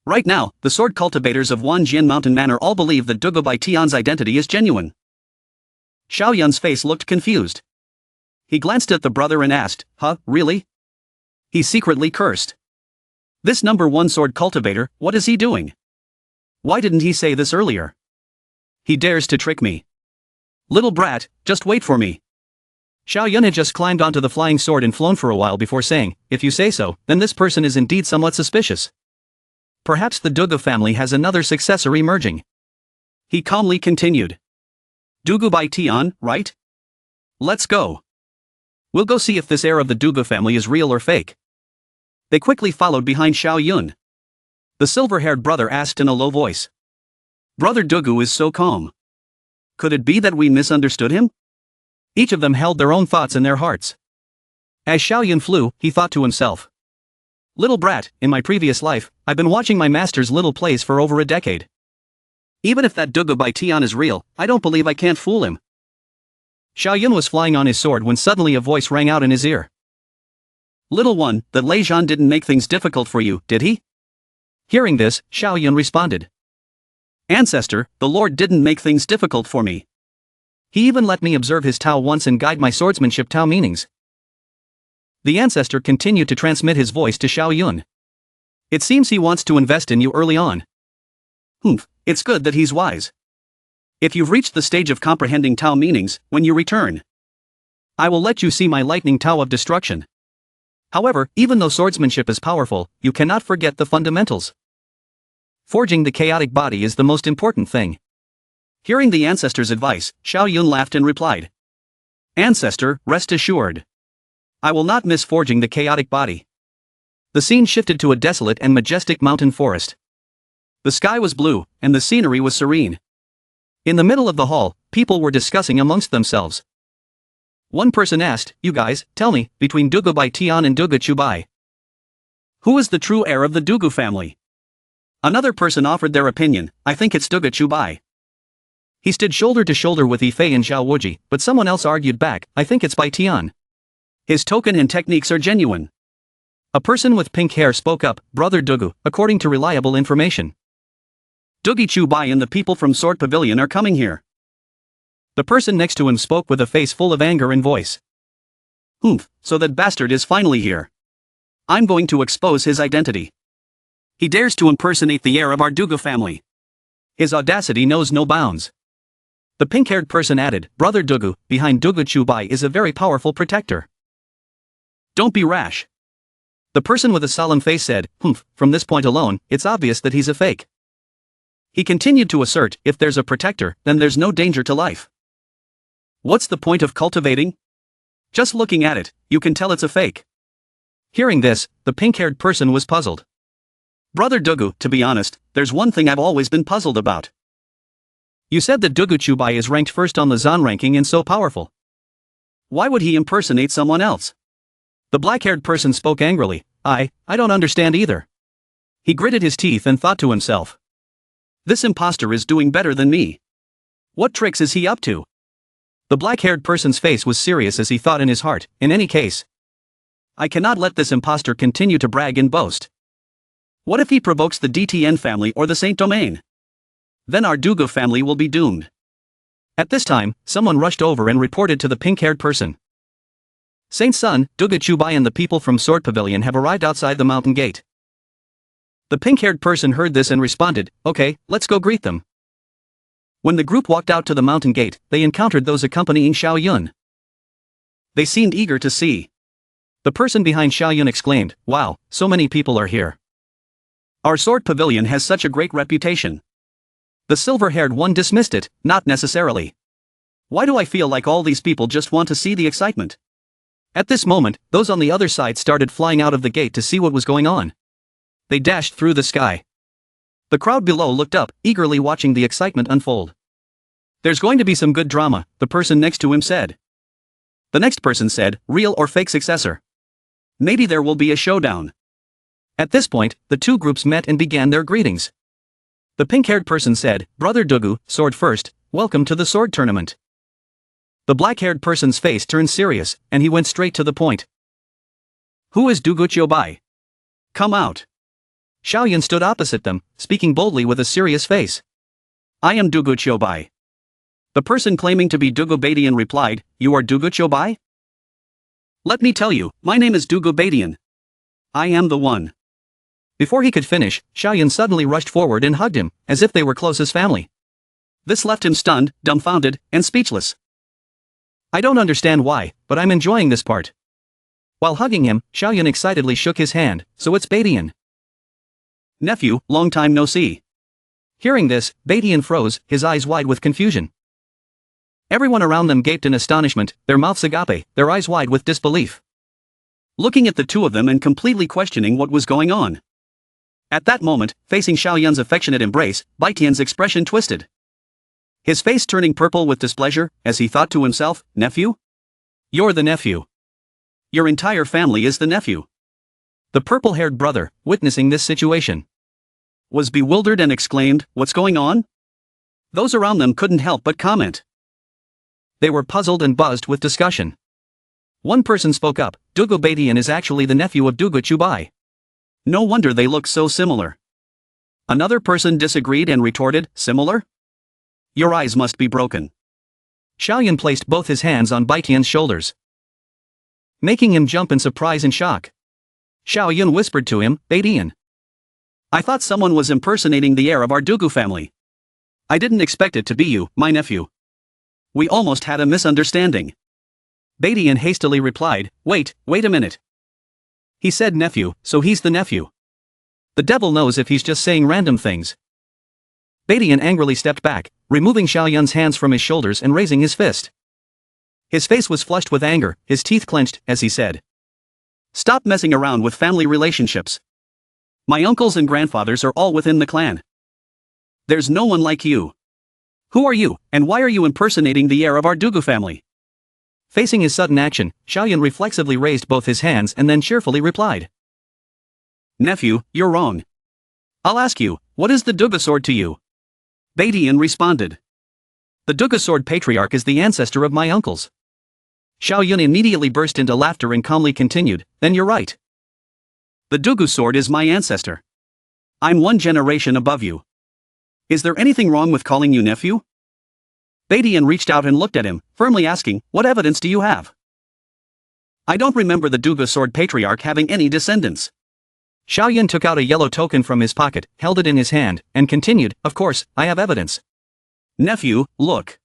Right now, the sword cultivators of Wanjian Mountain Manor all believe that Dugu Bai Tian's identity is genuine. Xiaoyun's face looked confused. He glanced at the brother and asked, huh, really? He secretly cursed. This number 1 sword cultivator, what is he doing? Why didn't he say this earlier? He dares to trick me. Little brat, just wait for me. Xiao Yun had just climbed onto the flying sword and flown for a while before saying, if you say so, then this person is indeed somewhat suspicious. Perhaps the Dugu family has another successor emerging. He calmly continued. Dugu by Tian, right? Let's go. We'll go see if this heir of the Dugu family is real or fake. They quickly followed behind Xiao Yun. The silver-haired brother asked in a low voice. Brother Dugu is so calm. Could it be that we misunderstood him? Each of them held their own thoughts in their hearts. As Xiao Yun flew, he thought to himself. Little brat, in my previous life, I've been watching my master's little plays for over a decade. Even if that Dugu by Tian is real, I don't believe I can't fool him. Xiao Yun was flying on his sword when suddenly a voice rang out in his ear. Little one, that Lei Zhan didn't make things difficult for you, did he? Hearing this, Xiao Yun responded. Ancestor, the Lord didn't make things difficult for me. He even let me observe his Tao once and guide my swordsmanship Tao meanings. The ancestor continued to transmit his voice to Xiao Yun. It seems he wants to invest in you early on. It's good that he's wise. If you've reached the stage of comprehending Tao meanings, when you return, I will let you see my lightning Tao of destruction. However, even though swordsmanship is powerful, you cannot forget the fundamentals. Forging the chaotic body is the most important thing. Hearing the ancestor's advice, Xiao Yun laughed and replied. Ancestor, rest assured. I will not miss forging the chaotic body. The scene shifted to a desolate and majestic mountain forest. The sky was blue, and the scenery was serene. In the middle of the hall, people were discussing amongst themselves. One person asked, you guys, tell me, between Dugu by Tian and Dugu Chubai, who is the true heir of the Dugu family? Another person offered their opinion, I think it's Dugu Chubai. He stood shoulder to shoulder with Yifei and Zhao Wuji, but someone else argued back, I think it's by Tian. His token and techniques are genuine. A person with pink hair spoke up, Brother Dugu, according to reliable information. Dugu Chubai and the people from Sword Pavilion are coming here. The person next to him spoke with a face full of anger and voice. So that bastard is finally here. I'm going to expose his identity. He dares to impersonate the heir of our Dugu family. His audacity knows no bounds. The pink-haired person added, Brother Dugu, behind Dugu Chubai is a very powerful protector. Don't be rash. The person with a solemn face said, from this point alone, it's obvious that he's a fake. He continued to assert, if there's a protector, then there's no danger to life. What's the point of cultivating? Just looking at it, you can tell it's a fake. Hearing this, the pink-haired person was puzzled. Brother Dugu, to be honest, there's one thing I've always been puzzled about. You said that Dugu Chubai is ranked first on the Zan ranking and so powerful. Why would he impersonate someone else? The black-haired person spoke angrily, I don't understand either. He gritted his teeth and thought to himself. This imposter is doing better than me. What tricks is he up to? The black-haired person's face was serious as he thought in his heart, in any case, I cannot let this imposter continue to brag and boast. What if he provokes the DTN family or the Saint Domain? Then our Dugu family will be doomed. At this time, someone rushed over and reported to the pink-haired person. Saint Sun, Dugu Chubai and the people from Sword Pavilion have arrived outside the mountain gate. The pink-haired person heard this and responded, okay, let's go greet them. When the group walked out to the mountain gate, they encountered those accompanying Xiao Yun. They seemed eager to see. The person behind Xiao Yun exclaimed, wow, so many people are here. Our Sword Pavilion has such a great reputation. The silver-haired one dismissed it, not necessarily. Why do I feel like all these people just want to see the excitement? At this moment, those on the other side started flying out of the gate to see what was going on. They dashed through the sky. The crowd below looked up, eagerly watching the excitement unfold. There's going to be some good drama, the person next to him said. The next person said, real or fake successor. Maybe there will be a showdown. At this point, the two groups met and began their greetings. The pink-haired person said, Brother Dugu, sword first, welcome to the sword tournament. The black-haired person's face turned serious, and he went straight to the point. Who is Dugu Chubai? Come out. Xiao Yun stood opposite them, speaking boldly with a serious face. I am Dugu Chubai. The person claiming to be Dugu Badian replied, you are Dugu Chubai? Let me tell you, my name is Dugu Badian. I am the one. Before he could finish, Xiao Yun suddenly rushed forward and hugged him, as if they were close as family. This left him stunned, dumbfounded, and speechless. I don't understand why, but I'm enjoying this part. While hugging him, Xiaoyun excitedly shook his hand, so it's Baidian. Nephew, long time no see. Hearing this, Baidian froze, his eyes wide with confusion. Everyone around them gaped in astonishment, their mouths agape, their eyes wide with disbelief. Looking at the two of them and completely questioning what was going on. At that moment, facing Xiaoyun's affectionate embrace, Baitian's expression twisted. His face turning purple with displeasure, as he thought to himself, nephew? You're the nephew. Your entire family is the nephew. The purple-haired brother, witnessing this situation, was bewildered and exclaimed, what's going on? Those around them couldn't help but comment. They were puzzled and buzzed with discussion. One person spoke up, Dugu Baidian is actually the nephew of Dugu Chubai. No wonder they look so similar. Another person disagreed and retorted, similar? Your eyes must be broken. Xiaoyun placed both his hands on Baitian's shoulders, making him jump in surprise and shock. Xiaoyun whispered to him, Baidian. I thought someone was impersonating the heir of our Dugu family. I didn't expect it to be you, my nephew. We almost had a misunderstanding. Baidian hastily replied, wait a minute. He said nephew, so he's the nephew. The devil knows if he's just saying random things. Baidian angrily stepped back, removing Xiaoyun's hands from his shoulders and raising his fist. His face was flushed with anger, his teeth clenched, as he said, stop messing around with family relationships. My uncles and grandfathers are all within the clan. There's no one like you. Who are you, and why are you impersonating the heir of our Dugu family? Facing his sudden action, Xiaoyun reflexively raised both his hands and then cheerfully replied. Nephew, you're wrong. I'll ask you, what is the Dugu sword to you? Baidian responded. The Dugu sword patriarch is the ancestor of my uncles. Xiaoyun immediately burst into laughter and calmly continued, then you're right. The Dugu sword is my ancestor. I'm one generation above you. Is there anything wrong with calling you nephew? Baidian reached out and looked at him, firmly asking, what evidence do you have? I don't remember the Dugu sword patriarch having any descendants. Xiaoyun took out a yellow token from his pocket, held it in his hand, and continued, of course, I have evidence. Nephew, look.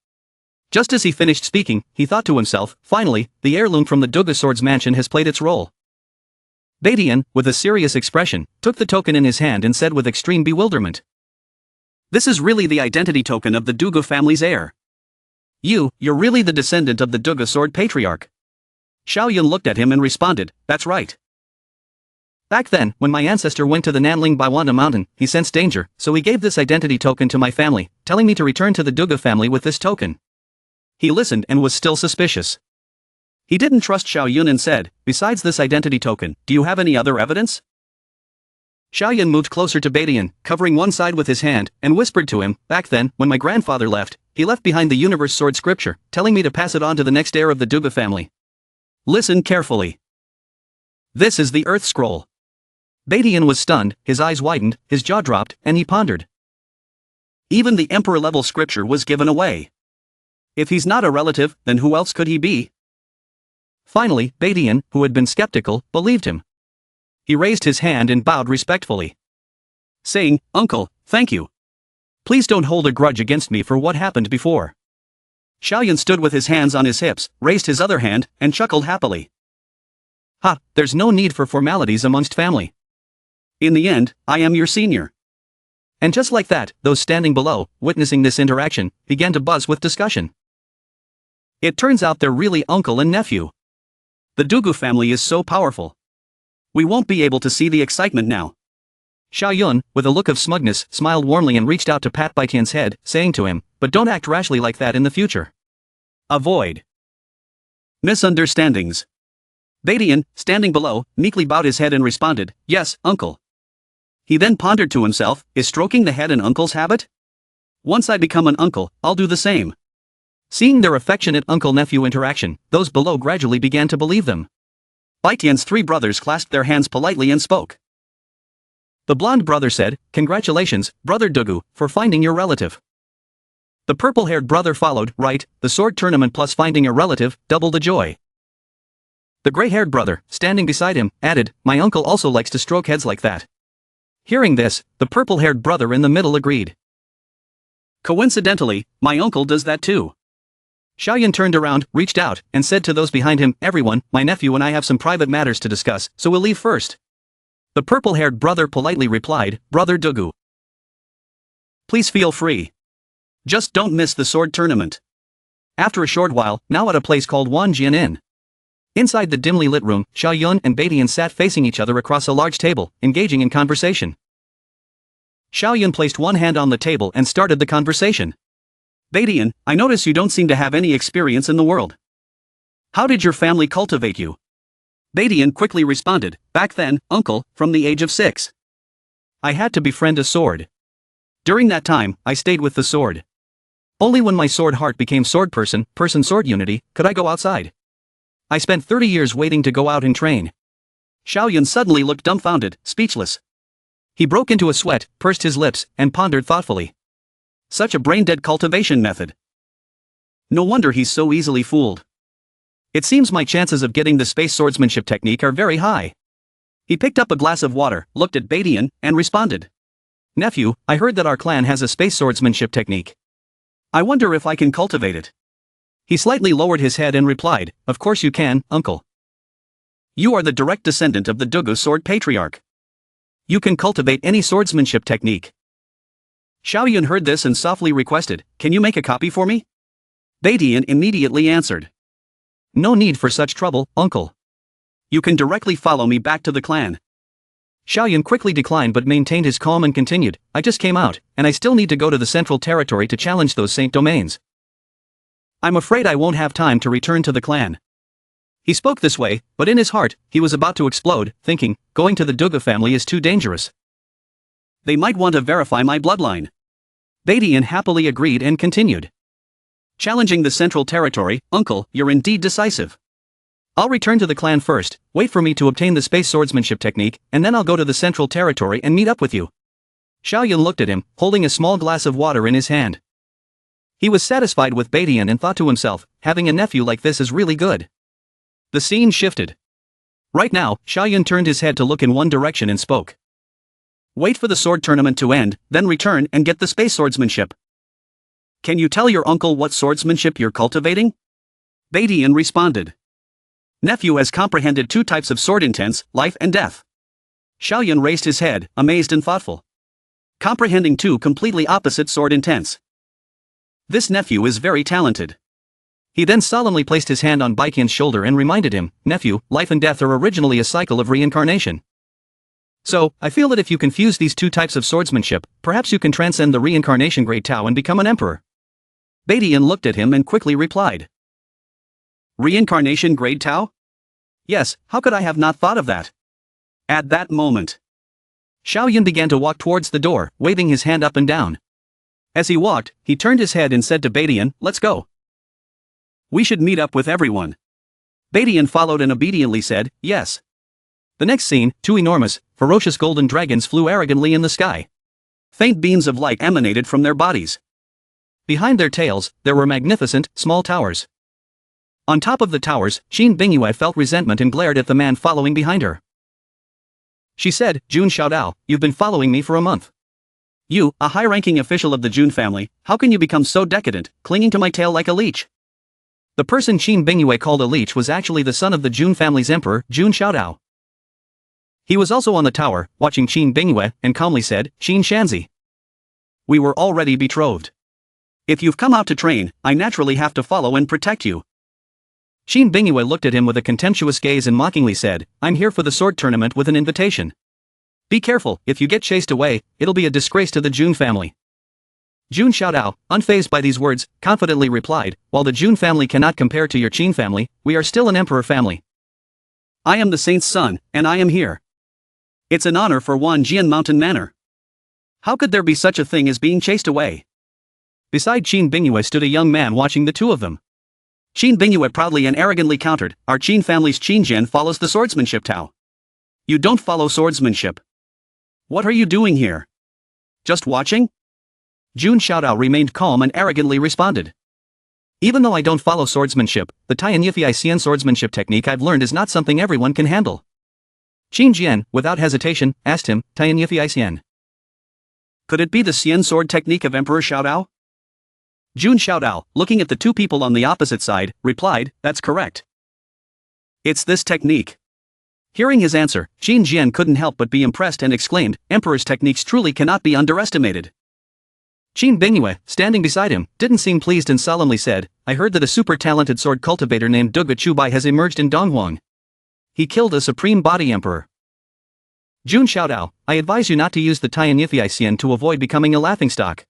Just as he finished speaking, he thought to himself, finally, the heirloom from the Dugu sword's mansion has played its role. Baidian, with a serious expression, took the token in his hand and said with extreme bewilderment. This is really the identity token of the Dugu family's heir. You're really the descendant of the Dugu sword patriarch. Xiaoyun looked at him and responded, that's right. Back then, when my ancestor went to the Nanling Baiwanda mountain, he sensed danger, so he gave this identity token to my family, telling me to return to the Dugu family with this token. He listened and was still suspicious. He didn't trust Xiaoyun and said, besides this identity token, do you have any other evidence? Xiaoyun moved closer to Baidian, covering one side with his hand, and whispered to him, back then, when my grandfather left, he left behind the universe sword scripture, telling me to pass it on to the next heir of the Dugu family. Listen carefully. This is the Earth Scroll. Baidian was stunned, his eyes widened, his jaw dropped, and he pondered. Even the emperor-level scripture was given away. If he's not a relative, then who else could he be? Finally, Baidian, who had been skeptical, believed him. He raised his hand and bowed respectfully, saying, Uncle, thank you. Please don't hold a grudge against me for what happened before. Xiaoyun stood with his hands on his hips, raised his other hand, and chuckled happily. Ha, there's no need for formalities amongst family. In the end, I am your senior. And just like that, those standing below, witnessing this interaction, began to buzz with discussion. It turns out they're really uncle and nephew. The Dugu family is so powerful. We won't be able to see the excitement now. Xiaoyun, with a look of smugness, smiled warmly and reached out to pat Baitian's head, saying to him, but don't act rashly like that in the future. Avoid misunderstandings. Baidian, standing below, meekly bowed his head and responded, yes, uncle. He then pondered to himself, is stroking the head an uncle's habit? Once I become an uncle, I'll do the same. Seeing their affectionate uncle-nephew interaction, those below gradually began to believe them. Baitian's three brothers clasped their hands politely and spoke. The blonde brother said, congratulations, brother Dugu, for finding your relative. The purple-haired brother followed, right, the sword tournament plus finding a relative, double the joy. The gray-haired brother, standing beside him, added, my uncle also likes to stroke heads like that. Hearing this, the purple-haired brother in the middle agreed. Coincidentally, my uncle does that too. Xiaoyan turned around, reached out, and said to those behind him, "Everyone, my nephew and I have some private matters to discuss, so we'll leave first." The purple-haired brother politely replied, "Brother Dugu, please feel free. Just don't miss the sword tournament." After a short while, now at a place called Wanjian Inn. Inside the dimly lit room, Xiaoyun and Baidian sat facing each other across a large table, engaging in conversation. Xiaoyun placed one hand on the table and started the conversation. "Baidian, I notice you don't seem to have any experience in the world. How did your family cultivate you?" Baidian quickly responded, "Back then, uncle, from the age of 6. I had to befriend a sword. During that time, I stayed with the sword. Only when my sword heart became sword person-sword unity, could I go outside. I spent 30 years waiting to go out and train." Xiaoyun suddenly looked dumbfounded, speechless. He broke into a sweat, pursed his lips, and pondered thoughtfully. Such a brain-dead cultivation method. No wonder he's so easily fooled. It seems my chances of getting the space swordsmanship technique are very high. He picked up a glass of water, looked at Baidian, and responded. "Nephew, I heard that our clan has a space swordsmanship technique. I wonder if I can cultivate it." He slightly lowered his head and replied, "Of course you can, uncle. You are the direct descendant of the Dugu sword patriarch. You can cultivate any swordsmanship technique." Xiaoyun heard this and softly requested, "Can you make a copy for me?" Baidian immediately answered, "No need for such trouble, uncle. You can directly follow me back to the clan." Xiaoyun quickly declined but maintained his calm and continued, "I just came out, and I still need to go to the central territory to challenge those Saint domains. I'm afraid I won't have time to return to the clan." He spoke this way, but in his heart, he was about to explode, thinking, going to the Dugu family is too dangerous. They might want to verify my bloodline. Baidian happily agreed and continued. "Challenging the central territory, uncle, you're indeed decisive. I'll return to the clan first, wait for me to obtain the space swordsmanship technique, and then I'll go to the central territory and meet up with you." Xiaoyun looked at him, holding a small glass of water in his hand. He was satisfied with Baidian and thought to himself, having a nephew like this is really good. The scene shifted. Right now, Xiaoyun turned his head to look in one direction and spoke. "Wait for the sword tournament to end, then return and get the space swordsmanship. Can you tell your uncle what swordsmanship you're cultivating?" Baidian responded. "Nephew has comprehended 2 types of sword intents, life and death." Xiaoyun raised his head, amazed and thoughtful. Comprehending 2 completely opposite sword intents. This nephew is very talented. He then solemnly placed his hand on Baidian's shoulder and reminded him, "Nephew, life and death are originally a cycle of reincarnation. So, I feel that if you can fuse these 2 types of swordsmanship, perhaps you can transcend the reincarnation grade Tao and become an emperor." Baidian looked at him and quickly replied. "Reincarnation grade Tao? Yes, how could I have not thought of that?" At that moment, Xiaoyun began to walk towards the door, waving his hand up and down. As he walked, he turned his head and said to Baidian, "Let's go. We should meet up with everyone." Baidian followed and obediently said, "Yes." The next scene, 2 enormous, ferocious golden dragons flew arrogantly in the sky. Faint beams of light emanated from their bodies. Behind their tails, there were magnificent, small towers. On top of the towers, Qin Bingyue felt resentment and glared at the man following behind her. She said, "Jun Xiaodao, you've been following me for a month. You, a high-ranking official of the Jun family, how can you become so decadent, clinging to my tail like a leech?" The person Qin Bingyue called a leech was actually the son of the Jun family's emperor, Jun Xiaodao. He was also on the tower, watching Qin Bingyue, and calmly said, "Qin Shanzi. We were already betrothed. If you've come out to train, I naturally have to follow and protect you." Qin Bingyue looked at him with a contemptuous gaze and mockingly said, "I'm here for the sword tournament with an invitation. Be careful, if you get chased away, it'll be a disgrace to the Jun family." Jun Xiaodao, unfazed by these words, confidently replied, "While the Jun family cannot compare to your Qin family, we are still an emperor family. I am the saint's son, and I am here. It's an honor for Wanjian Mountain Manor. How could there be such a thing as being chased away?" Beside Qin Bingyue stood a young man watching the 2 of them. Qin Bingyue proudly and arrogantly countered, "Our Qin family's Qin Jian follows the swordsmanship Tao. You don't follow swordsmanship. What are you doing here? Just watching?" Jun Xiaodao remained calm and arrogantly responded. "Even though I don't follow swordsmanship, the Tianyifei swordsmanship technique I've learned is not something everyone can handle." Qin Jian, without hesitation, asked him, "Tianyifei? Could it be the Xian sword technique of Emperor Xiaodao?" Jun Xiaodao, looking at the two people on the opposite side, replied, "That's correct. It's this technique." Hearing his answer, Qin Jian couldn't help but be impressed and exclaimed, "Emperor's techniques truly cannot be underestimated." Qin Bingyue, standing beside him, didn't seem pleased and solemnly said, "I heard that a super talented sword cultivator named Duge Chubai has emerged in Donghuang. He killed a supreme body emperor. Jun Xiaodao, I advise you not to use the Tianyithiaisian to avoid becoming a laughingstock."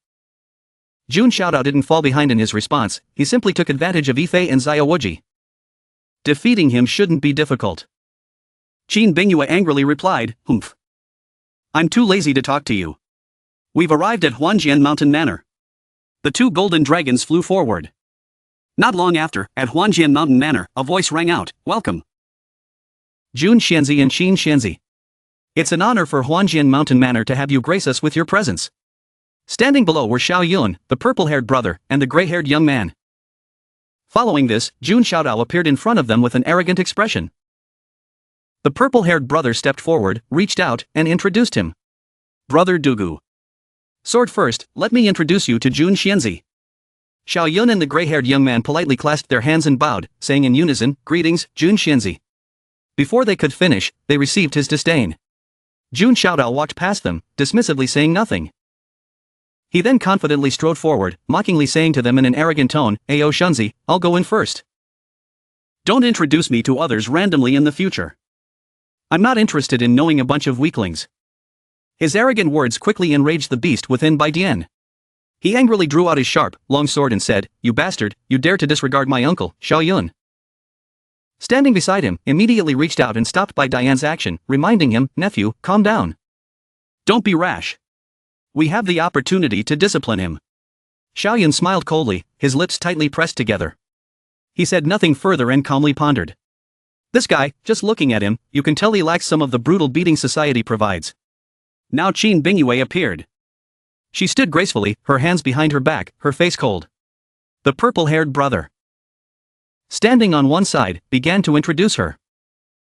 Jun Xiaodao didn't fall behind in his response, he simply took advantage of Yifei and Xiaowoji. Defeating him shouldn't be difficult. Qin Bingyue angrily replied, "Humph. I'm too lazy to talk to you. We've arrived at Huanjian Mountain Manor." The two golden dragons flew forward. Not long after, at Huanjian Mountain Manor, a voice rang out, "Welcome, Jun Xianzi and Qin Xianzi. It's an honor for Huanjian Mountain Manor to have you grace us with your presence." Standing below were Xiao Yun, the purple-haired brother, and the gray-haired young man. Following this, Jun Xiaodao appeared in front of them with an arrogant expression. The purple-haired brother stepped forward, reached out, and introduced him. "Brother Dugu. Sword first, let me introduce you to Jun Xianzi." Xiao Yun and the gray-haired young man politely clasped their hands and bowed, saying in unison, "Greetings, Jun Xianzi." Before they could finish, they received his disdain. Jun Xiaodao walked past them, dismissively saying nothing. He then confidently strode forward, mockingly saying to them in an arrogant tone, "Ayo Shunzi, I'll go in first. Don't introduce me to others randomly in the future. I'm not interested in knowing a bunch of weaklings." His arrogant words quickly enraged the beast within Bai Dian. He angrily drew out his sharp, long sword and said, "You bastard, you dare to disregard my uncle, Xiao Yun." Standing beside him, immediately reached out and stopped Bai Dian's action, reminding him, "Nephew, calm down. Don't be rash. We have the opportunity to discipline him." Xiao Yun smiled coldly, his lips tightly pressed together. He said nothing further and calmly pondered. This guy, just looking at him, you can tell he lacks some of the brutal beating society provides. Now Qin Bingyue appeared. She stood gracefully, her hands behind her back, her face cold. The purple-haired brother, standing on one side, began to introduce her.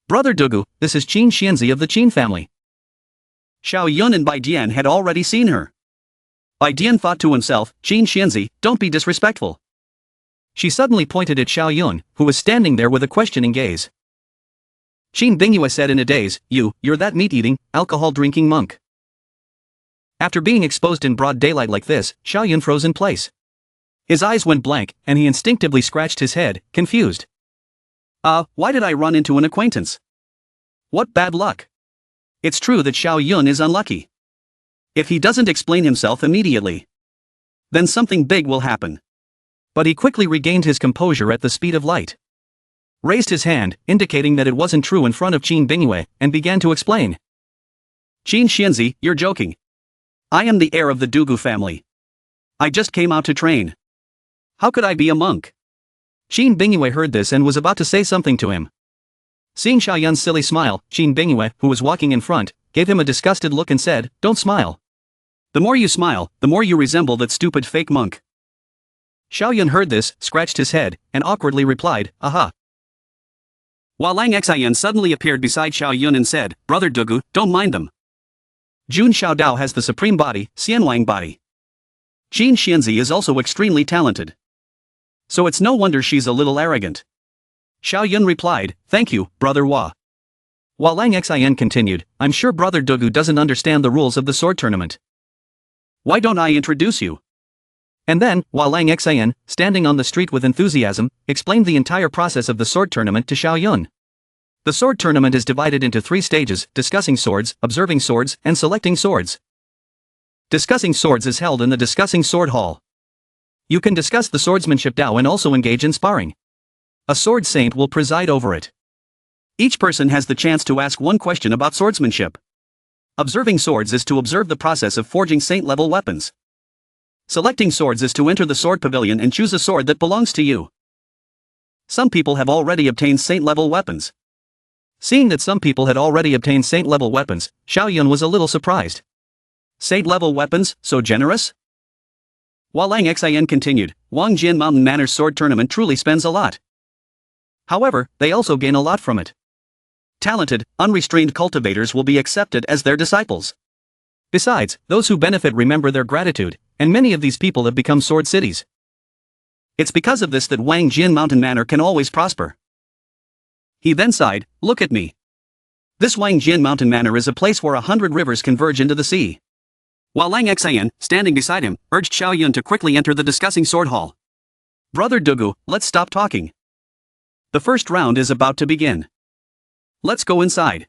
"Brother Dugu, this is Qin Xianzi of the Qin family." Xiao Yun and Bai Dian had already seen her. Bai Dian thought to himself, "Qin Xianzi, don't be disrespectful." She suddenly pointed at Xiao Yun, who was standing there with a questioning gaze. Qin Bingyue said in a daze, You're that meat-eating, alcohol-drinking monk." After being exposed in broad daylight like this, Xiao Yun froze in place. His eyes went blank, and he instinctively scratched his head, confused. Why did I run into an acquaintance? What bad luck. It's true that Xiao Yun is unlucky. If he doesn't explain himself immediately, then something big will happen. But he quickly regained his composure at the speed of light. Raised his hand, indicating that it wasn't true in front of Qin Bingyue, and began to explain. "Qin Xianzi, you're joking. I am the heir of the Dugu family. I just came out to train. How could I be a monk?" Qin Bingyue heard this and was about to say something to him. Seeing Xiao Yun's silly smile, Qin Bingyue, who was walking in front, gave him a disgusted look and said, "Don't smile. The more you smile, the more you resemble that stupid fake monk." Xiao Yun heard this, scratched his head, and awkwardly replied, "Aha." While Lang Xian suddenly appeared beside Xiao Yun and said, "Brother Dugu, don't mind them. Jun Xiaodao has the supreme body, Xianwang body. Qin Xianzi is also extremely talented. So it's no wonder she's a little arrogant." Xiao Yun replied, "Thank you, Brother Hua." While Lang Xian continued, "I'm sure Brother Dugu doesn't understand the rules of the sword tournament. Why don't I introduce you?" And then, while Lang Xian, standing on the street with enthusiasm, explained the entire process of the sword tournament to Xiao Yun. The sword tournament is divided into 3 stages: discussing swords, observing swords, and selecting swords. Discussing swords is held in the discussing sword hall. You can discuss the swordsmanship Dao and also engage in sparring. A sword saint will preside over it. Each person has the chance to ask one question about swordsmanship. Observing swords is to observe the process of forging saint-level weapons. Selecting swords is to enter the sword pavilion and choose a sword that belongs to you. Some people have already obtained saint-level weapons. Seeing that some people had already obtained saint-level weapons, Xiao Yun was a little surprised. Saint-level weapons, so generous? While Lang Xian continued, Huangjin Mountain Manor's sword tournament truly spends a lot. However, they also gain a lot from it. Talented, unrestrained cultivators will be accepted as their disciples. Besides, those who benefit remember their gratitude, and many of these people have become sword cities. It's because of this that Wang Jin Mountain Manor can always prosper. He then sighed, look at me. This Wang Jin Mountain Manor is a place where 100 rivers converge into the sea. While Lang Xian, standing beside him, urged Xiao Yun to quickly enter the discussing sword hall. Brother Dugu, let's stop talking. The first round is about to begin. Let's go inside.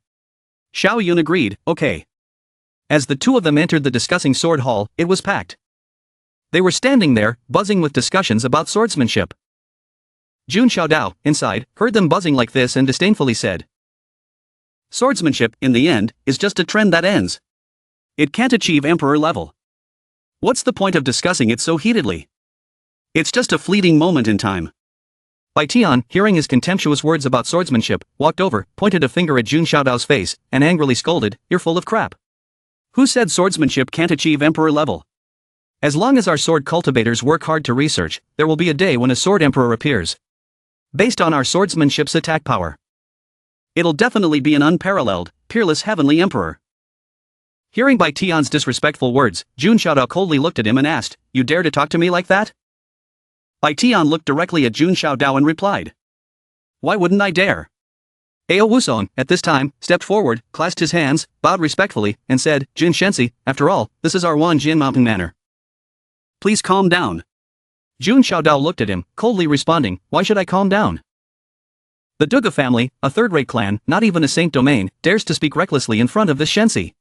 Xiao Yun agreed, okay. As the two of them entered the discussing sword hall, it was packed. They were standing there, buzzing with discussions about swordsmanship. Jun Xiaodao, inside, heard them buzzing like this and disdainfully said, swordsmanship, in the end, is just a trend that ends. It can't achieve emperor level. What's the point of discussing it so heatedly? It's just a fleeting moment in time. Bai Tian, hearing his contemptuous words about swordsmanship, walked over, pointed a finger at Jun Xiaodao's face, and angrily scolded, you're full of crap. Who said swordsmanship can't achieve emperor level? As long as our sword cultivators work hard to research, there will be a day when a sword emperor appears. Based on our swordsmanship's attack power. It'll definitely be an unparalleled, peerless heavenly emperor. Hearing Bai Tian's disrespectful words, Jun Xiaodao coldly looked at him and asked, you dare to talk to me like that? Bai Tian looked directly at Jun Xiaodao and replied, why wouldn't I dare? Ao Wusong, at this time, stepped forward, clasped his hands, bowed respectfully, and said, Jin Shensi, after all, this is our Wan Jin Mountain Manor. Please calm down. Jun Xiaodao looked at him, coldly responding, why should I calm down? The Duga family, a third-rate clan, not even a saint domain, dares to speak recklessly in front of this Shensi.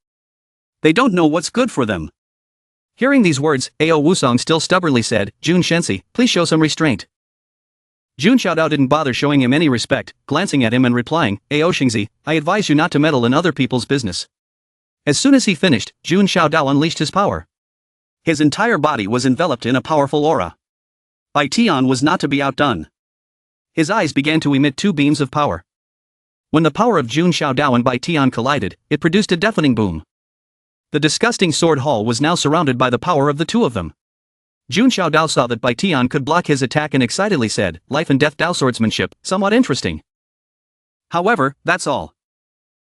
They don't know what's good for them. Hearing these words, Ao Wusong still stubbornly said, Jun Shensi, please show some restraint. Jun Xiaodao didn't bother showing him any respect, glancing at him and replying, Ao Xingzi, I advise you not to meddle in other people's business. As soon as he finished, Jun Xiaodao unleashed his power. His entire body was enveloped in a powerful aura. Bai Tian was not to be outdone. His eyes began to emit two beams of power. When the power of Jun Xiaodao and Bai Tian collided, it produced a deafening boom. The disgusting sword hall was now surrounded by the power of the two of them. Jun Xiaodao saw that Bai Tian could block his attack and excitedly said, life and death Dao swordsmanship, somewhat interesting. However, that's all.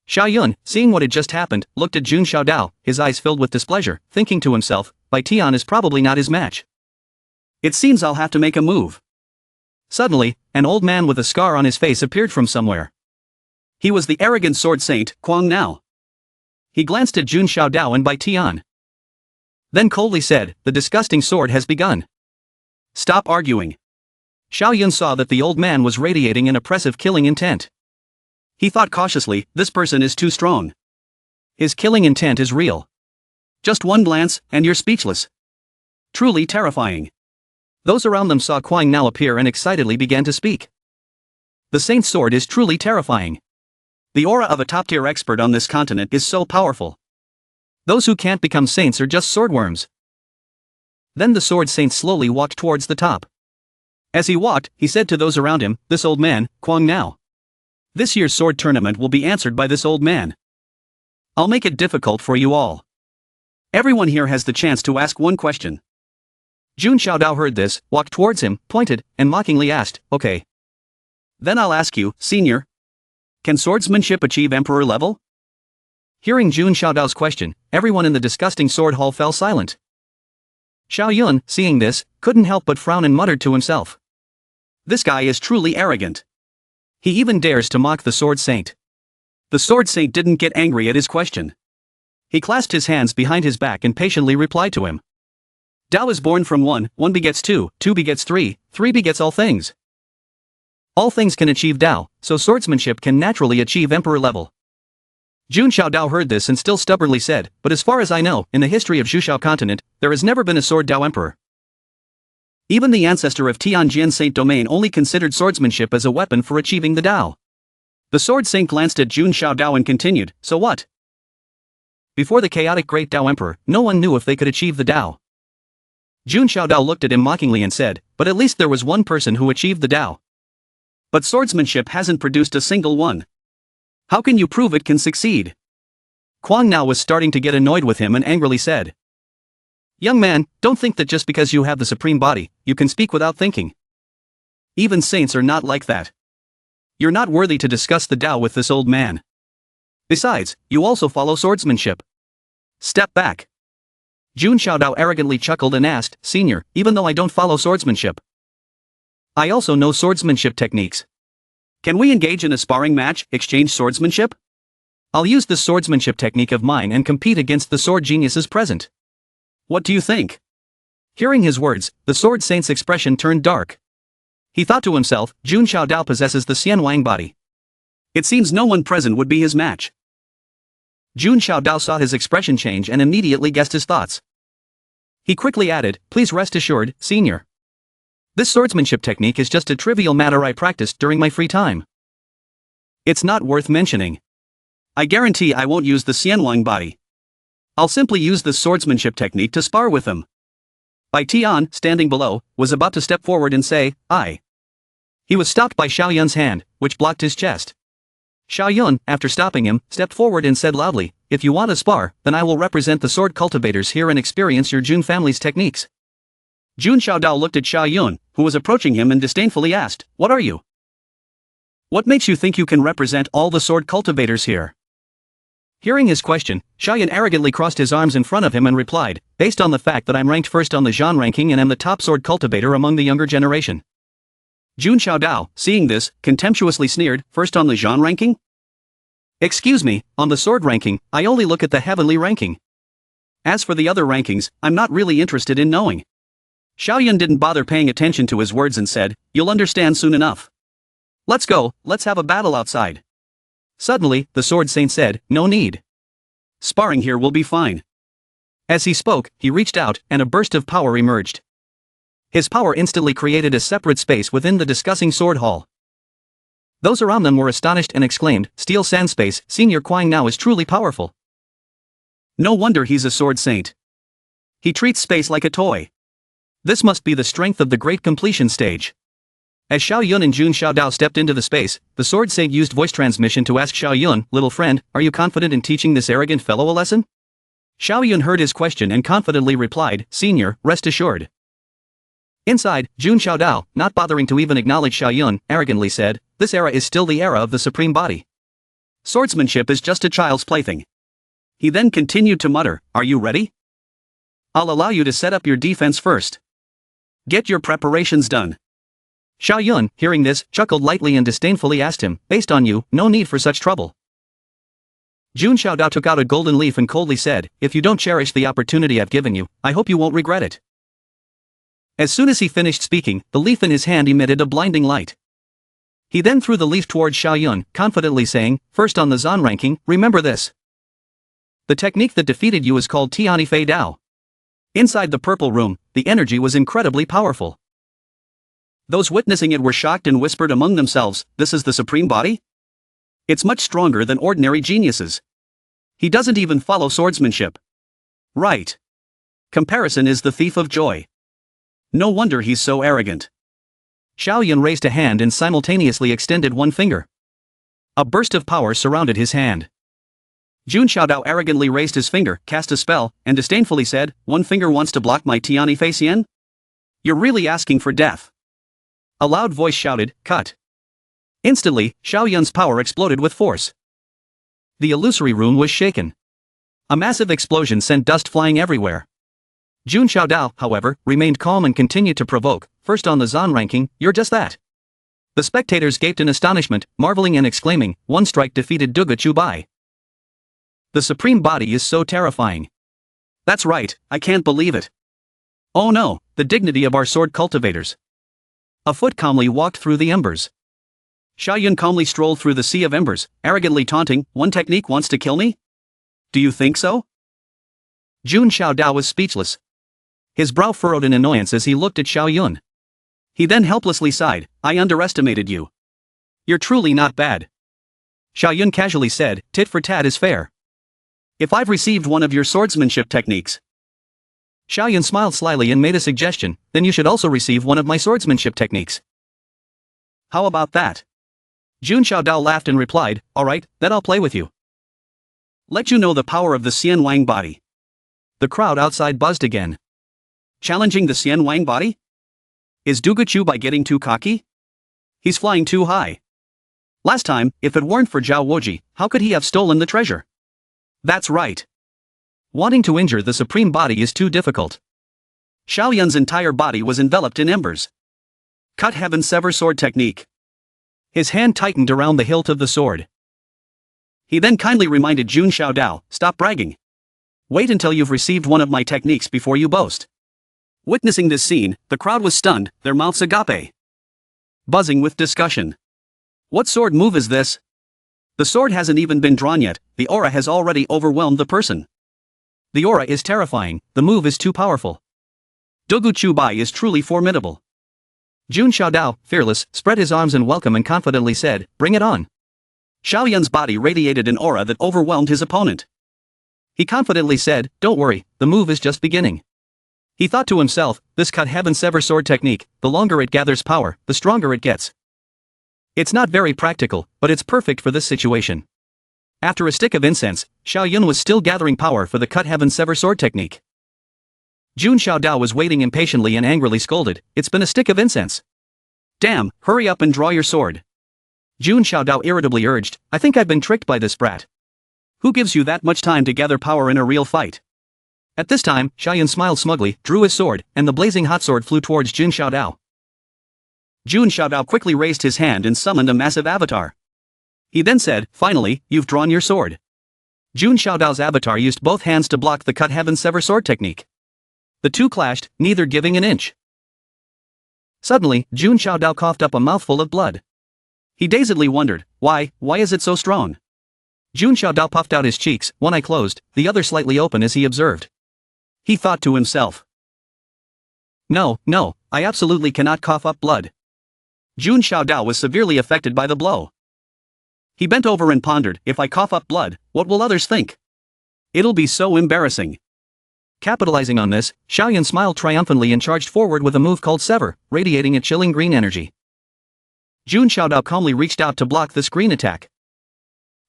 Xiao Yun, seeing what had just happened, looked at Jun Xiaodao, his eyes filled with displeasure, thinking to himself, Bai Tian is probably not his match. It seems I'll have to make a move. Suddenly, an old man with a scar on his face appeared from somewhere. He was the arrogant sword saint, Kuang Nao. He glanced at Jun Xiaodao and Bai Tian. Then coldly said, the disgusting sword has begun. Stop arguing. Xiao Yun saw that the old man was radiating an oppressive killing intent. He thought cautiously, this person is too strong. His killing intent is real. Just one glance, and you're speechless. Truly terrifying. Those around them saw Kuang Nao appear and excitedly began to speak. The saint's sword is truly terrifying. The aura of a top-tier expert on this continent is so powerful. Those who can't become saints are just swordworms. Then the sword saint slowly walked towards the top. As he walked, he said to those around him, this old man, Kuang Nao. This year's sword tournament will be answered by this old man. I'll make it difficult for you all. Everyone here has the chance to ask one question. Jun Xiaodao heard this, walked towards him, pointed, and mockingly asked, okay. Then I'll ask you, senior. Can swordsmanship achieve emperor level? Hearing Jun Xiaodao's question, everyone in the disgusting sword hall fell silent. Xiao Yun, seeing this, couldn't help but frown and muttered to himself. This guy is truly arrogant. He even dares to mock the sword saint. The sword saint didn't get angry at his question. He clasped his hands behind his back and patiently replied to him. Tao is born from one, one begets two begets three begets all things. All things can achieve Tao, so swordsmanship can naturally achieve emperor level. Jun Xiaodao heard this and still stubbornly said, but as far as I know, in the history of Zhuxiao continent, there has never been a sword Tao emperor. Even the ancestor of Tianjin Saint Domain only considered swordsmanship as a weapon for achieving the Tao. The sword saint glanced at Jun Xiaodao and continued, so what? Before the chaotic great Tao emperor, no one knew if they could achieve the Tao. Jun Xiaodao looked at him mockingly and said, but at least there was one person who achieved the Tao. But swordsmanship hasn't produced a single one. How can you prove it can succeed? Kuang Nao was starting to get annoyed with him and angrily said. Young man, don't think that just because you have the supreme body, you can speak without thinking. Even saints are not like that. You're not worthy to discuss the Tao with this old man. Besides, you also follow swordsmanship. Step back. Jun Xiaodao arrogantly chuckled and asked, Senior, even though I don't follow swordsmanship, I also know swordsmanship techniques. Can we engage in a sparring match, exchange swordsmanship? I'll use this swordsmanship technique of mine and compete against the sword geniuses present. What do you think? Hearing his words, the sword saint's expression turned dark. He thought to himself, Jun Xiaodao possesses the Xian Wang body. It seems no one present would be his match. Jun Xiaodao saw his expression change and immediately guessed his thoughts. He quickly added, please rest assured, senior. This swordsmanship technique is just a trivial matter I practiced during my free time. It's not worth mentioning. I guarantee I won't use the Xian Wang body. I'll simply use this swordsmanship technique to spar with him. Bai Tian, standing below, was about to step forward and say, I. He was stopped by Xiao Yun's hand, which blocked his chest. Xiao Yun, after stopping him, stepped forward and said loudly, if you want to spar, then I will represent the sword cultivators here and experience your Jun family's techniques. Jun Xiaodao looked at Xiao Yun, who was approaching him and disdainfully asked, what are you? What makes you think you can represent all the sword cultivators here? Hearing his question, Xiao Yun arrogantly crossed his arms in front of him and replied, based on the fact that I'm ranked first on the Zhan ranking and am the top sword cultivator among the younger generation. Jun Xiaodao, seeing this, contemptuously sneered, first on the Zhan ranking? Excuse me, on the sword ranking, I only look at the heavenly ranking. As for the other rankings, I'm not really interested in knowing. Xiao Yun didn't bother paying attention to his words and said, you'll understand soon enough. Let's go, let's have a battle outside. Suddenly, the sword saint said, no need. Sparring here will be fine. As he spoke, he reached out, and a burst of power emerged. His power instantly created a separate space within the discussing sword hall. Those around them were astonished and exclaimed, Steel Sand Space, Senior Kuang now is truly powerful. No wonder he's a sword saint. He treats space like a toy. This must be the strength of the Great Completion stage. As Xiao Yun and Jun Xiaodao stepped into the space, the sword saint used voice transmission to ask Xiao Yun, little friend, are you confident in teaching this arrogant fellow a lesson? Xiao Yun heard his question and confidently replied, Senior, rest assured. Inside, Jun Xiaodao, not bothering to even acknowledge Xiao Yun, arrogantly said, this era is still the era of the supreme body. Swordsmanship is just a child's plaything. He then continued to mutter, are you ready? I'll allow you to set up your defense first. Get your preparations done. Xiao Yun, hearing this, chuckled lightly and disdainfully asked him, based on you, no need for such trouble. Jun Xiaodao took out a golden leaf and coldly said, if you don't cherish the opportunity I've given you, I hope you won't regret it. As soon as he finished speaking, the leaf in his hand emitted a blinding light. He then threw the leaf towards Xiao Yun, confidently saying, first on the Zhan ranking, remember this. The technique that defeated you is called Tiani Fei Dao. Inside the purple room, the energy was incredibly powerful. Those witnessing it were shocked and whispered among themselves, this is the supreme body? It's much stronger than ordinary geniuses. He doesn't even follow swordsmanship. Right. Comparison is the thief of joy. No wonder he's so arrogant. Xiao Yun raised a hand and simultaneously extended one finger. A burst of power surrounded his hand. Jun Xiaodao arrogantly raised his finger, cast a spell, and disdainfully said, one finger wants to block my Tiani Fei Xian? You're really asking for death. A loud voice shouted, cut. Instantly, Xiao Yun's power exploded with force. The illusory room was shaken. A massive explosion sent dust flying everywhere. Jun Xiaodao, however, remained calm and continued to provoke, first on the Zhan ranking, you're just that. The spectators gaped in astonishment, marveling and exclaiming, one strike defeated Duga Chubai. The supreme body is so terrifying. That's right, I can't believe it. Oh no, the dignity of our sword cultivators. A foot calmly walked through the embers. Xiao Yun calmly strolled through the sea of embers, arrogantly taunting, one technique wants to kill me? Do you think so? Jun Xiaodao was speechless. His brow furrowed in annoyance as he looked at Xiao Yun. He then helplessly sighed, I underestimated you. You're truly not bad. Xiao Yun casually said, tit for tat is fair. If I've received one of your swordsmanship techniques. Xiao Yun smiled slyly and made a suggestion, then you should also receive one of my swordsmanship techniques. How about that? Jun Xiaodao laughed and replied, alright, then I'll play with you. Let you know the power of the Xian Wang body. The crowd outside buzzed again. Challenging the Xian Wang body? Is Duga Chubai getting too cocky? He's flying too high. Last time, if it weren't for Zhao Woji, how could he have stolen the treasure? That's right. Wanting to injure the supreme body is too difficult. Xiao Yun's entire body was enveloped in embers. Cut heaven sever sword technique. His hand tightened around the hilt of the sword. He then kindly reminded Jun Xiaodao, stop bragging. Wait until you've received one of my techniques before you boast. Witnessing this scene, the crowd was stunned, their mouths agape, buzzing with discussion. What sword move is this? The sword hasn't even been drawn yet, the aura has already overwhelmed the person. The aura is terrifying, the move is too powerful. Dugu Chubai is truly formidable. Jun Xiaodao, fearless, spread his arms in welcome and confidently said, bring it on. Xiao Yun's body radiated an aura that overwhelmed his opponent. He confidently said, don't worry, the move is just beginning. He thought to himself, this cut heaven sever sword technique, the longer it gathers power, the stronger it gets. It's not very practical, but it's perfect for this situation. After a stick of incense, Xiao Yun was still gathering power for the cut heaven sever sword technique. Jun Xiaodao was waiting impatiently and angrily scolded, it's been a stick of incense. Damn, hurry up and draw your sword. Jun Xiaodao irritably urged, I think I've been tricked by this brat. Who gives you that much time to gather power in a real fight? At this time, Xiao Yun smiled smugly, drew his sword, and the blazing hot sword flew towards Jun Xiaodao. Jun Xiaodao quickly raised his hand and summoned a massive avatar. He then said, finally, you've drawn your sword. Jun Xiaodao's avatar used both hands to block the cut heaven sever sword technique. The two clashed, neither giving an inch. Suddenly, Jun Xiaodao coughed up a mouthful of blood. He dazedly wondered, why is it so strong? Jun Xiaodao puffed out his cheeks, one eye closed, the other slightly open as he observed. He thought to himself. No, I absolutely cannot cough up blood. Jun Xiaodao was severely affected by the blow. He bent over and pondered, if I cough up blood, what will others think? It'll be so embarrassing. Capitalizing on this, Xiao Yun smiled triumphantly and charged forward with a move called Sever, radiating a chilling green energy. Jun Xiaodao calmly reached out to block this green attack.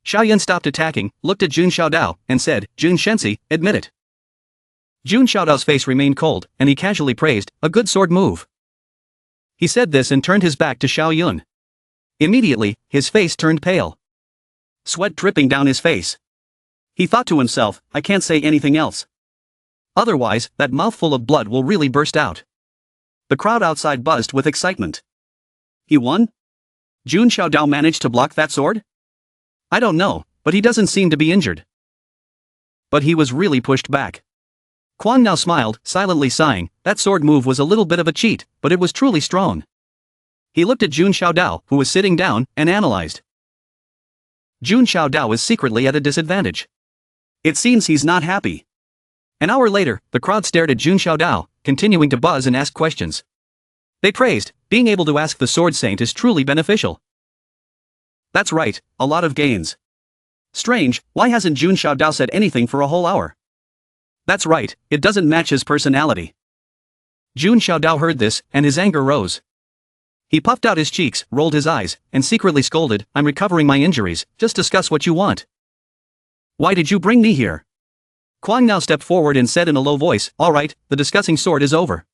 Xiao Yun stopped attacking, looked at Jun Xiaodao, and said, Jun Shensi, admit it. Jun Xiaodao's face remained cold, and he casually praised, a good sword move. He said this and turned his back to Xiao Yun. Immediately, his face turned pale. Sweat dripping down his face. He thought to himself, I can't say anything else. Otherwise, that mouthful of blood will really burst out. The crowd outside buzzed with excitement. He won? Jun Xiaodao managed to block that sword? I don't know, but he doesn't seem to be injured. But he was really pushed back. Kwang now smiled, silently sighing, that sword move was a little bit of a cheat, but it was truly strong. He looked at Jun Xiaodao, who was sitting down, and analyzed. Jun Xiaodao is secretly at a disadvantage. It seems he's not happy. An hour later, the crowd stared at Jun Xiaodao, continuing to buzz and ask questions. They praised, being able to ask the sword saint is truly beneficial. That's right, a lot of gains. Strange, why hasn't Jun Xiaodao said anything for a whole hour? That's right, it doesn't match his personality. Jun Xiaodao heard this, and his anger rose. He puffed out his cheeks, rolled his eyes, and secretly scolded, I'm recovering my injuries, just discuss what you want. Why did you bring me here? Kwang now stepped forward and said in a low voice, alright, the discussing sword is over.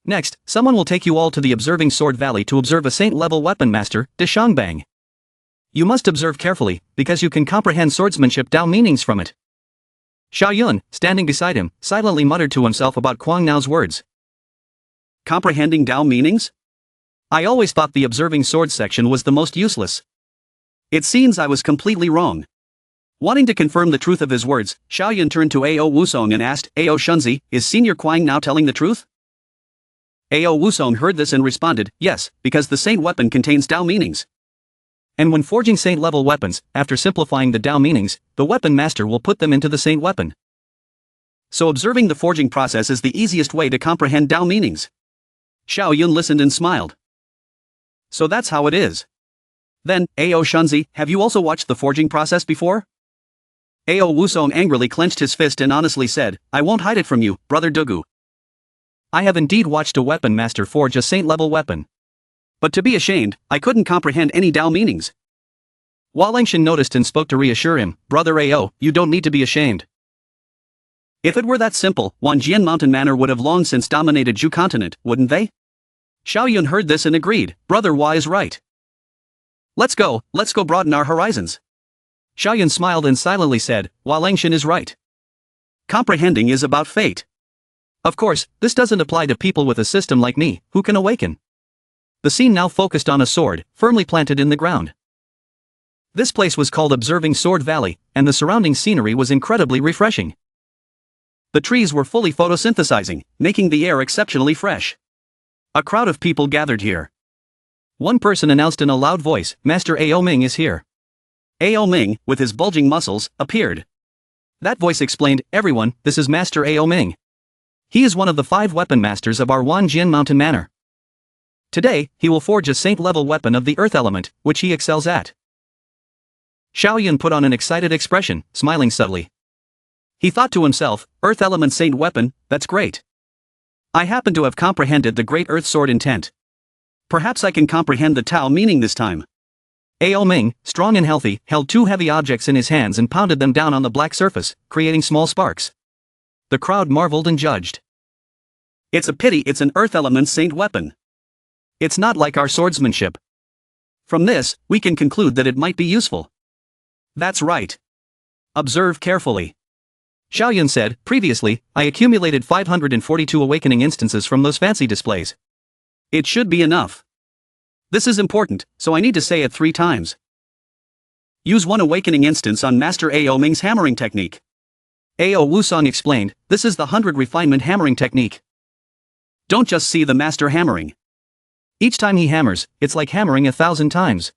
Next, someone will take you all to the Observing Sword Valley to observe a saint-level weapon master, Deshangbang. You must observe carefully, because you can comprehend swordsmanship Dao meanings from it. Xiao Yun, standing beside him, silently muttered to himself about Kwang Nao's words. Comprehending Dao meanings? I always thought the Observing Swords section was the most useless. It seems I was completely wrong. Wanting to confirm the truth of his words, Xiao Yun turned to Ao Wusong and asked, Ao Shunzi, is Senior Kwang now telling the truth? Ao Wusong heard this and responded, yes, because the saint weapon contains Dao meanings. And when forging saint-level weapons, after simplifying the Dao meanings, the weapon master will put them into the saint weapon. So observing the forging process is the easiest way to comprehend Dao meanings. Xiao Yun listened and smiled. So that's how it is. Then, Ao Shunzi, have you also watched the forging process before? Ao Wusong angrily clenched his fist and honestly said, I won't hide it from you, brother Dugu. I have indeed watched a weapon master forge a saint-level weapon. But to be ashamed, I couldn't comprehend any Dao meanings. Hua Lengshan noticed and spoke to reassure him, Brother Ao, you don't need to be ashamed. If it were that simple, Wanjian Mountain Manor would have long since dominated Zhu continent, wouldn't they? Xiao Yun heard this and agreed, Brother Hua is right. Let's go broaden our horizons. Xiao Yun smiled and silently said, Hua Lengshan is right. Comprehending is about fate. Of course, this doesn't apply to people with a system like me, who can awaken. The scene now focused on a sword, firmly planted in the ground. This place was called Observing Sword Valley, and the surrounding scenery was incredibly refreshing. The trees were fully photosynthesizing, making the air exceptionally fresh. A crowd of people gathered here. One person announced in a loud voice, "Master Ao Ming is here." Ao Ming, with his bulging muscles, appeared. That voice explained, "Everyone, this is Master Ao Ming. He is one of the 5 weapon masters of our Wanjian Mountain Manor. Today, he will forge a saint-level weapon of the earth element, which he excels at." Xiao Yun put on an excited expression, smiling subtly. He thought to himself, "Earth element saint weapon, that's great. I happen to have comprehended the great earth sword intent. Perhaps I can comprehend the Tao meaning this time." Ao Ming, strong and healthy, held 2 heavy objects in his hands and pounded them down on the black surface, creating small sparks. The crowd marveled and judged. "It's a pity it's an earth element saint weapon. It's not like our swordsmanship. From this, we can conclude that it might be useful." "That's right. Observe carefully." Xiao Yun said, "Previously, I accumulated 542 awakening instances from those fancy displays. It should be enough. This is important, so I need to say it 3 times. Use 1 awakening instance on Master Ao Ming's hammering technique." Ao Wusong explained, "This is the 100 refinement hammering technique. Don't just see the master hammering. Each time he hammers, it's like hammering 1,000 times."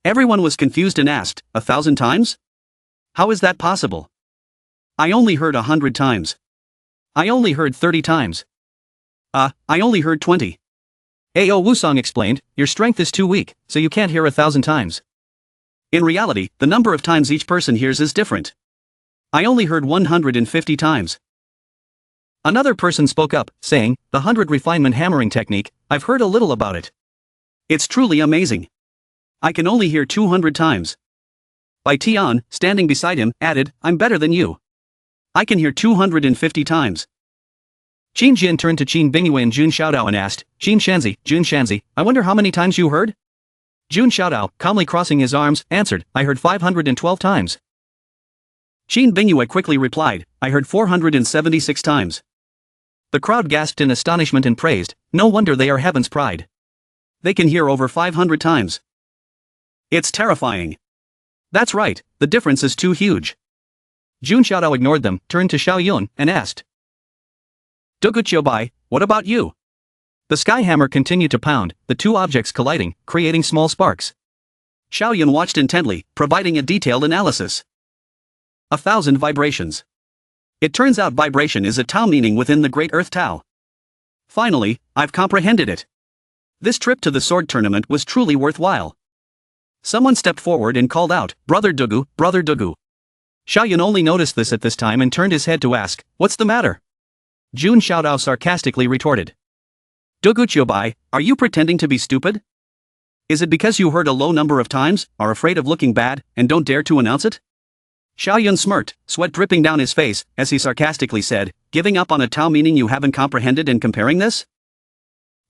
Everyone was confused and asked, 1,000 times? How is that possible? I only heard 100 times. I only heard 30 times. I only heard 20. Ao Wusong explained, "Your strength is too weak, so you can't hear 1,000 times. In reality, the number of times each person hears is different. I only heard 150 times." Another person spoke up, saying, "The 100 refinement hammering technique, I've heard a little about it. It's truly amazing. I can only hear 200 times. Bai Tian, standing beside him, added, "I'm better than you. I can hear 250 times." Qin Jin turned to Qin Bingyue and Jun Xiaodao and asked, "Jun Shanzi, I wonder how many times you heard?" Jun Xiaodao, calmly crossing his arms, answered, "I heard 512 times." Qin Bingyue quickly replied, "I heard 476 times." The crowd gasped in astonishment and praised, "No wonder they are heaven's pride. They can hear over 500 times. It's terrifying. That's right, the difference is too huge." Jun Xiaodao ignored them, turned to Xiao Yun, and asked, "Dugu Qiubai, what about you?" The sky hammer continued to pound, the 2 objects colliding, creating small sparks. Xiao Yun watched intently, providing a detailed analysis. 1,000 vibrations. It turns out vibration is a Tao meaning within the Great Earth Tao. Finally, I've comprehended it. This trip to the sword tournament was truly worthwhile. Someone stepped forward and called out, "Brother Dugu, Brother Dugu." Xiao Yun only noticed this at this time and turned his head to ask, "What's the matter?" Jun Xiaodao sarcastically retorted, "Dugu Qiubai, are you pretending to be stupid? Is it because you heard a low number of times, are afraid of looking bad, and don't dare to announce it?" Xiao Yun smirked, sweat dripping down his face, as he sarcastically said, "Giving up on a Tao meaning you haven't comprehended and comparing this?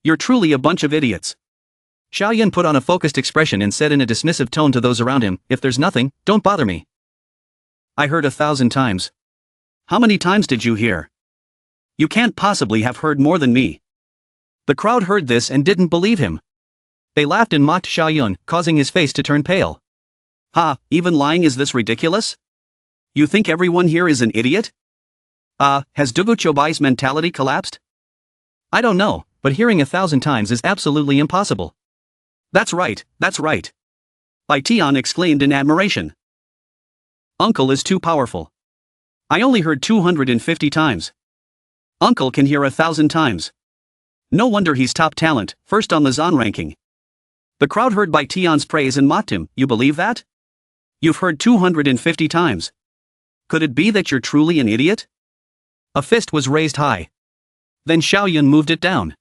You're truly a bunch of idiots." Xiao Yun put on a focused expression and said in a dismissive tone to those around him, "If there's nothing, don't bother me. I heard 1,000 times. How many times did you hear? You can't possibly have heard more than me." The crowd heard this and didn't believe him. They laughed and mocked Xiao Yun, causing his face to turn pale. "Ha, even lying is this ridiculous? You think everyone here is an idiot? Has Dugu Qiubai's mentality collapsed? I don't know, but hearing 1,000 times is absolutely impossible." That's right, that's right. Bai Tian exclaimed in admiration. "Uncle is too powerful. I only heard 250 times. Uncle can hear 1,000 times. No wonder he's top talent, first on the Zan ranking." The crowd heard Bai Tian's praise and mocked him. "You believe that? You've heard 250 times. Could it be that you're truly an idiot?" A fist was raised high. Then Xiao Yun moved it down.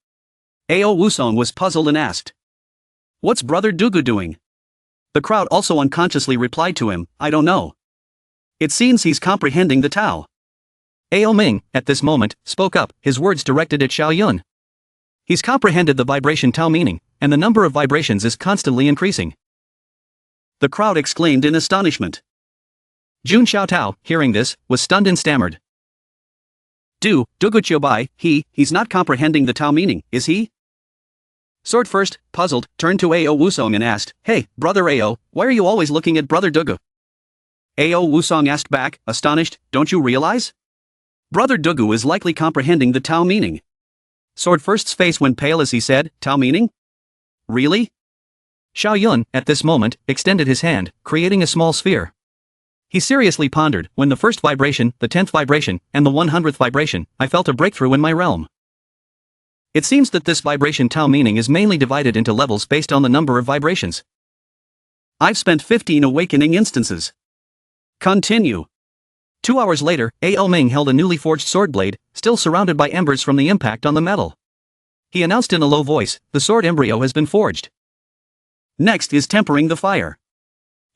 Ao Wusong was puzzled and asked, "What's Brother Dugu doing?" The crowd also unconsciously replied to him, "I don't know. It seems he's comprehending the Tao." Ao Ming, at this moment, spoke up, his words directed at Xiao Yun. "He's comprehended the vibration Tao meaning, and the number of vibrations is constantly increasing." The crowd exclaimed in astonishment. Jun Xiaotao, hearing this, was stunned and stammered. Dugu Qiubai, he's not comprehending the Tao meaning, is he?" Sword first, puzzled, turned to Ao Wusong and asked, "Hey, brother Ao, why are you always looking at brother Dugu?" Ao Wusong asked back, astonished, "Don't you realize? Brother Dugu is likely comprehending the Tao meaning." Sword first's face went pale as he said, "Tao meaning? Really?" Xiao Yun, at this moment, extended his hand, creating a small sphere. He seriously pondered, when the first vibration, the 10th vibration, and the 100th vibration, I felt a breakthrough in my realm. It seems that this vibration Tao meaning is mainly divided into levels based on the number of vibrations. I've spent 15 awakening instances. Continue. 2 hours later, A.L. Ming held a newly forged sword blade, still surrounded by embers from the impact on the metal. He announced in a low voice, "The sword embryo has been forged. Next is tempering the fire.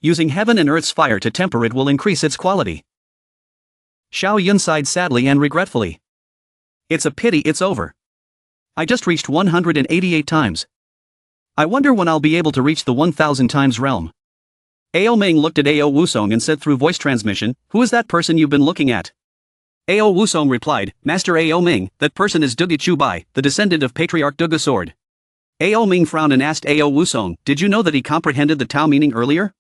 Using heaven and earth's fire to temper it will increase its quality." Xiao Yun sighed sadly and regretfully. "It's a pity it's over. I just reached 188 times. I wonder when I'll be able to reach the 1000 times realm." Ao Ming looked at Ao Wusong and said through voice transmission, "Who is that person you've been looking at?" Ao Wusong replied, "Master Ao Ming, that person is Dugu Chubai, the descendant of Patriarch Dugu Sword." Ao Ming frowned and asked Ao Wusong, "Did you know that he comprehended the Tao meaning earlier?"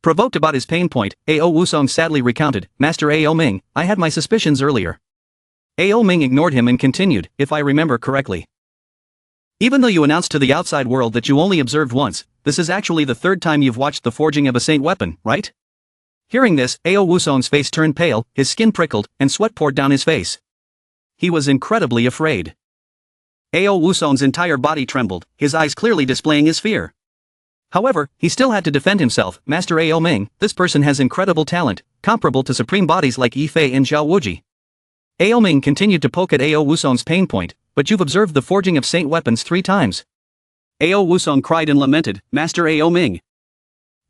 Provoked about his pain point, Ao Wusong sadly recounted, "Master Ao Ming, I had my suspicions earlier." Ao Ming ignored him and continued, "If I remember correctly. Even though you announced to the outside world that you only observed once, this is actually the third time you've watched the forging of a saint weapon, right?" Hearing this, Ao Wusong's face turned pale, his skin prickled, and sweat poured down his face. He was incredibly afraid. Ao Wusong's entire body trembled, his eyes clearly displaying his fear. However, he still had to defend himself. "Master Ao Ming, this person has incredible talent, comparable to supreme bodies like Yi Fei and Zhao Wuji." Ao Ming continued to poke at Ao Wusong's pain point, "But you've observed the forging of saint weapons 3 times. Ao Wusong cried and lamented, "Master Ao Ming,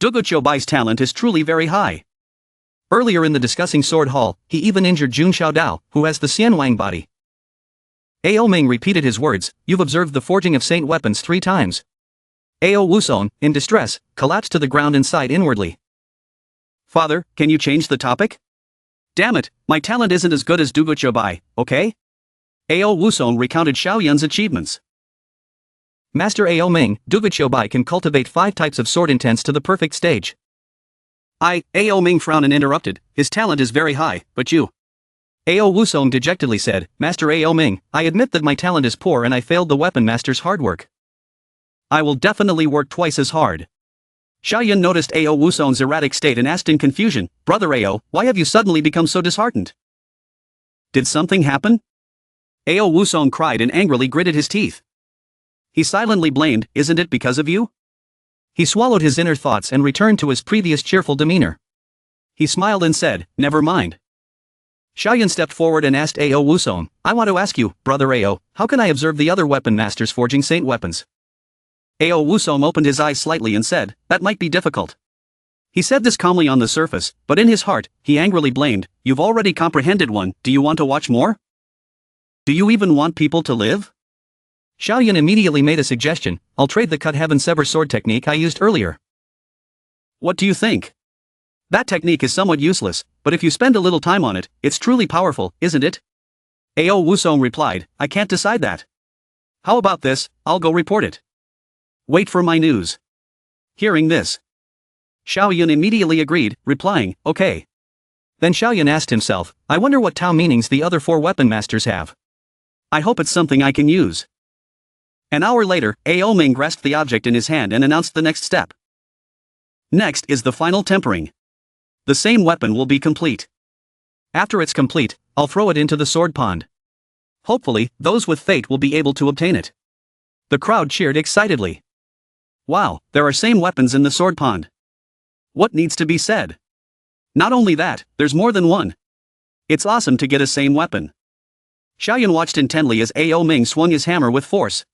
Dugu Chobai's talent is truly very high. Earlier in the discussing sword hall, he even injured Jun Xiaodao, who has the Xianwang body." Ao Ming repeated his words, "You've observed the forging of saint weapons 3 times. Ao Wusong, in distress, collapsed to the ground and sighed inwardly. "Father, can you change the topic? Damn it, my talent isn't as good as Dugu Chobai, okay?" Ao Wusong recounted Xiao Yun's achievements. "Master Ao Ming, Dugu Chobai can cultivate 5 types of sword intense to the perfect stage." Ao Ming frowned and interrupted, "His talent is very high, but you..." Ao Wusong dejectedly said, "Master Ao Ming, I admit that my talent is poor and I failed the weapon master's hard work. I will definitely work twice as hard." Xiao Yun noticed Ao Wusong's erratic state and asked in confusion, "Brother Ao, why have you suddenly become so disheartened? Did something happen?" Ao Wusong cried and angrily gritted his teeth. He silently blamed, "Isn't it because of you?" He swallowed his inner thoughts and returned to his previous cheerful demeanor. He smiled and said, "Never mind." Xiao Yun stepped forward and asked Ao Wusong, "I want to ask you, Brother Ao, how can I observe the other weapon masters forging saint weapons?" Ao Wusong opened his eyes slightly and said, "That might be difficult." He said this calmly on the surface, but in his heart, he angrily blamed, "You've already comprehended one, do you want to watch more? Do you even want people to live?" Xiao Yun immediately made a suggestion, "I'll trade the cut heaven sever sword technique I used earlier." "What do you think?" "That technique is somewhat useless, but if you spend a little time on it, it's truly powerful, isn't it?" Ao Wusong replied, "I can't decide that. How about this, I'll go report it. Wait for my news." Hearing this, Xiao Yun immediately agreed, replying, "Okay." Then Xiao Yun asked himself, "I wonder what Tao meanings the other 4 weapon masters have. I hope it's something I can use." An hour later, Ao Ming grasped the object in his hand and announced the next step. "Next is the final tempering. The same weapon will be complete. After it's complete, I'll throw it into the sword pond. Hopefully, those with fate will be able to obtain it." The crowd cheered excitedly. Wow, there are same weapons in the sword pond. What needs to be said? Not only that, there's more than one. It's awesome to get a same weapon. Xiao Yun watched intently as Ao Ming swung his hammer with force.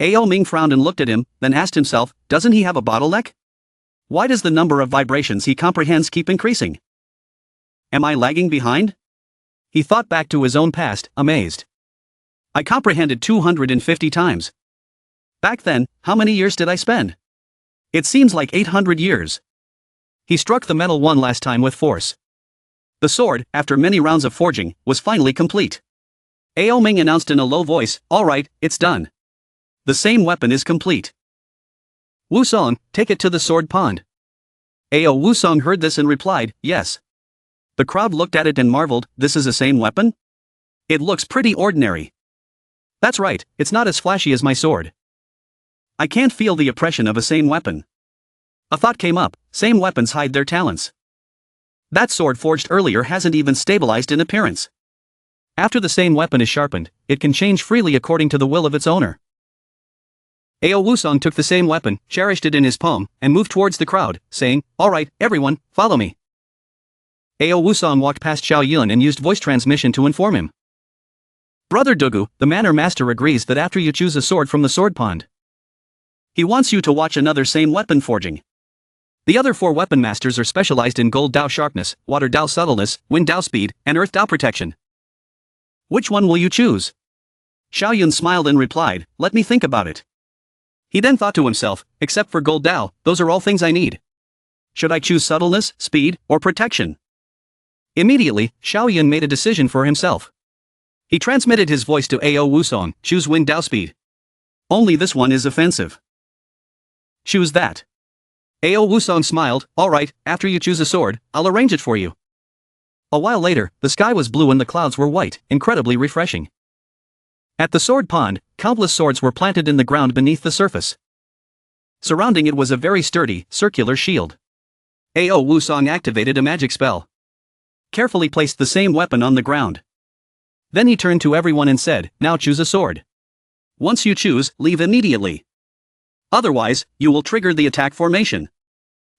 Ao Ming frowned and looked at him, then asked himself, doesn't he have a bottleneck? Why does the number of vibrations he comprehends keep increasing? Am I lagging behind? He thought back to his own past, amazed. I comprehended 250 times. Back then, how many years did I spend? It seems like 800 years. He struck the metal one last time with force. The sword, after many rounds of forging, was finally complete. Ao Ming announced in a low voice, "All right, it's done. The same weapon is complete. Wusong, take it to the sword pond. Ao Wusong heard this and replied, yes. The crowd looked at it and marveled, this is the same weapon? It looks pretty ordinary. That's right, it's not as flashy as my sword. I can't feel the oppression of a same weapon. A thought came up, same weapons hide their talents. That sword forged earlier hasn't even stabilized in appearance. After the same weapon is sharpened, it can change freely according to the will of its owner. Ao Wusong took the same weapon, cherished it in his palm, and moved towards the crowd, saying, alright, everyone, follow me. Ao Wusong walked past Xiao Yun and used voice transmission to inform him. Brother Dugu, the manor master agrees that after you choose a sword from the sword pond, he wants you to watch another same weapon forging. The other 4 weapon masters are specialized in gold Dao sharpness, water Dao subtleness, wind Dao speed, and earth Dao protection. Which one will you choose? Xiao Yun smiled and replied, let me think about it. He then thought to himself, except for gold Dao, those are all things I need. Should I choose subtleness, speed, or protection? Immediately, Xiao Yun made a decision for himself. He transmitted his voice to Ao Wusong, choose wind Dao speed. Only this one is offensive. Choose that. Ao Wusong smiled, alright, after you choose a sword, I'll arrange it for you. A while later, the sky was blue and the clouds were white, incredibly refreshing. At the sword pond, countless swords were planted in the ground beneath the surface. Surrounding it was a very sturdy, circular shield. Ao Wusong activated a magic spell. Carefully placed the same weapon on the ground. Then he turned to everyone and said, now choose a sword. Once you choose, leave immediately. Otherwise, you will trigger the attack formation.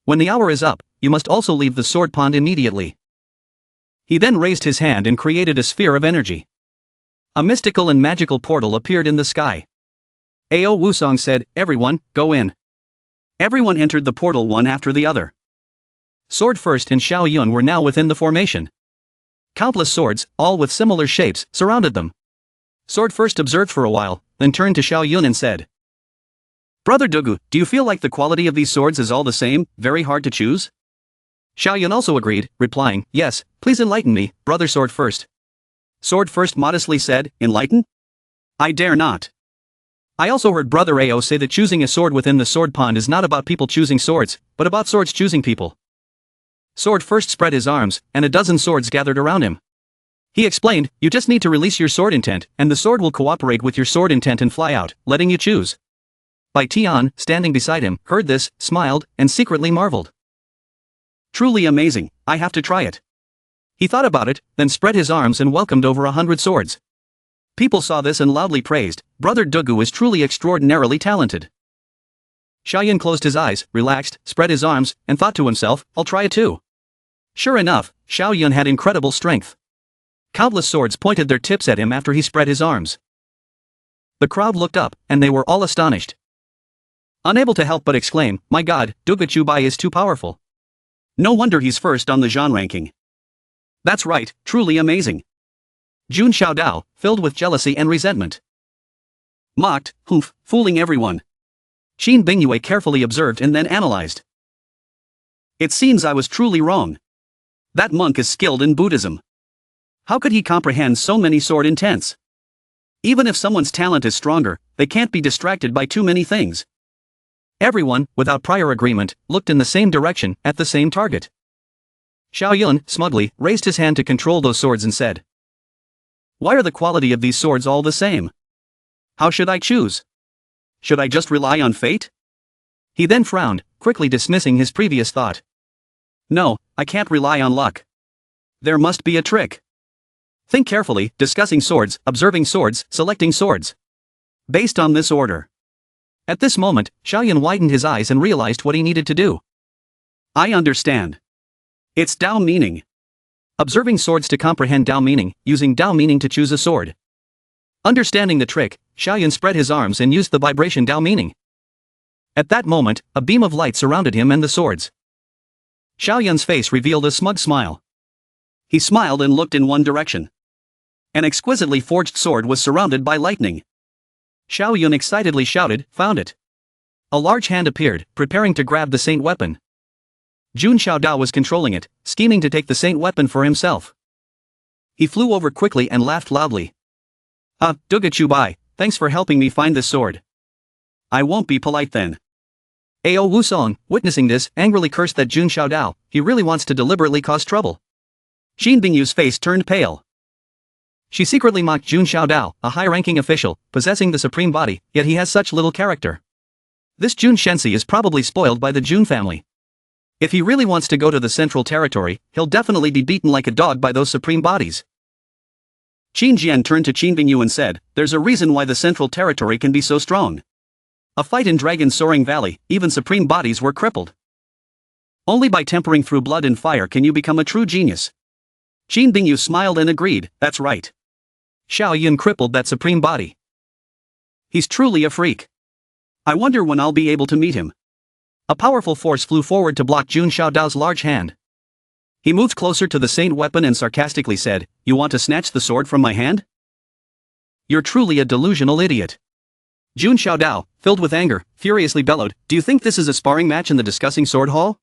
When the hour is up, you must also leave the sword pond immediately. He then raised his hand and created a sphere of energy. A mystical and magical portal appeared in the sky. Ao Wusong said, everyone, go in. Everyone entered the portal one after the other. Sword First and Xiao Yun were now within the formation. Countless swords, all with similar shapes, surrounded them. Sword First observed for a while, then turned to Xiao Yun and said, Brother Dugu, do you feel like the quality of these swords is all the same, very hard to choose? Xiao Yun also agreed, replying, yes, please enlighten me, Brother Sword First. Sword First modestly said, enlighten? I dare not. I also heard Brother Ao say that choosing a sword within the sword pond is not about people choosing swords, but about swords choosing people. Sword First spread his arms, and a dozen swords gathered around him. He explained, you just need to release your sword intent, and the sword will cooperate with your sword intent and fly out, letting you choose. Bai Tian, standing beside him, heard this, smiled, and secretly marveled. Truly amazing, I have to try it. He thought about it, then spread his arms and welcomed over 100 swords. People saw this and loudly praised, Brother Dugu is truly extraordinarily talented. Xiao Yun closed his eyes, relaxed, spread his arms, and thought to himself, I'll try it too. Sure enough, Xiao Yun had incredible strength. Countless swords pointed their tips at him after he spread his arms. The crowd looked up, and they were all astonished. Unable to help but exclaim, my god, Dugu Chubai is too powerful. No wonder he's first on the Zhan ranking. That's right, truly amazing. Jun Xiaodao, filled with jealousy and resentment. Mocked, humph, fooling everyone. Qin Bingyue carefully observed and then analyzed. It seems I was truly wrong. That monk is skilled in Buddhism. How could he comprehend so many sword intents? Even if someone's talent is stronger, they can't be distracted by too many things. Everyone, without prior agreement, looked in the same direction, at the same target. Xiao Yun, smugly, raised his hand to control those swords and said, why are the quality of these swords all the same? How should I choose? Should I just rely on fate? He then frowned, quickly dismissing his previous thought. No, I can't rely on luck. There must be a trick. Think carefully, discussing swords, observing swords, selecting swords. Based on this order. At this moment, Xiao Yun widened his eyes and realized what he needed to do. I understand. It's Dao meaning. Observing swords to comprehend Dao meaning, using Dao meaning to choose a sword. Understanding the trick, Xiao Yun spread his arms and used the vibration Dao meaning. At that moment, a beam of light surrounded him and the swords. Xiao Yun's face revealed a smug smile. He smiled and looked in one direction. An exquisitely forged sword was surrounded by lightning. Xiao Yun excitedly shouted, found it. A large hand appeared, preparing to grab the saint weapon. Jun Xiaodao was controlling it, scheming to take the saint weapon for himself. He flew over quickly and laughed loudly. Dugu Chubai, thanks for helping me find this sword. I won't be polite then. Ao Wusong, witnessing this, angrily cursed that Jun Xiaodao, he really wants to deliberately cause trouble. Xin Bingyu's face turned pale. She secretly mocked Jun Xiaodao, a high-ranking official, possessing the supreme body, yet he has such little character. This Jun Shensi is probably spoiled by the Jun family. If he really wants to go to the Central Territory, he'll definitely be beaten like a dog by those supreme bodies. Qin Jian turned to Qin Bingyu and said, "There's a reason why the Central Territory can be so strong. A fight in Dragon's Soaring Valley, even supreme bodies were crippled. Only by tempering through blood and fire can you become a true genius." Qin Bingyu smiled and agreed, "That's right. Xiao Yun crippled that supreme body. He's truly a freak. I wonder when I'll be able to meet him." A powerful force flew forward to block Jun Xiaodao's large hand. He moved closer to the saint weapon and sarcastically said, "You want to snatch the sword from my hand? You're truly a delusional idiot." Jun Xiaodao, filled with anger, furiously bellowed, "Do you think this is a sparring match in the discussing sword hall?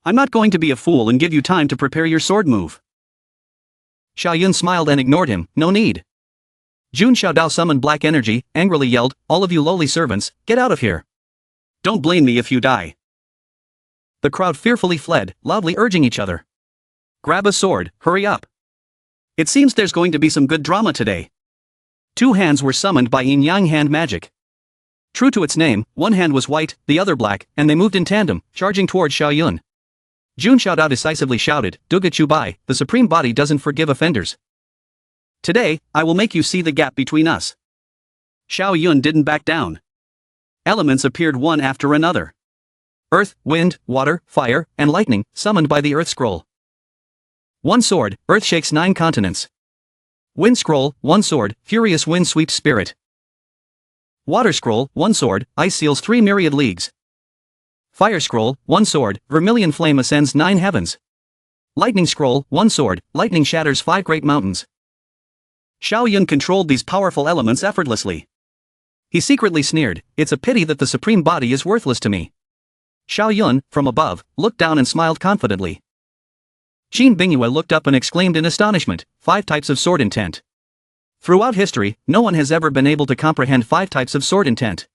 I'm not going to be a fool and give you time to prepare your sword move." Xiao Yun smiled and ignored him, "No need." Jun Xiaodao summoned black energy, angrily yelled, "All of you lowly servants, get out of here. Don't blame me if you die." The crowd fearfully fled, loudly urging each other, "Grab a sword, hurry up. It seems there's going to be some good drama today." Two hands were summoned by yin-yang hand magic. True to its name, one hand was white, the other black, and they moved in tandem, charging towards Xiao Yun. Jun Xiaodao decisively shouted, "Duga Chubai, the supreme body doesn't forgive offenders. Today, I will make you see the gap between us." Xiao Yun didn't back down. Elements appeared one after another. Earth, wind, water, fire, and lightning, summoned by the Earth Scroll. One sword, Earth shakes 9 continents. Wind Scroll, one sword, furious wind sweeps spirit. Water Scroll, one sword, ice seals 3 myriad leagues. Fire Scroll, one sword, vermilion flame ascends 9 heavens. Lightning Scroll, one sword, lightning shatters 5 great mountains. Xiao Yun controlled these powerful elements effortlessly. He secretly sneered, "It's a pity that the supreme body is worthless to me." Xiao Yun, from above, looked down and smiled confidently. Qin Bingyue looked up and exclaimed in astonishment, 5 types of sword intent. Throughout history, no one has ever been able to comprehend 5 types of sword intent.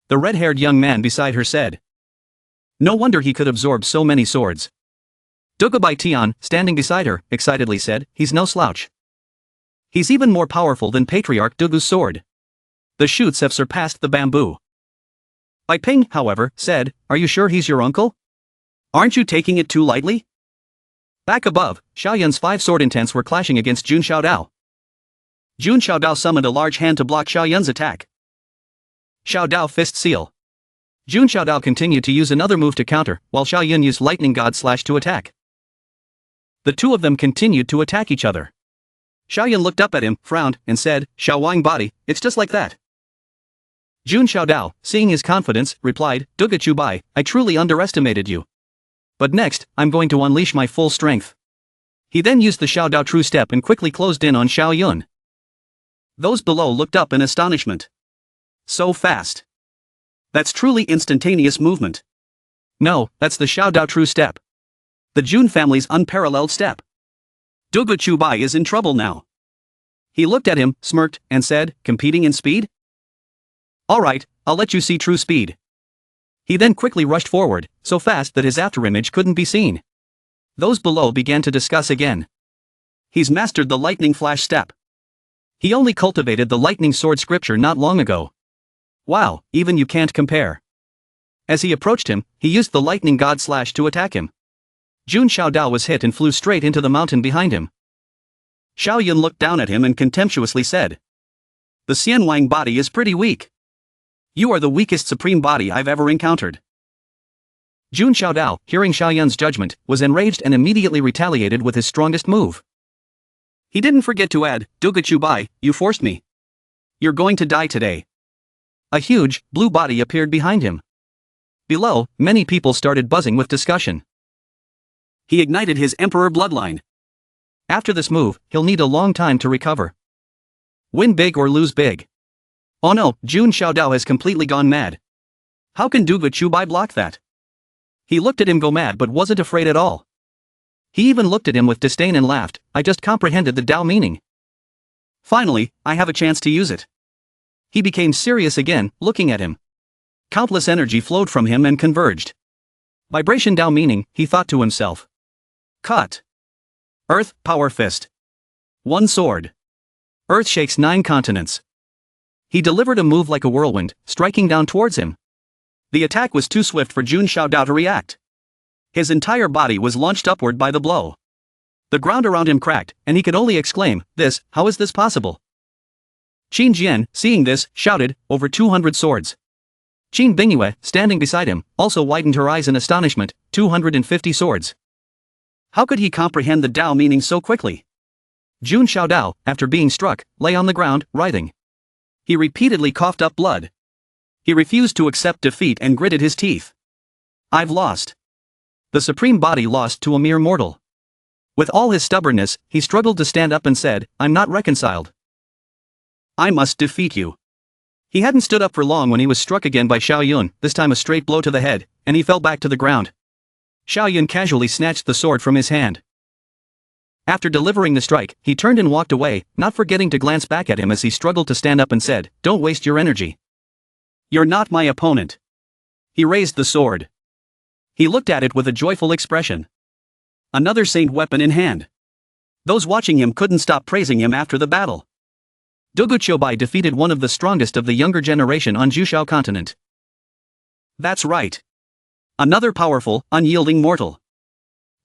The red-haired young man beside her said. No wonder he could absorb so many swords. Dugabai Tian, standing beside her, excitedly said, "He's no slouch. He's even more powerful than Patriarch Dugu's sword. The shoots have surpassed the bamboo." Bai Ping, however, said, "Are you sure he's your uncle? Aren't you taking it too lightly?" Back above, Xiao Yun's 5 sword intents were clashing against Jun Xiaodao. Jun Xiaodao summoned a large hand to block Xiao Yun's attack. Xiaodao Fist Seal. Jun Xiaodao continued to use another move to counter, while Xiao Yun used Lightning God Slash to attack. The two of them continued to attack each other. Xiao Yun looked up at him, frowned, and said, "Xiao Wang body, it's just like that." Jun Xiaodao, seeing his confidence, replied, "Duga Chubai, I truly underestimated you. But next, I'm going to unleash my full strength." He then used the Xiaodao True Step and quickly closed in on Xiao Yun. Those below looked up in astonishment. So fast. That's truly instantaneous movement. No, that's the Xiaodao True Step. The Jun family's unparalleled step. Duga Chubai is in trouble now. He looked at him, smirked, and said, "Competing in speed? Alright, I'll let you see true speed." He then quickly rushed forward, so fast that his afterimage couldn't be seen. Those below began to discuss again. He's mastered the lightning flash step. He only cultivated the lightning sword scripture not long ago. Wow, even you can't compare. As he approached him, he used the lightning god slash to attack him. Jun Xiaodao was hit and flew straight into the mountain behind him. Xiao Yun looked down at him and contemptuously said, "The Xian Wang body is pretty weak. You are the weakest supreme body I've ever encountered." Jun Xiaodao, hearing Xiao Yun's judgment, was enraged and immediately retaliated with his strongest move. He didn't forget to add, "Duga Chubai, you forced me. You're going to die today." A huge, blue body appeared behind him. Below, many people started buzzing with discussion. He ignited his Emperor bloodline. After this move, he'll need a long time to recover. Win big or lose big. Oh no, Jun Xiaodao has completely gone mad. How can Duga Chubai block that? He looked at him go mad but wasn't afraid at all. He even looked at him with disdain and laughed, "I just comprehended the Dao meaning. Finally, I have a chance to use it." He became serious again, looking at him. Countless energy flowed from him and converged. Vibration Dao meaning, he thought to himself. Cut. Earth, power fist. One sword. Earth shakes 9 continents. He delivered a move like a whirlwind, striking down towards him. The attack was too swift for Jun Xiaodao to react. His entire body was launched upward by the blow. The ground around him cracked, and he could only exclaim, how is this possible? Qin Jian, seeing this, shouted, over 200 swords. Qin Bingyue, standing beside him, also widened her eyes in astonishment, 250 swords. How could he comprehend the Dao meaning so quickly? Jun Xiaodao, after being struck, lay on the ground, writhing. He repeatedly coughed up blood. He refused to accept defeat and gritted his teeth. I've lost. The supreme body lost to a mere mortal. With all his stubbornness, he struggled to stand up and said, I'm not reconciled. I must defeat you. He hadn't stood up for long when he was struck again by Xiao Yun, this time a straight blow to the head, and he fell back to the ground. Xiao Yun casually snatched the sword from his hand. After delivering the strike, he turned and walked away, not forgetting to glance back at him as he struggled to stand up and said, Don't waste your energy. You're not my opponent. He raised the sword. He looked at it with a joyful expression. Another saint weapon in hand. Those watching him couldn't stop praising him after the battle. Dugu Qiubai defeated one of the strongest of the younger generation on Jushao continent. That's right. Another powerful, unyielding mortal.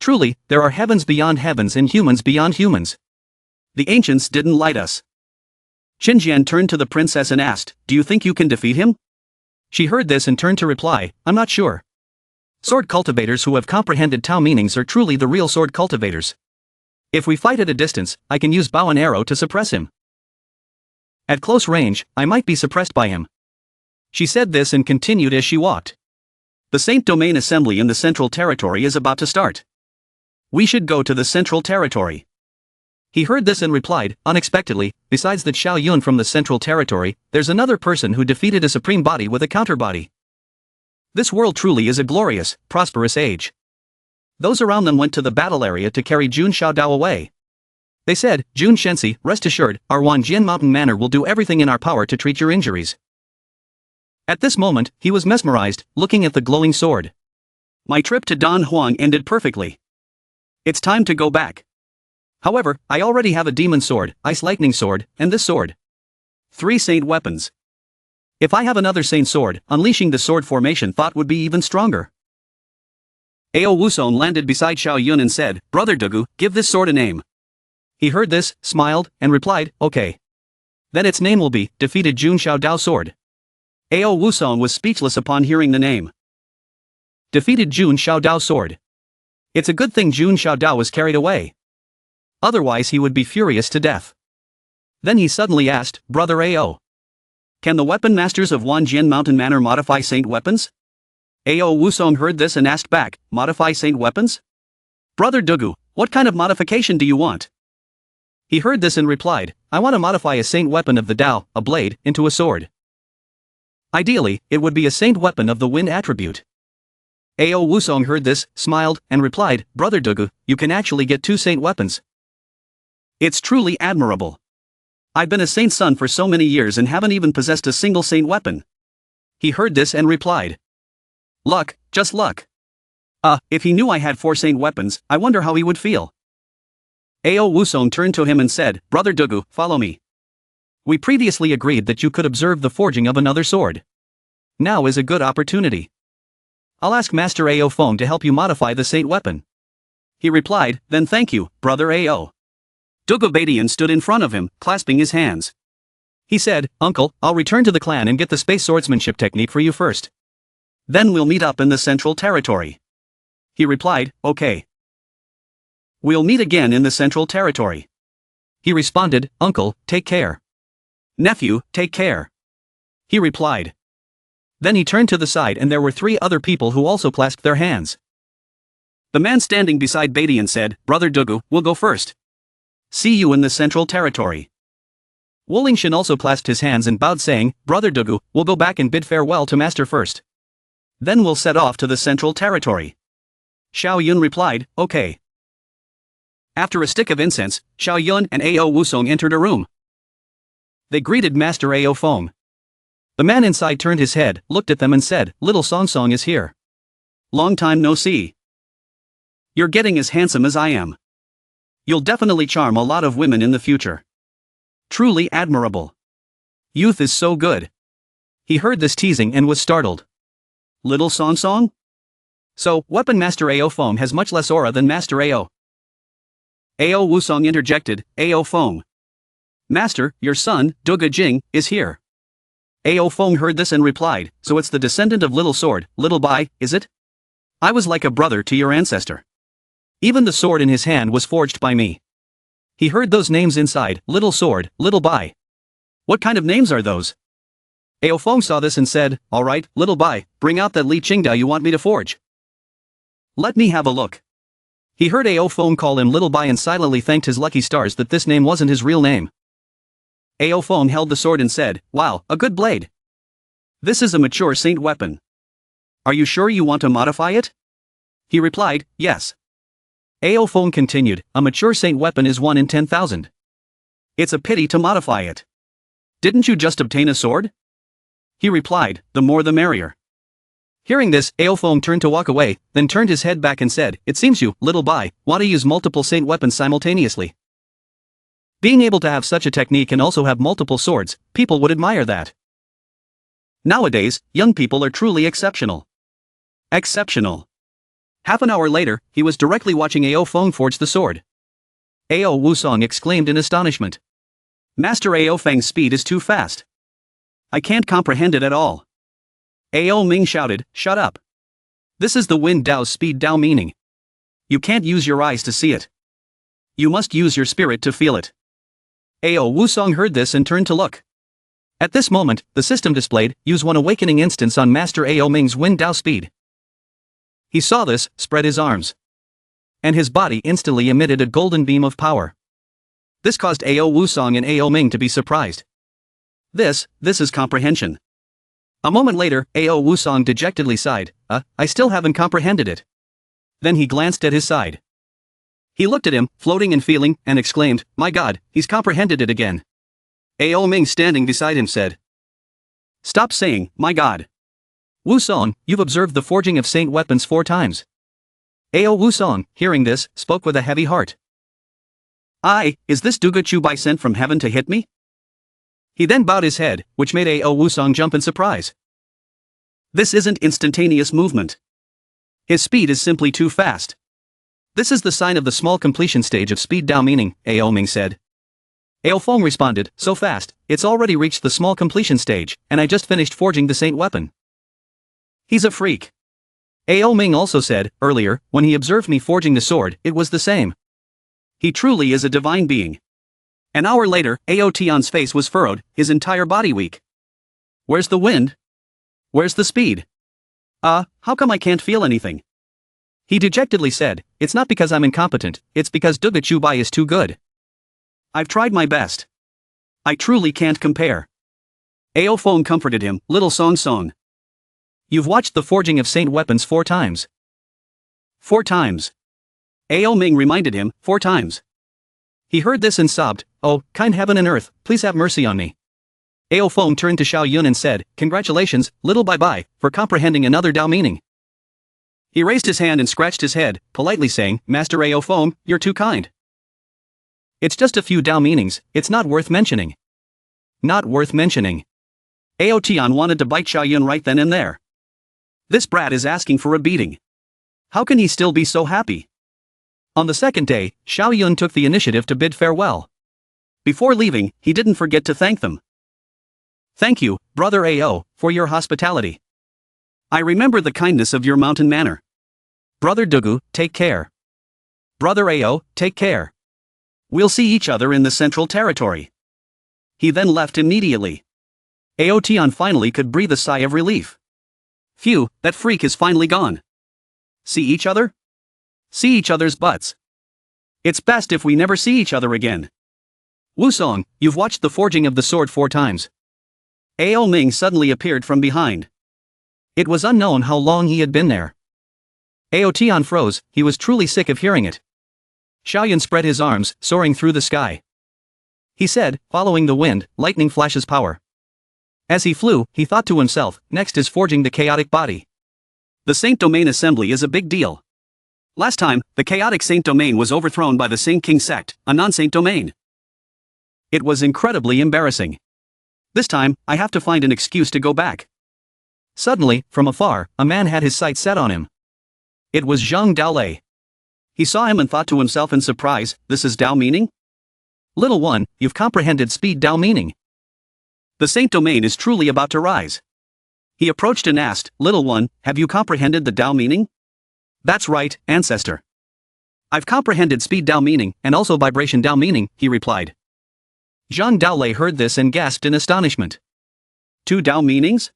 Truly, there are heavens beyond heavens and humans beyond humans. The ancients didn't light us. Qinjian turned to the princess and asked, Do you think you can defeat him? She heard this and turned to reply, I'm not sure. Sword cultivators who have comprehended Tao meanings are truly the real sword cultivators. If we fight at a distance, I can use bow and arrow to suppress him. At close range, I might be suppressed by him. She said this and continued as she walked. The Saint Domain Assembly in the Central Territory is about to start. We should go to the Central Territory. He heard this and replied, unexpectedly, besides that Xiao Yun from the Central Territory, there's another person who defeated a supreme body with a counterbody. This world truly is a glorious, prosperous age. Those around them went to the battle area to carry Jun Xiaodao away. They said, Jun Shensi, rest assured, our Wanjian Mountain Manor will do everything in our power to treat your injuries. At this moment, he was mesmerized, looking at the glowing sword. My trip to Dan Huang ended perfectly. It's time to go back. However, I already have a demon sword, ice lightning sword, and this sword. 3 saint weapons. If I have another saint sword, unleashing the sword formation thought would be even stronger. Ao Wusong landed beside Xiao Yun and said, Brother Dugu, give this sword a name. He heard this, smiled, and replied, okay. Then its name will be, defeated Jun Xiaodao sword. Ao Wusong was speechless upon hearing the name. Defeated Jun Xiaodao sword. It's a good thing Jun Xiaodao was carried away. Otherwise he would be furious to death. Then he suddenly asked, Brother Ao. Can the weapon masters of Wanjian Mountain Manor modify saint weapons? Ao Wusong heard this and asked back, modify saint weapons? Brother Dugu, what kind of modification do you want? He heard this and replied, I want to modify a saint weapon of the Tao, a blade, into a sword. Ideally, it would be a saint weapon of the wind attribute. Ao Wusong heard this, smiled, and replied, Brother Dugu, you can actually get 2 saint weapons. It's truly admirable. I've been a saint's son for so many years and haven't even possessed a single saint weapon. He heard this and replied. Luck, just luck. If he knew I had 4 saint weapons, I wonder how he would feel. Ao Wusong turned to him and said, Brother Dugu, follow me. We previously agreed that you could observe the forging of another sword. Now is a good opportunity. I'll ask Master Ao Feng to help you modify the saint weapon. He replied, then thank you, Brother Ao. Dugu Badian stood in front of him, clasping his hands. He said, Uncle, I'll return to the clan and get the space swordsmanship technique for you first. Then we'll meet up in the Central Territory. He replied, okay. We'll meet again in the Central Territory. He responded, Uncle, take care. Nephew, take care. He replied. Then he turned to the side and there were 3 other people who also clasped their hands. The man standing beside Badian said, Brother Dugu, we'll go first. See you in the Central Territory. Wulingshan also clasped his hands and bowed saying, Brother Dugu, we'll go back and bid farewell to Master first. Then we'll set off to the Central Territory. Xiao Yun replied, okay. After a stick of incense, Xiao Yun and Ao Wusong entered a room. They greeted Master Ao Feng. The man inside turned his head, looked at them and said, "Little Song Song is here. Long time no see. You're getting as handsome as I am. You'll definitely charm a lot of women in the future. Truly admirable. Youth is so good." He heard this teasing and was startled. Little Song Song? So, Weapon Master Ao Fong has much less aura than Master Ao. Ao Wusong interjected, "Ao Fong. Master, your son, Duga Jing, is here." Ao Fong heard this and replied, "So it's the descendant of Little Sword, Little Bai, is it? I was like a brother to your ancestor. Even the sword in his hand was forged by me." He heard those names inside, Little Sword, Little Bai. What kind of names are those? Ao Fong saw this and said, "All right, Little Bai, bring out that Li Qingda you want me to forge. Let me have a look." He heard Ao Fong call him Little Bai and silently thanked his lucky stars that this name wasn't his real name. Ao Fong held the sword and said, "Wow, a good blade. This is a mature saint weapon. Are you sure you want to modify it?" He replied, "Yes." Ao Fong continued, "A mature saint weapon is 1 in 10,000. It's a pity to modify it. Didn't you just obtain a sword?" He replied, "The more the merrier." Hearing this, Ao Fong turned to walk away, then turned his head back and said, "It seems you, Little Bai, want to use multiple saint weapons simultaneously. Being able to have such a technique and also have multiple swords, people would admire that. Nowadays, young people are truly exceptional. Exceptional." Half an hour later, he was directly watching Ao Fong forge the sword. Ao Wusong exclaimed in astonishment. "Master Ao Feng's speed is too fast. I can't comprehend it at all." Ao Ming shouted, "Shut up. This is the Wind Dao's speed Dao meaning. You can't use your eyes to see it. You must use your spirit to feel it." Ao Wusong heard this and turned to look. At this moment, the system displayed, "Use one awakening instance on Master Ao Ming's Wind Dao speed." He saw this, spread his arms. And his body instantly emitted a golden beam of power. This caused Ao Wusong and Ao Ming to be surprised. This is comprehension. A moment later, Ao Wusong dejectedly sighed, I still haven't comprehended it." Then he glanced at his side. He looked at him, floating and feeling, and exclaimed, "My God, he's comprehended it again." Ao Ming standing beside him said, "Stop saying, 'My God.' Wusong, you've observed the forging of saint weapons 4 times. Ao Wusong, hearing this, spoke with a heavy heart. Is this Duga Chubai sent from heaven to hit me?" He then bowed his head, which made Ao Wusong jump in surprise. This isn't instantaneous movement. His speed is simply too fast. This is the sign of the small completion stage of speed Dao meaning, Ao Ming said. Ao Fong responded, "So fast, it's already reached the small completion stage, and I just finished forging the saint weapon." He's a freak. Ao Ming also said, "Earlier, when he observed me forging the sword, it was the same. He truly is a divine being." An hour later, Ao Tian's face was furrowed, his entire body weak. "Where's the wind? Where's the speed? How come I can't feel anything?" He dejectedly said, "It's not because I'm incompetent, it's because Duga Chubai is too good. I've tried my best. I truly can't compare." Ao Fong comforted him, "Little Song Song. You've watched the forging of saint weapons 4 times. 4 times. Ao Ming reminded him, 4 times. He heard this and sobbed, "Oh, kind heaven and earth, please have mercy on me." Ao Fong turned to Xiao Yun and said, "Congratulations, Little Bai Bai, for comprehending another Dao meaning." He raised his hand and scratched his head, politely saying, "Master Ao Fong, you're too kind. It's just a few Dao meanings, it's not worth mentioning." Not worth mentioning. Ao Tian wanted to bite Xiao Yun right then and there. This brat is asking for a beating. How can he still be so happy? On the second day, Xiao Yun took the initiative to bid farewell. Before leaving, he didn't forget to thank them. "Thank you, Brother Ao, for your hospitality. I remember the kindness of your mountain manor. Brother Dugu, take care. Brother Ao, take care. We'll see each other in the Central Territory." He then left immediately. Ao Tian finally could breathe a sigh of relief. Phew, that freak is finally gone. See each other? See each other's butts. It's best if we never see each other again. Wusong, you've watched the forging of the sword 4 times. Ao Ming suddenly appeared from behind. It was unknown how long he had been there. Ao Tian froze, he was truly sick of hearing it. Xiao Yun spread his arms, soaring through the sky. He said, "Following the wind, lightning flashes power. As he flew, he thought to himself, next is forging the chaotic body. The Saint Domain assembly is a big deal. Last time, the chaotic Saint Domain was overthrown by the Saint King sect, a non-Saint Domain. It was incredibly embarrassing. This time, I have to find an excuse to go back. Suddenly, from afar, a man had his sights set on him. It was Zhang Daolei. He saw him and thought to himself in surprise, this is Dao meaning? Little one, you've comprehended speed Dao meaning. The Saint Domain is truly about to rise. He approached and asked, little one, have you comprehended the Dao meaning? That's right, ancestor. I've comprehended speed Dao meaning, and also vibration Dao meaning, he replied. Zhang Daolei heard this and gasped in astonishment. 2 Dao meanings?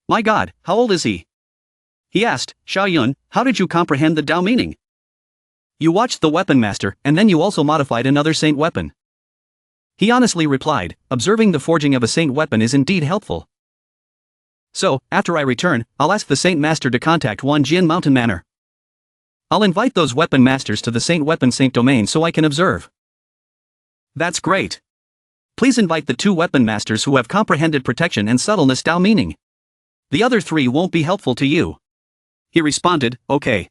My God, how old is he? He asked, Xiaoyun, how did you comprehend the Dao meaning? You watched the weapon master, and then you also modified another saint weapon. He honestly replied, observing the forging of a saint weapon is indeed helpful. So, after I return, I'll ask the saint master to contact Wanjian Mountain Manor. I'll invite those weapon masters to the saint domain so I can observe. That's great. Please invite the 2 weapon masters who have comprehended protection and subtleness Dao meaning. The other 3 won't be helpful to you. He responded, okay.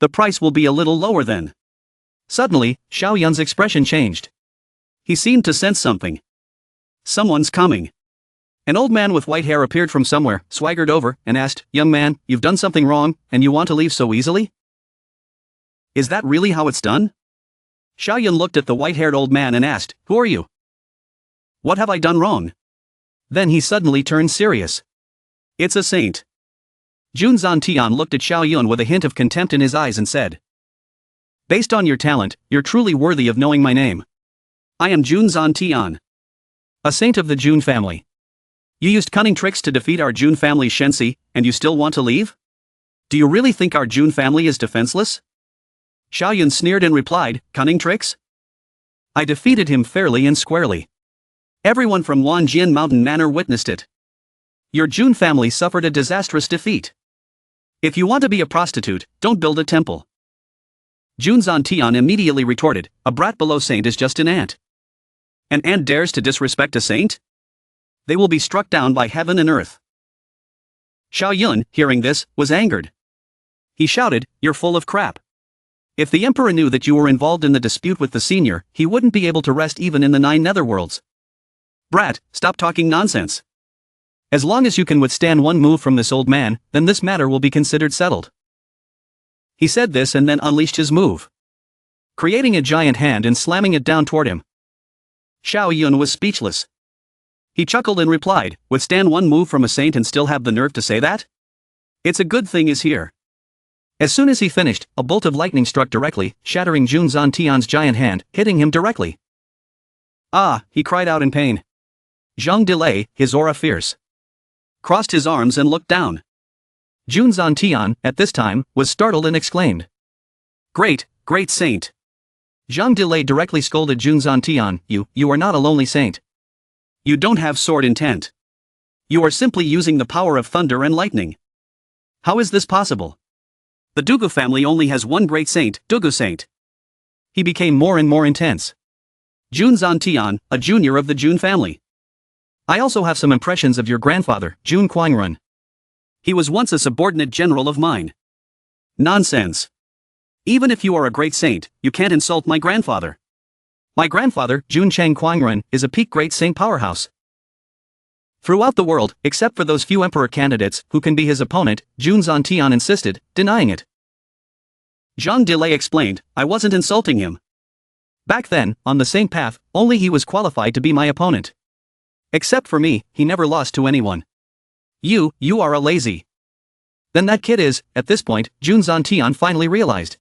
The price will be a little lower then. Suddenly, Xiaoyun's expression changed. He seemed to sense something. Someone's coming. An old man with white hair appeared from somewhere, swaggered over, and asked, young man, you've done something wrong, and you want to leave so easily? Is that really how it's done? Xiaoyun looked at the white-haired old man and asked, who are you? What have I done wrong? Then he suddenly turned serious. It's a saint. Jun Zantian looked at Xiaoyun with a hint of contempt in his eyes and said, based on your talent, you're truly worthy of knowing my name. I am Jun Zantian, a saint of the Jun family. You used cunning tricks to defeat our Jun family Shensi, and you still want to leave? Do you really think our Jun family is defenseless? Xiaoyun sneered and replied, cunning tricks? I defeated him fairly and squarely. Everyone from Wanjian Mountain Manor witnessed it. Your Jun family suffered a disastrous defeat. If you want to be a prostitute, don't build a temple. Jun Zantian immediately retorted, a brat below saint is just an ant. An ant dares to disrespect a saint? They will be struck down by heaven and earth. Xiaoyun, hearing this, was angered. He shouted, you're full of crap. If the emperor knew that you were involved in the dispute with the senior, he wouldn't be able to rest even in the 9 netherworlds. Brat, stop talking nonsense. As long as you can withstand one move from this old man, then this matter will be considered settled. He said this and then unleashed his move, creating a giant hand and slamming it down toward him. Xiaoyun was speechless. He chuckled and replied, withstand one move from a saint and still have the nerve to say that? It's a good thing he's here. As soon as he finished, a bolt of lightning struck directly, shattering Jun Zantian's giant hand, hitting him directly. Ah, he cried out in pain. Zhang Daolei, his aura fierce, crossed his arms and looked down. Jun Zantian, at this time, was startled and exclaimed, great, great saint. Zhang Daolei directly scolded Jun Zantian, you are not a lonely saint. You don't have sword intent. You are simply using the power of thunder and lightning. How is this possible? The Dugu family only has one great saint, Dugu Saint. He became more and more intense. Jun Zantian, a junior of the Jun family. I also have some impressions of your grandfather, Jun Quangrun. He was once a subordinate general of mine. Nonsense. Even if you are a great saint, you can't insult my grandfather. My grandfather, Jun Cheng Quangrun, is a peak great saint powerhouse. Throughout the world, except for those few emperor candidates who can be his opponent, Jun Zantian insisted, denying it. Zhang Daolei explained, I wasn't insulting him. Back then, on the same path, only he was qualified to be my opponent. Except for me, he never lost to anyone. You are a lazy. Then that kid is, at this point, Jun Zantian finally realized.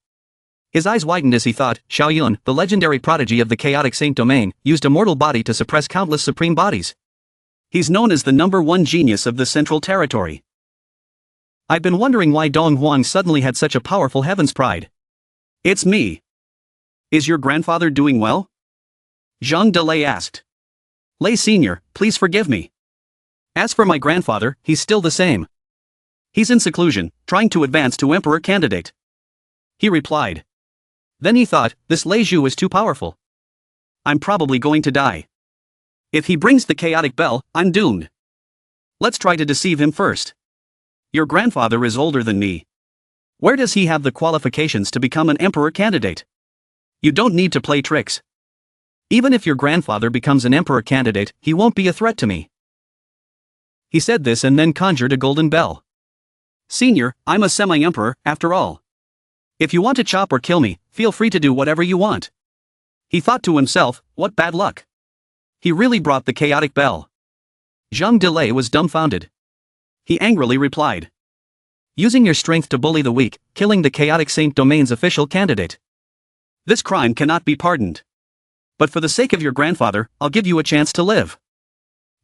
His eyes widened as he thought, Xiaoyun, the legendary prodigy of the chaotic saint domain, used a mortal body to suppress countless supreme bodies. He's known as the #1 genius of the Central Territory. I've been wondering why Dong Huang suddenly had such a powerful heaven's pride. It's me. Is your grandfather doing well? Zhang Daolei asked. Lei Senior, please forgive me. As for my grandfather, he's still the same. He's in seclusion, trying to advance to emperor candidate. He replied. Then he thought, this Lei Zhu is too powerful. I'm probably going to die. If he brings the chaotic bell, I'm doomed. Let's try to deceive him first. Your grandfather is older than me. Where does he have the qualifications to become an emperor candidate? You don't need to play tricks. Even if your grandfather becomes an emperor candidate, he won't be a threat to me. He said this and then conjured a golden bell. Senior, I'm a semi-emperor, after all. If you want to chop or kill me, feel free to do whatever you want. He thought to himself, what bad luck. He really brought the chaotic bell. Zhang Delay was dumbfounded. He angrily replied. Using your strength to bully the weak, killing the chaotic Saint Domain's official candidate. This crime cannot be pardoned. But for the sake of your grandfather, I'll give you a chance to live.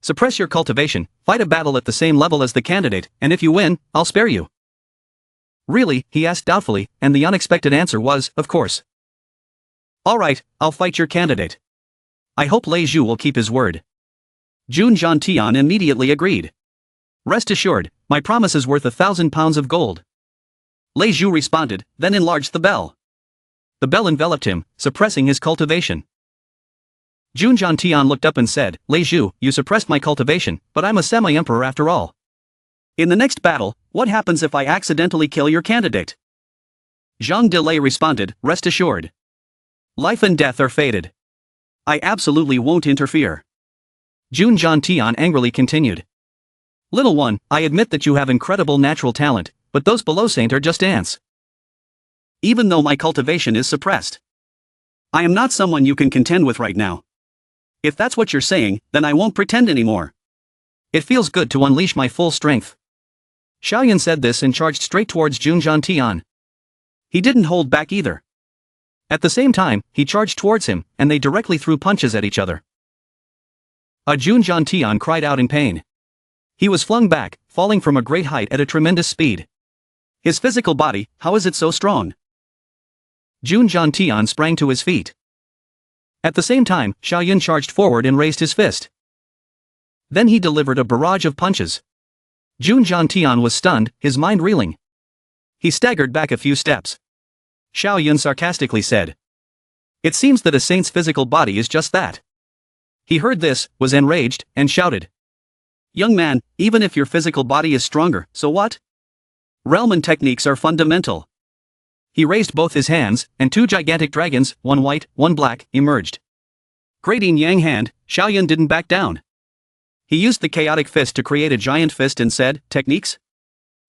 Suppress your cultivation, fight a battle at the same level as the candidate, and if you win, I'll spare you. Really, he asked doubtfully, and the unexpected answer was, of course. Alright, I'll fight your candidate. I hope Lei Zhu will keep his word. Jun Zhantian immediately agreed. Rest assured, my promise is worth 1,000 pounds of gold. Lei Zhu responded, then enlarged the bell. The bell enveloped him, suppressing his cultivation. Jun Zhantian looked up and said, Lei Zhu, you suppressed my cultivation, but I'm a semi-emperor after all. In the next battle, what happens if I accidentally kill your candidate? Zhang Delay responded, rest assured. Life and death are fated. I absolutely won't interfere. Jun Zhantian angrily continued. Little one, I admit that you have incredible natural talent, but those below Saint are just ants. Even though my cultivation is suppressed. I am not someone you can contend with right now. If that's what you're saying, then I won't pretend anymore. It feels good to unleash my full strength. Xiaoyan said this and charged straight towards Jun Zhantian. He didn't hold back either. At the same time, he charged towards him, and they directly threw punches at each other. Jun Zhantian cried out in pain. He was flung back, falling from a great height at a tremendous speed. His physical body, how is it so strong? Jun Zhantian sprang to his feet. At the same time, Xiaoyan charged forward and raised his fist. Then he delivered a barrage of punches. Jun Zhantian was stunned, his mind reeling. He staggered back a few steps. Xiaoyan sarcastically said. It seems that a saint's physical body is just that. He heard this, was enraged, and shouted. Young man, even if your physical body is stronger, so what? Realm and techniques are fundamental. He raised both his hands, and two gigantic dragons, one white, one black, emerged. Great yin yang hand, Xiaoyan didn't back down. He used the chaotic fist to create a giant fist and said, techniques?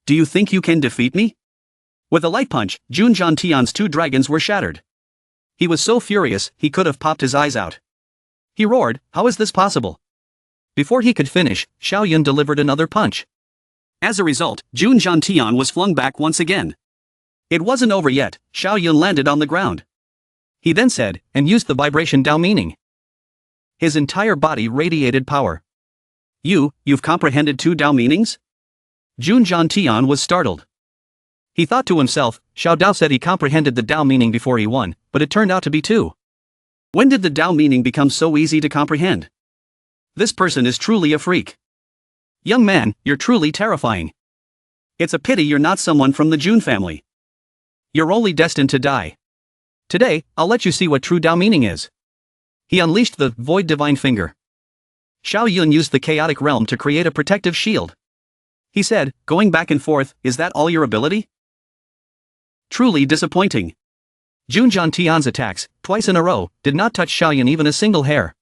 Do you think you can defeat me? With a light punch, Jun Zhantian's two dragons were shattered. He was so furious, he could have popped his eyes out. He roared, how is this possible? Before he could finish, Xiaoyan delivered another punch. As a result, Jun Zhantian was flung back once again. It wasn't over yet, Xiaoyan landed on the ground. He then said, and used the vibration Dao meaning. His entire body radiated power. You've comprehended two Dao meanings? Jun Zhantian was startled. He thought to himself, Xiao Dao said he comprehended the Dao meaning before he won, but it turned out to be two. When did the Dao meaning become so easy to comprehend? This person is truly a freak. Young man, you're truly terrifying. It's a pity you're not someone from the Jun family. You're only destined to die. Today, I'll let you see what true Dao meaning is. He unleashed the Void Divine Finger. Xiaoyan used the chaotic realm to create a protective shield. He said, going back and forth, is that all your ability? Truly disappointing. Jun Zhantian's attacks, twice in a row, did not touch Xiaoyan even a single hair.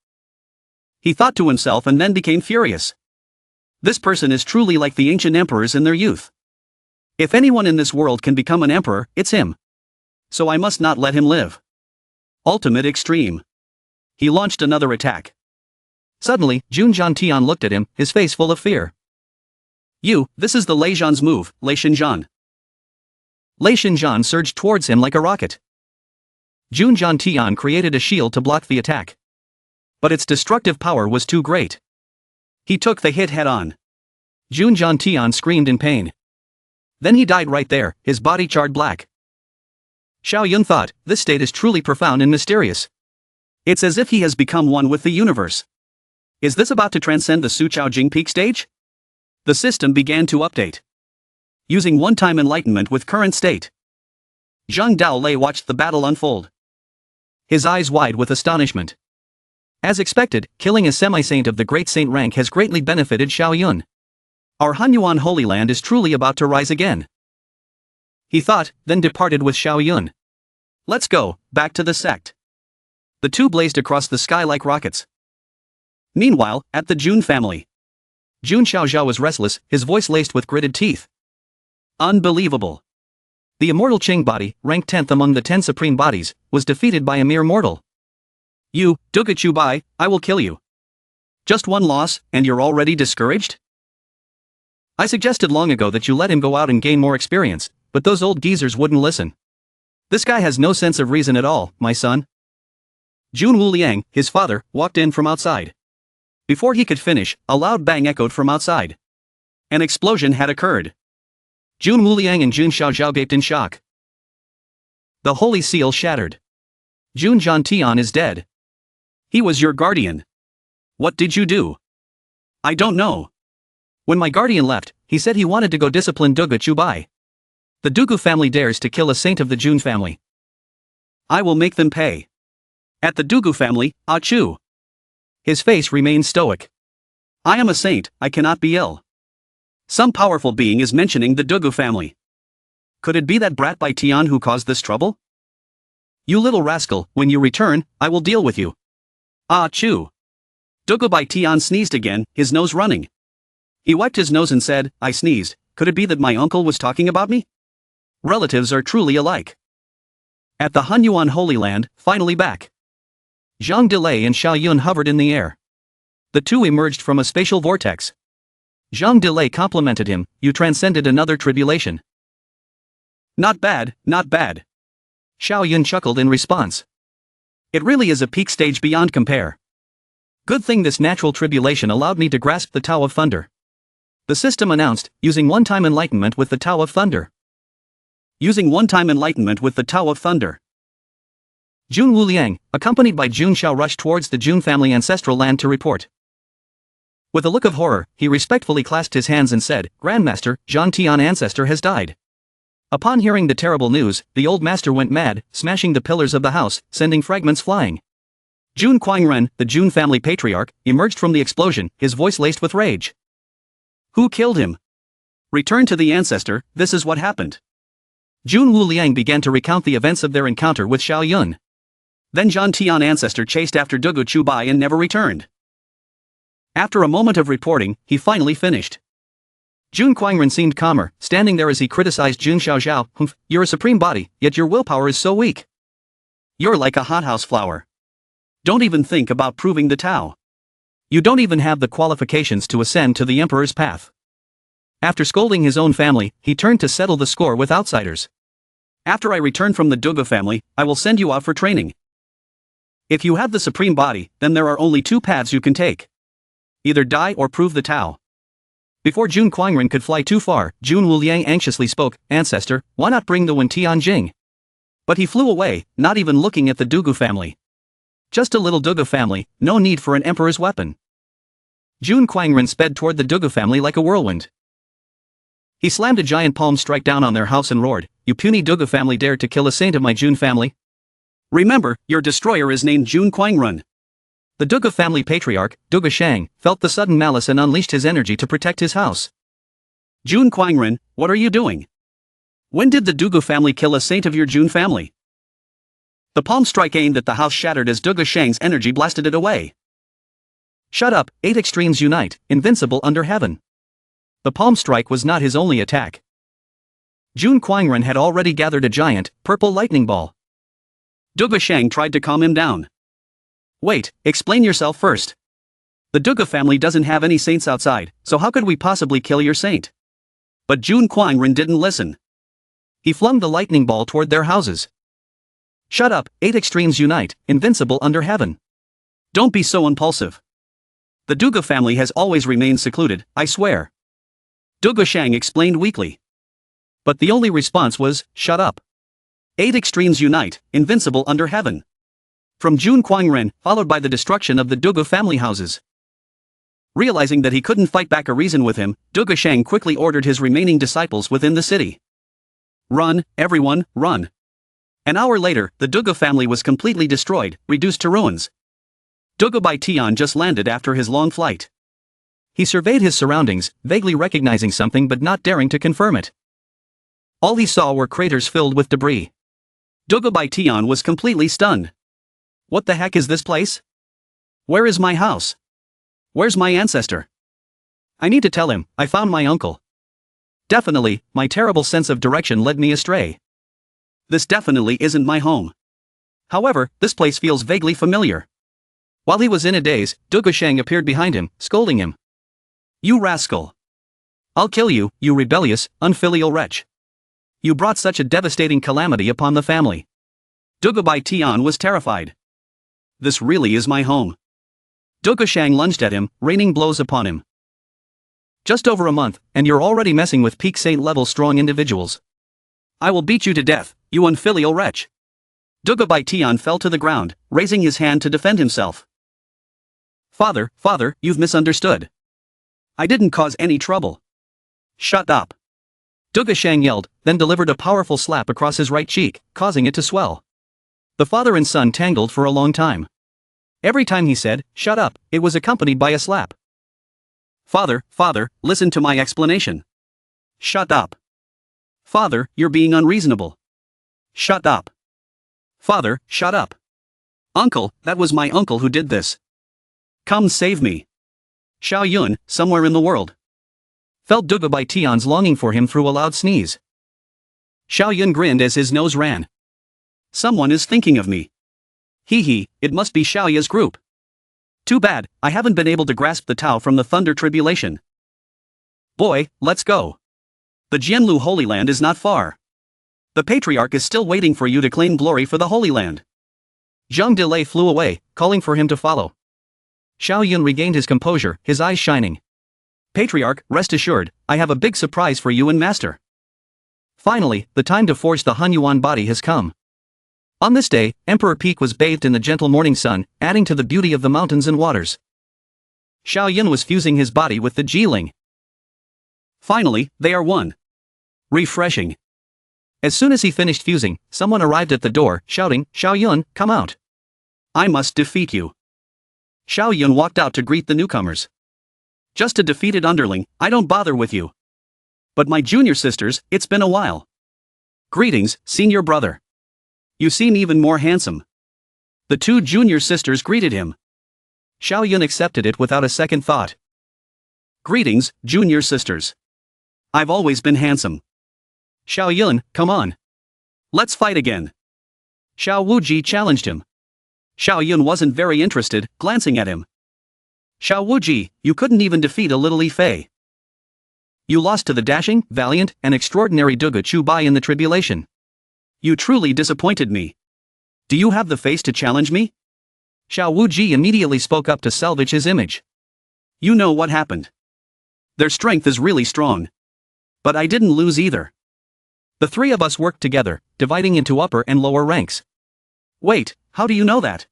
He thought to himself and then became furious. This person is truly like the ancient emperors in their youth. If anyone in this world can become an emperor, it's him. So I must not let him live. Ultimate Extreme. He launched another attack. Suddenly, Jun Zhantian looked at him, his face full of fear. This is the Lei Zhan's move, Lei Xinzhan. Lei Xinzhan surged towards him like a rocket. Jun Zhantian created a shield to block the attack. But its destructive power was too great. He took the hit head-on. Jun Zhantian screamed in pain. Then he died right there, his body charred black. Xiaoyan thought, this state is truly profound and mysterious. It's as if he has become one with the universe. Is this about to transcend the Suchao Jing peak stage? The system began to update. Using one-time enlightenment with current state. Zhang Daolei watched the battle unfold. His eyes wide with astonishment. As expected, killing a semi-saint of the great saint rank has greatly benefited Xiaoyan. Our Hanyuan Holy Land is truly about to rise again. He thought, then departed with Xiao Yun. Let's go, back to the sect. The two blazed across the sky like rockets. Meanwhile, at the Jun family. Jun Xiaozhao was restless, his voice laced with gritted teeth. Unbelievable. The immortal Qing body, ranked 10th among the 10 supreme bodies, was defeated by a mere mortal. You, Duga Chubai, I will kill you. Just one loss, and you're already discouraged? I suggested long ago that you let him go out and gain more experience, but those old geezers wouldn't listen. This guy has no sense of reason at all, my son. Jun Wuliang, his father, walked in from outside. Before he could finish, a loud bang echoed from outside. An explosion had occurred. Jun Wuliang and Jun Xiaozhao gaped in shock. The holy seal shattered. Jun Zhantian is dead. He was your guardian. What did you do? I don't know. When my guardian left, he said he wanted to go discipline Duga Chubai. The Dugu family dares to kill a saint of the Jun family. I will make them pay. At the Dugu family, Ah Chu. His face remained stoic. I am a saint, I cannot be ill. Some powerful being is mentioning the Dugu family. Could it be that brat by Tian who caused this trouble? You little rascal, when you return, I will deal with you. Ah Chu. Dugu by Tian sneezed again, his nose running. He wiped his nose and said, I sneezed, could it be that my uncle was talking about me? Relatives are truly alike. At the Hanyuan Holy Land, finally back. Zhang Delay and Xiao Yun hovered in the air. The two emerged from a spatial vortex. Zhang Delay complimented him, you transcended another tribulation. Not bad, not bad. Xiao Yun chuckled in response. It really is a peak stage beyond compare. Good thing this natural tribulation allowed me to grasp the Tao of Thunder. The system announced, using one-time enlightenment with the Tao of Thunder. Using one-time enlightenment with the Tao of Thunder. Jun Wuliang, accompanied by Jun Xiao, rushed towards the Jun family ancestral land to report. With a look of horror, he respectfully clasped his hands and said, Grandmaster, Zhan Tian ancestor has died. Upon hearing the terrible news, the old master went mad, smashing the pillars of the house, sending fragments flying. Jun Quangren, the Jun family patriarch, emerged from the explosion, his voice laced with rage. Who killed him? Return to the ancestor, this is what happened. Jun Wuliang began to recount the events of their encounter with Xiao Yun. Then Zhan Tian ancestor chased after Dugu Chubai and never returned. After a moment of reporting, he finally finished. Jun Quangren seemed calmer, standing there as he criticized Jun Xiaozhao, Humph, you're a supreme body, yet your willpower is so weak. You're like a hothouse flower. Don't even think about proving the Tao. You don't even have the qualifications to ascend to the Emperor's path. After scolding his own family, he turned to settle the score with outsiders. After I return from the Duga family, I will send you out for training. If you have the supreme body, then there are only two paths you can take. Either die or prove the Tao. Before Jun Quangren could fly too far, Jun Wuliang anxiously spoke, Ancestor, why not bring the Wen Tianjing? But he flew away, not even looking at the Dugu family. Just a little Duga family, no need for an emperor's weapon. Jun Quangren sped toward the Duga family like a whirlwind. He slammed a giant palm strike down on their house and roared, you puny Duga family dared to kill a saint of my Jun family? Remember, your destroyer is named Jun Quangren. The Duga family patriarch, Duga Shang, felt the sudden malice and unleashed his energy to protect his house. Jun Quangren, what are you doing? When did the Duga family kill a saint of your Jun family? The palm strike aimed at the house shattered as Duga Shang's energy blasted it away. Shut up, 8 extremes unite, invincible under heaven. The palm strike was not his only attack. Jun Quangren had already gathered a giant, purple lightning ball. Duga Shang tried to calm him down. Wait, explain yourself first. The Duga family doesn't have any saints outside, so how could we possibly kill your saint? But Jun Quangren didn't listen. He flung the lightning ball toward their houses. Shut up, 8 extremes unite, invincible under heaven. Don't be so impulsive. The Duga family has always remained secluded, I swear. Duga Shang explained weakly. But the only response was, shut up. 8 extremes unite, invincible under heaven. From Jun Quangren, followed by the destruction of the Duga family houses. Realizing that he couldn't fight back or reason with him, Duga Shang quickly ordered his remaining disciples within the city. Run, everyone, run. An hour later, the Duga family was completely destroyed, reduced to ruins. Duga Bai Tian just landed after his long flight. He surveyed his surroundings, vaguely recognizing something but not daring to confirm it. All he saw were craters filled with debris. Dugabai Tian was completely stunned. What the heck is this place? Where is my house? Where's my ancestor? I need to tell him, I found my uncle. Definitely, my terrible sense of direction led me astray. This definitely isn't my home. However, this place feels vaguely familiar. While he was in a daze, Dugusheng appeared behind him, scolding him. You rascal! I'll kill you, you rebellious, unfilial wretch. You brought such a devastating calamity upon the family. Dugabai Tian was terrified. This really is my home. Dugusheng lunged at him, raining blows upon him. Just over a month, and you're already messing with peak saint level strong individuals. I will beat you to death, you unfilial wretch. Dugabai Tian fell to the ground, raising his hand to defend himself. Father, you've misunderstood. I didn't cause any trouble. Shut up. Dugusheng yelled, then delivered a powerful slap across his right cheek, causing it to swell. The father and son tangled for a long time. Every time he said, shut up, it was accompanied by a slap. Father, listen to my explanation. Shut up. Father, you're being unreasonable. Shut up. Father, shut up. Uncle, that was my uncle who did this. Come save me. Xiao Yun, somewhere in the world. Felt Dugabai Tian's longing for him through a loud sneeze. Xiao Yun grinned as his nose ran. Someone is thinking of me. Hee, it must be Xiaoya's group. Too bad, I haven't been able to grasp the Tao from the Thunder Tribulation. Boy, let's go. The Jianlu Holy Land is not far. The Patriarch is still waiting for you to claim glory for the Holy Land. Zhang Delay flew away, calling for him to follow. Xiao Yun regained his composure, his eyes shining. Patriarch, rest assured, I have a big surprise for you and Master. Finally, the time to forge the Hunyuan body has come. On this day, Emperor Peak was bathed in the gentle morning sun, adding to the beauty of the mountains and waters. Xiao Yun was fusing his body with the Jiling. Finally, they are one. Refreshing. As soon as he finished fusing, someone arrived at the door, shouting, Xiao Yun, come out. I must defeat you. Xiao Yun walked out to greet the newcomers. Just a defeated underling, I don't bother with you. But my junior sisters, it's been a while. Greetings, senior brother. You seem even more handsome. The two junior sisters greeted him. Xiao Yun accepted it without a second thought. Greetings, junior sisters. I've always been handsome. Xiao Yun, come on. Let's fight again. Xiao Wuji challenged him. Xiao Yun wasn't very interested, glancing at him. Xiao Wuji, you couldn't even defeat a little Yifei. You lost to the dashing, valiant, and extraordinary Duga Chubai in the tribulation. You truly disappointed me. Do you have the face to challenge me? Xiao Wuji immediately spoke up to salvage his image. You know what happened. Their strength is really strong. But I didn't lose either. The three of us worked together, dividing into upper and lower ranks. Wait, how do you know that?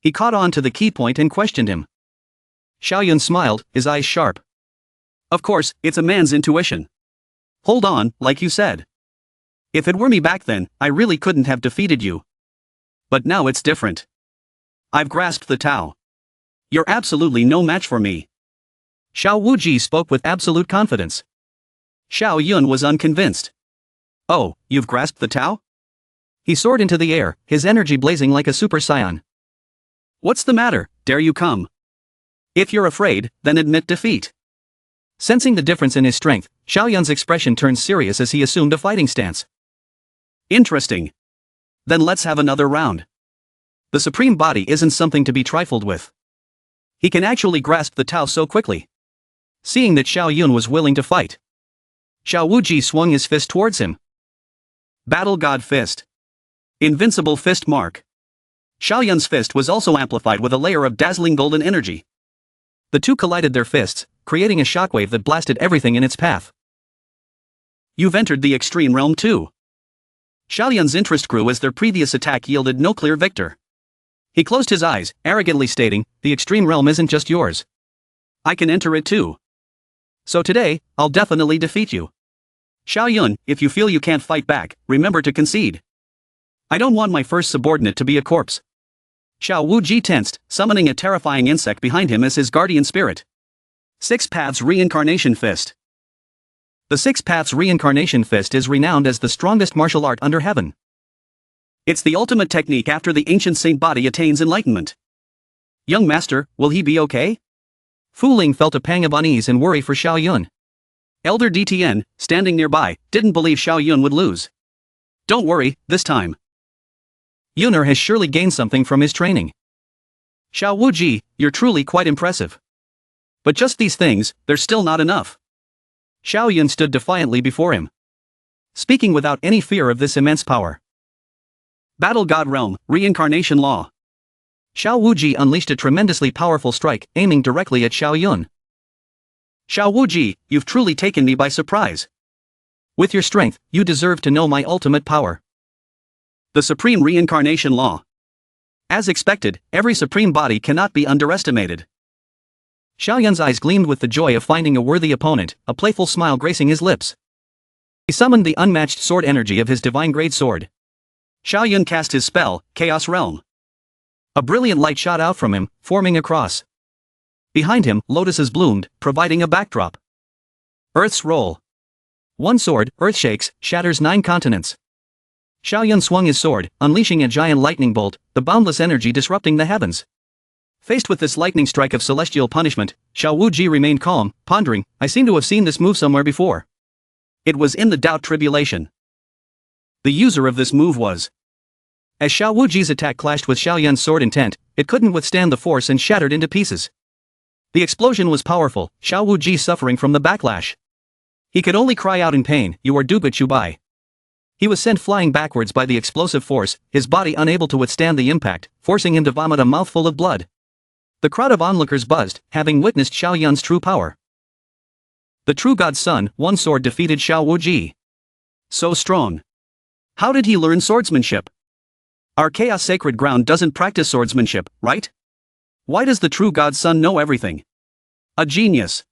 He caught on to the key point and questioned him. Xiao Yun smiled, his eyes sharp. Of course, it's a man's intuition. Hold on, like you said. If it were me back then, I really couldn't have defeated you. But now it's different. I've grasped the Tao. You're absolutely no match for me. Xiao Wuji spoke with absolute confidence. Xiao Yun was unconvinced. Oh, you've grasped the Tao? He soared into the air, his energy blazing like a super scion. What's the matter, dare you come? If you're afraid, then admit defeat. Sensing the difference in his strength, Xiao Yun's expression turned serious as he assumed a fighting stance. Interesting. Then let's have another round. The supreme body isn't something to be trifled with. He can actually grasp the Tao so quickly. Seeing that Xiao Yun was willing to fight, Xiao Wuji swung his fist towards him. Battle God Fist. Invincible Fist Mark. Xiao Yun's fist was also amplified with a layer of dazzling golden energy. The two collided their fists, creating a shockwave that blasted everything in its path. You've entered the extreme realm too. Xiao Yun's interest grew as their previous attack yielded no clear victor. He closed his eyes, arrogantly stating, the extreme realm isn't just yours. I can enter it too. So today, I'll definitely defeat you. Xiao Yun, if you feel you can't fight back, remember to concede. I don't want my first subordinate to be a corpse. Xiao Wuji tensed, summoning a terrifying insect behind him as his guardian spirit. Six Paths Reincarnation Fist. The Six Paths Reincarnation Fist is renowned as the strongest martial art under heaven. It's the ultimate technique after the ancient saint body attains enlightenment. Young master, will he be okay? Fu Ling felt a pang of unease and worry for Xiao Yun. Elder DTN, standing nearby, didn't believe Xiao Yun would lose. Don't worry, this time. Yuner has surely gained something from his training. Xiao Wuji, you're truly quite impressive. But just these things, they're still not enough. Xiao Yun stood defiantly before him, speaking without any fear of this immense power. Battle God Realm, Reincarnation Law. Xiao Wuji unleashed a tremendously powerful strike, aiming directly at Xiao Yun. Xiao Wuji, you've truly taken me by surprise. With your strength, you deserve to know my ultimate power. The Supreme Reincarnation Law. As expected, every supreme body cannot be underestimated. Xiao Yun's eyes gleamed with the joy of finding a worthy opponent, a playful smile gracing his lips. He summoned the unmatched sword energy of his divine grade sword. Xiao Yun cast his spell, Chaos Realm. A brilliant light shot out from him, forming a cross. Behind him, lotuses bloomed, providing a backdrop. Earth's roll. One sword, earth shakes, shatters 9 continents. Xiao Yun swung his sword, unleashing a giant lightning bolt, the boundless energy disrupting the heavens. Faced with this lightning strike of celestial punishment, Xiao Wuji remained calm, pondering, I seem to have seen this move somewhere before. It was in the Doubt Tribulation. The user of this move was. As Xiao Wuji's attack clashed with Xiao Yun's sword intent, it couldn't withstand the force and shattered into pieces. The explosion was powerful, Xiao Wuji suffering from the backlash. He could only cry out in pain, you are Duba Chubai. He was sent flying backwards by the explosive force, his body unable to withstand the impact, forcing him to vomit a mouthful of blood. The crowd of onlookers buzzed, having witnessed Xiao Yun's true power. The true God's son, one sword defeated Xiao Wuji. So strong. How did he learn swordsmanship? Our chaos sacred ground doesn't practice swordsmanship, right? Why does the true God's son know everything? A genius.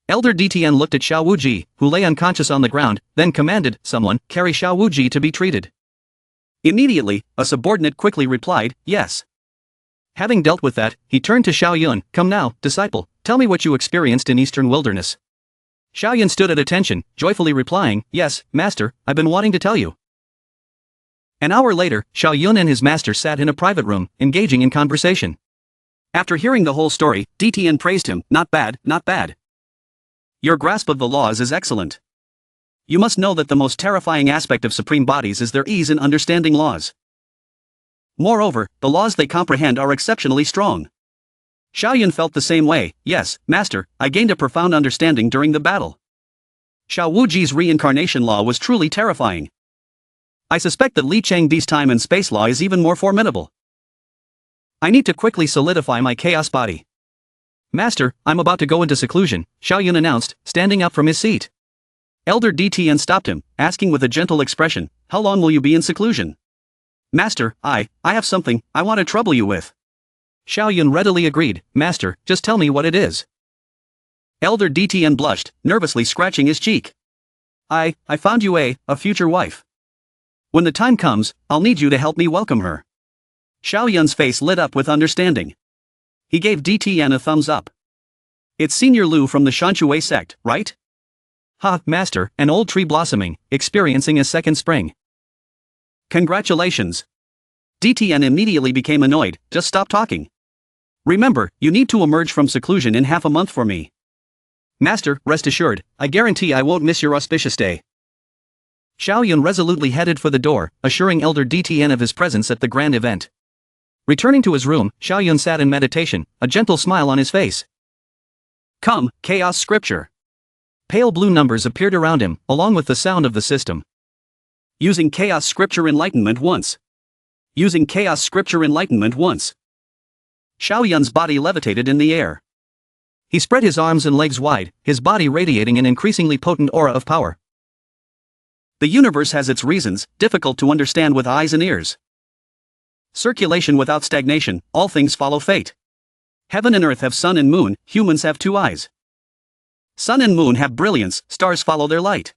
Elder DTN looked at Xiao Wuji, who lay unconscious on the ground, then commanded, someone, carry Xiao Wuji to be treated. Immediately, a subordinate quickly replied, yes. Having dealt with that, he turned to Xiao Yun, come now, disciple, tell me what you experienced in Eastern Wilderness. Xiao Yun stood at attention, joyfully replying, yes, master, I've been wanting to tell you. An hour later, Xiao Yun and his master sat in a private room, engaging in conversation. After hearing the whole story, DTN praised him, not bad, not bad. Your grasp of the laws is excellent. You must know that the most terrifying aspect of supreme bodies is their ease in understanding laws. Moreover, the laws they comprehend are exceptionally strong. Xiao Yun felt the same way, yes, master, I gained a profound understanding during the battle. Xiao Wuji's reincarnation law was truly terrifying. I suspect that Li Chengdi's time and space law is even more formidable. I need to quickly solidify my chaos body. Master, I'm about to go into seclusion, Xiao Yun announced, standing up from his seat. Elder DTN stopped him, asking with a gentle expression, how long will you be in seclusion? Master, I have something I want to trouble you with. Xiao Yun readily agreed, master, just tell me what it is. Elder DTN blushed, nervously scratching his cheek. I found you a future wife. When the time comes, I'll need you to help me welcome her. Xiao Yun's face lit up with understanding. He gave DTN a thumbs up. It's Senior Lu from the Shanshui sect, right? Ha, master, an old tree blossoming, experiencing a second spring. Congratulations. DTN immediately became annoyed, just stop talking. Remember, you need to emerge from seclusion in half a month for me. Master, rest assured, I guarantee I won't miss your auspicious day. Xiao Yun resolutely headed for the door, assuring Elder DTN of his presence at the grand event. Returning to his room, Xiao Yun sat in meditation, a gentle smile on his face. Come, Chaos Scripture. Pale blue numbers appeared around him, along with the sound of the system. Using Chaos Scripture Enlightenment once. Using Chaos Scripture Enlightenment once. Xiao Yun's body levitated in the air. He spread his arms and legs wide, his body radiating an increasingly potent aura of power. The universe has its reasons, difficult to understand with eyes and ears. Circulation without stagnation, all things follow fate. Heaven and earth have sun and moon, humans have 2 eyes. Sun and moon have brilliance, stars follow their light.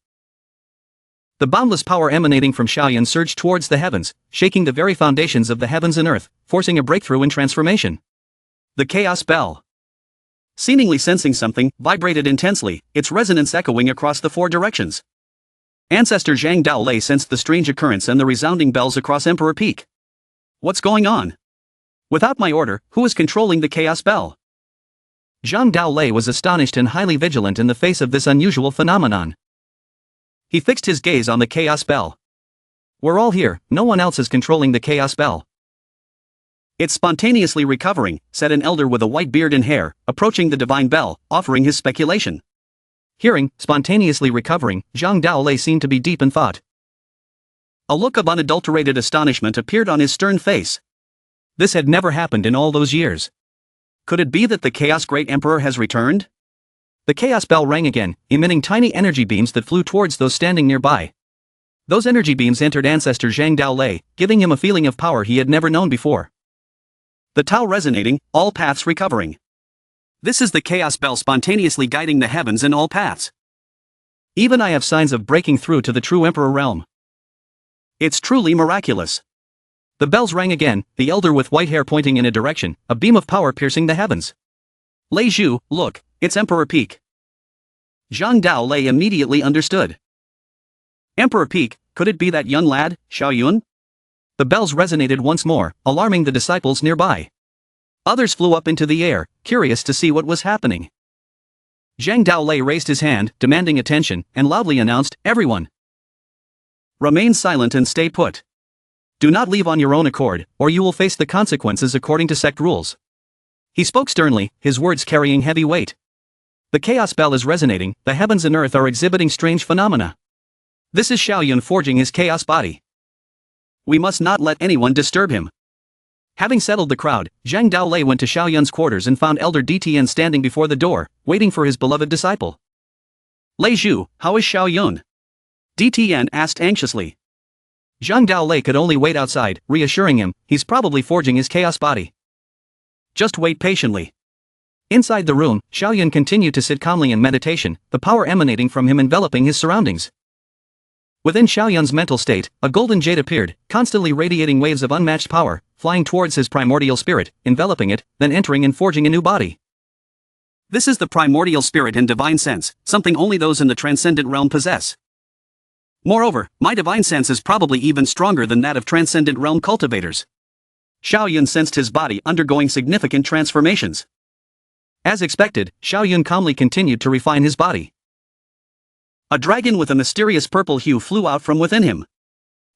The boundless power emanating from Xiao Yun surged towards the heavens, shaking the very foundations of the heavens and earth, forcing a breakthrough in transformation. The Chaos Bell. Seemingly sensing something, vibrated intensely, its resonance echoing across the 4 directions. Ancestor Zhang Daolei sensed the strange occurrence and the resounding bells across Emperor Peak. What's going on? Without my order, who is controlling the chaos bell? Zhang Daolei was astonished and highly vigilant in the face of this unusual phenomenon. He fixed his gaze on the chaos bell. We're all here, no one else is controlling the chaos bell. It's spontaneously recovering, said an elder with a white beard and hair, approaching the divine bell, offering his speculation. Hearing, spontaneously recovering, Zhang Daolei seemed to be deep in thought. A look of unadulterated astonishment appeared on his stern face. This had never happened in all those years. Could it be that the Chaos Great Emperor has returned? The chaos bell rang again, emitting tiny energy beams that flew towards those standing nearby. Those energy beams entered Ancestor Zhang Daolei, giving him a feeling of power he had never known before. The Tao resonating, all paths recovering. This is the chaos bell spontaneously guiding the heavens in all paths. Even I have signs of breaking through to the true Emperor realm. It's truly miraculous. The bells rang again, the elder with white hair pointing in a direction, a beam of power piercing the heavens. Lei Zhu, look, it's Emperor Peak. Zhang Daolei immediately understood. Emperor Peak, could it be that young lad, Xiao Yun? The bells resonated once more, alarming the disciples nearby. Others flew up into the air, curious to see what was happening. Zhang Daolei raised his hand, demanding attention, and loudly announced, "Everyone! Remain silent and stay put. Do not leave on your own accord, or you will face the consequences according to sect rules." He spoke sternly, his words carrying heavy weight. The chaos bell is resonating, the heavens and earth are exhibiting strange phenomena. This is Xiao Yun forging his chaos body. We must not let anyone disturb him. Having settled the crowd, Zhang Daolei went to Xiao Yun's quarters and found Elder DTN standing before the door, waiting for his beloved disciple. Lei Zhu, how is Xiao Yun? DTN asked anxiously. Zhang Daolei could only wait outside, reassuring him, he's probably forging his chaos body. Just wait patiently. Inside the room, Xiao Yun continued to sit calmly in meditation, the power emanating from him enveloping his surroundings. Within Xiao Yun's mental state, a golden jade appeared, constantly radiating waves of unmatched power, flying towards his primordial spirit, enveloping it, then entering and forging a new body. This is the primordial spirit in divine sense, something only those in the transcendent realm possess. Moreover, my divine sense is probably even stronger than that of transcendent realm cultivators. Xiao Yun sensed his body undergoing significant transformations. As expected, Xiao Yun calmly continued to refine his body. A dragon with a mysterious purple hue flew out from within him.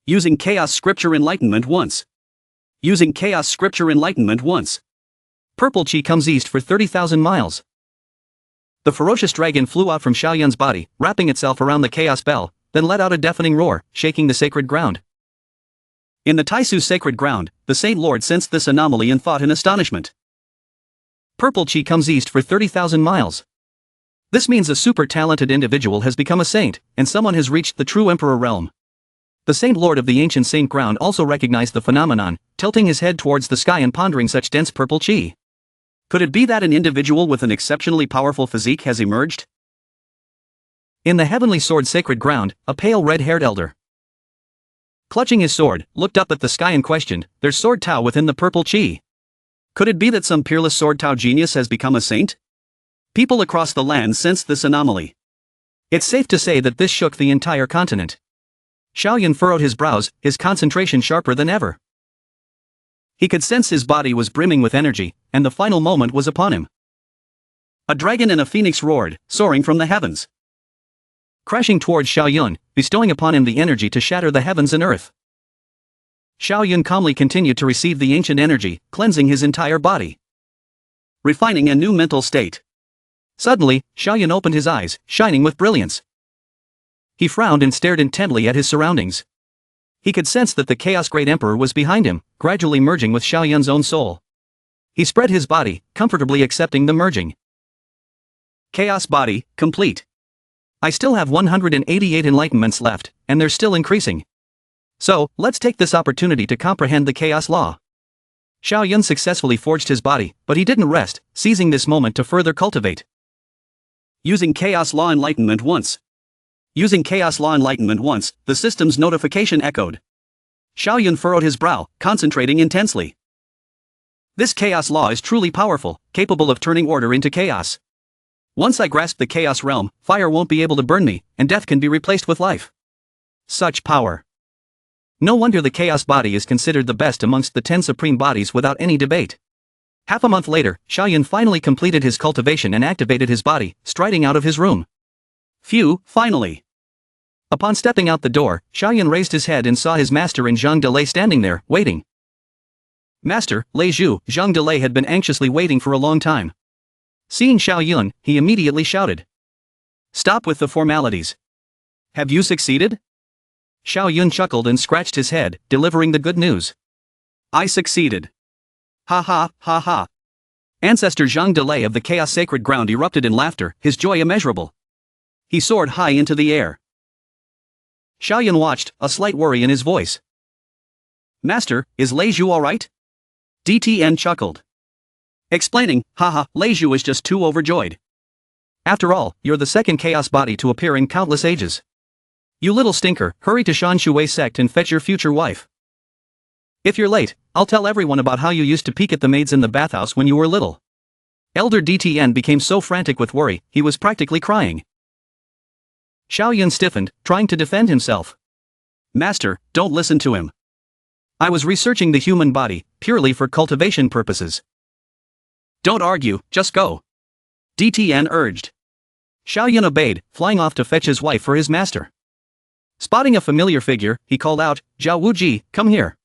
Using Chaos Scripture Enlightenment once. Using Chaos Scripture Enlightenment once. Purple chi comes east for 30,000 miles. The ferocious dragon flew out from Xiao Yun's body, wrapping itself around the chaos bell, then let out a deafening roar, shaking the sacred ground. In the Taisu sacred ground, the Saint Lord sensed this anomaly and thought in astonishment. Purple chi comes east for 30,000 miles. This means a super talented individual has become a saint, and someone has reached the true Emperor realm. The Saint Lord of the ancient Saint ground also recognized the phenomenon, tilting his head towards the sky and pondering such dense purple chi. Could it be that an individual with an exceptionally powerful physique has emerged? In the heavenly sword sacred ground, a pale red-haired elder, clutching his sword, looked up at the sky and questioned, there's sword Tao within the purple chi. Could it be that some peerless sword Tao genius has become a saint? People across the land sensed this anomaly. It's safe to say that this shook the entire continent. Xiao Yun furrowed his brows, his concentration sharper than ever. He could sense his body was brimming with energy, and the final moment was upon him. A dragon and a phoenix roared, soaring from the heavens, crashing towards Xiao Yun, bestowing upon him the energy to shatter the heavens and earth. Xiao Yun calmly continued to receive the ancient energy, cleansing his entire body, refining a new mental state. Suddenly, Xiao Yun opened his eyes, shining with brilliance. He frowned and stared intently at his surroundings. He could sense that the Chaos Great Emperor was behind him, gradually merging with Xiao Yun's own soul. He spread his body, comfortably accepting the merging. Chaos body, complete. I still have 188 enlightenments left, and they're still increasing. So, let's take this opportunity to comprehend the chaos law. Xiao Yun successfully forged his body, but he didn't rest, seizing this moment to further cultivate. Using Chaos Law Enlightenment once. Using Chaos Law Enlightenment once, the system's notification echoed. Xiao Yun furrowed his brow, concentrating intensely. This chaos law is truly powerful, capable of turning order into chaos. Once I grasp the chaos realm, fire won't be able to burn me, and death can be replaced with life. Such power. No wonder the chaos body is considered the best amongst the 10 supreme bodies without any debate. Half a month later, Xiaoyun finally completed his cultivation and activated his body, striding out of his room. Phew, finally. Upon stepping out the door, Xiaoyun raised his head and saw his master and Zhang Delay standing there, waiting. Master, Lei Zhu, Zhang Delay had been anxiously waiting for a long time. Seeing Xiaoyun, he immediately shouted. Stop with the formalities. Have you succeeded? Xiaoyun chuckled and scratched his head, delivering the good news. I succeeded. Ha ha, ha ha. Ancestor Zhang Delay of the Chaos Sacred Ground erupted in laughter, his joy immeasurable. He soared high into the air. Xiaoyun watched, a slight worry in his voice. Master, is Lei Zhu alright? DTN chuckled. Explaining, haha, Lei Zhu is just too overjoyed. After all, you're the second chaos body to appear in countless ages. You little stinker, hurry to Shan Shui sect and fetch your future wife. If you're late, I'll tell everyone about how you used to peek at the maids in the bathhouse when you were little. Elder DTN became so frantic with worry, he was practically crying. Xiaoyun stiffened, trying to defend himself. Master, don't listen to him. I was researching the human body, purely for cultivation purposes. Don't argue, just go. DTN urged. Xiaoyun obeyed, flying off to fetch his wife for his master. Spotting a familiar figure, he called out, Zhao Wuji, come here.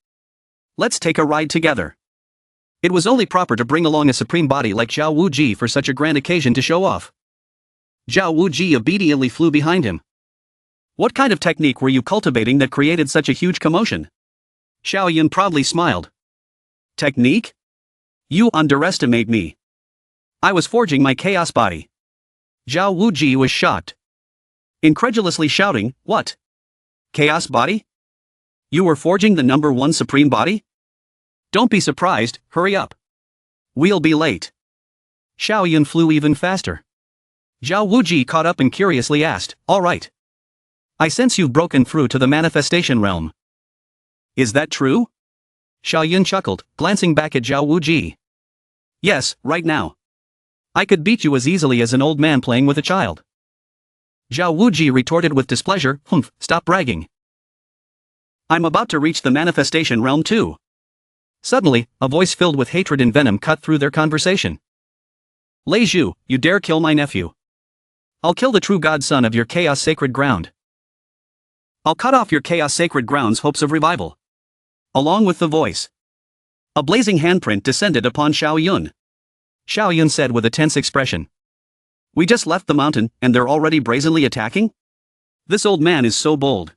Let's take a ride together. It was only proper to bring along a supreme body like Zhao Wuji for such a grand occasion to show off. Zhao Wuji obediently flew behind him. What kind of technique were you cultivating that created such a huge commotion? Xiaoyun proudly smiled. Technique? You underestimate me. I was forging my chaos body. Zhao Wuji was shocked. Incredulously shouting, what? Chaos body? You were forging the number 1 supreme body? Don't be surprised, hurry up. We'll be late. Xiaoyun flew even faster. Zhao Wuji caught up and curiously asked, alright. I sense you've broken through to the manifestation realm. Is that true? Xiaoyun chuckled, glancing back at Zhao Wuji. Yes, right now. I could beat you as easily as an old man playing with a child. Zhao Wuji retorted with displeasure, humph, stop bragging. I'm about to reach the manifestation realm too. Suddenly, a voice filled with hatred and venom cut through their conversation. Lei Zhu, you dare kill my nephew. I'll kill the true godson of your chaos sacred ground. I'll cut off your chaos sacred ground's hopes of revival. Along with the voice. A blazing handprint descended upon Xiaoyun. Xiaoyun said with a tense expression. We just left the mountain, and they're already brazenly attacking? This old man is so bold.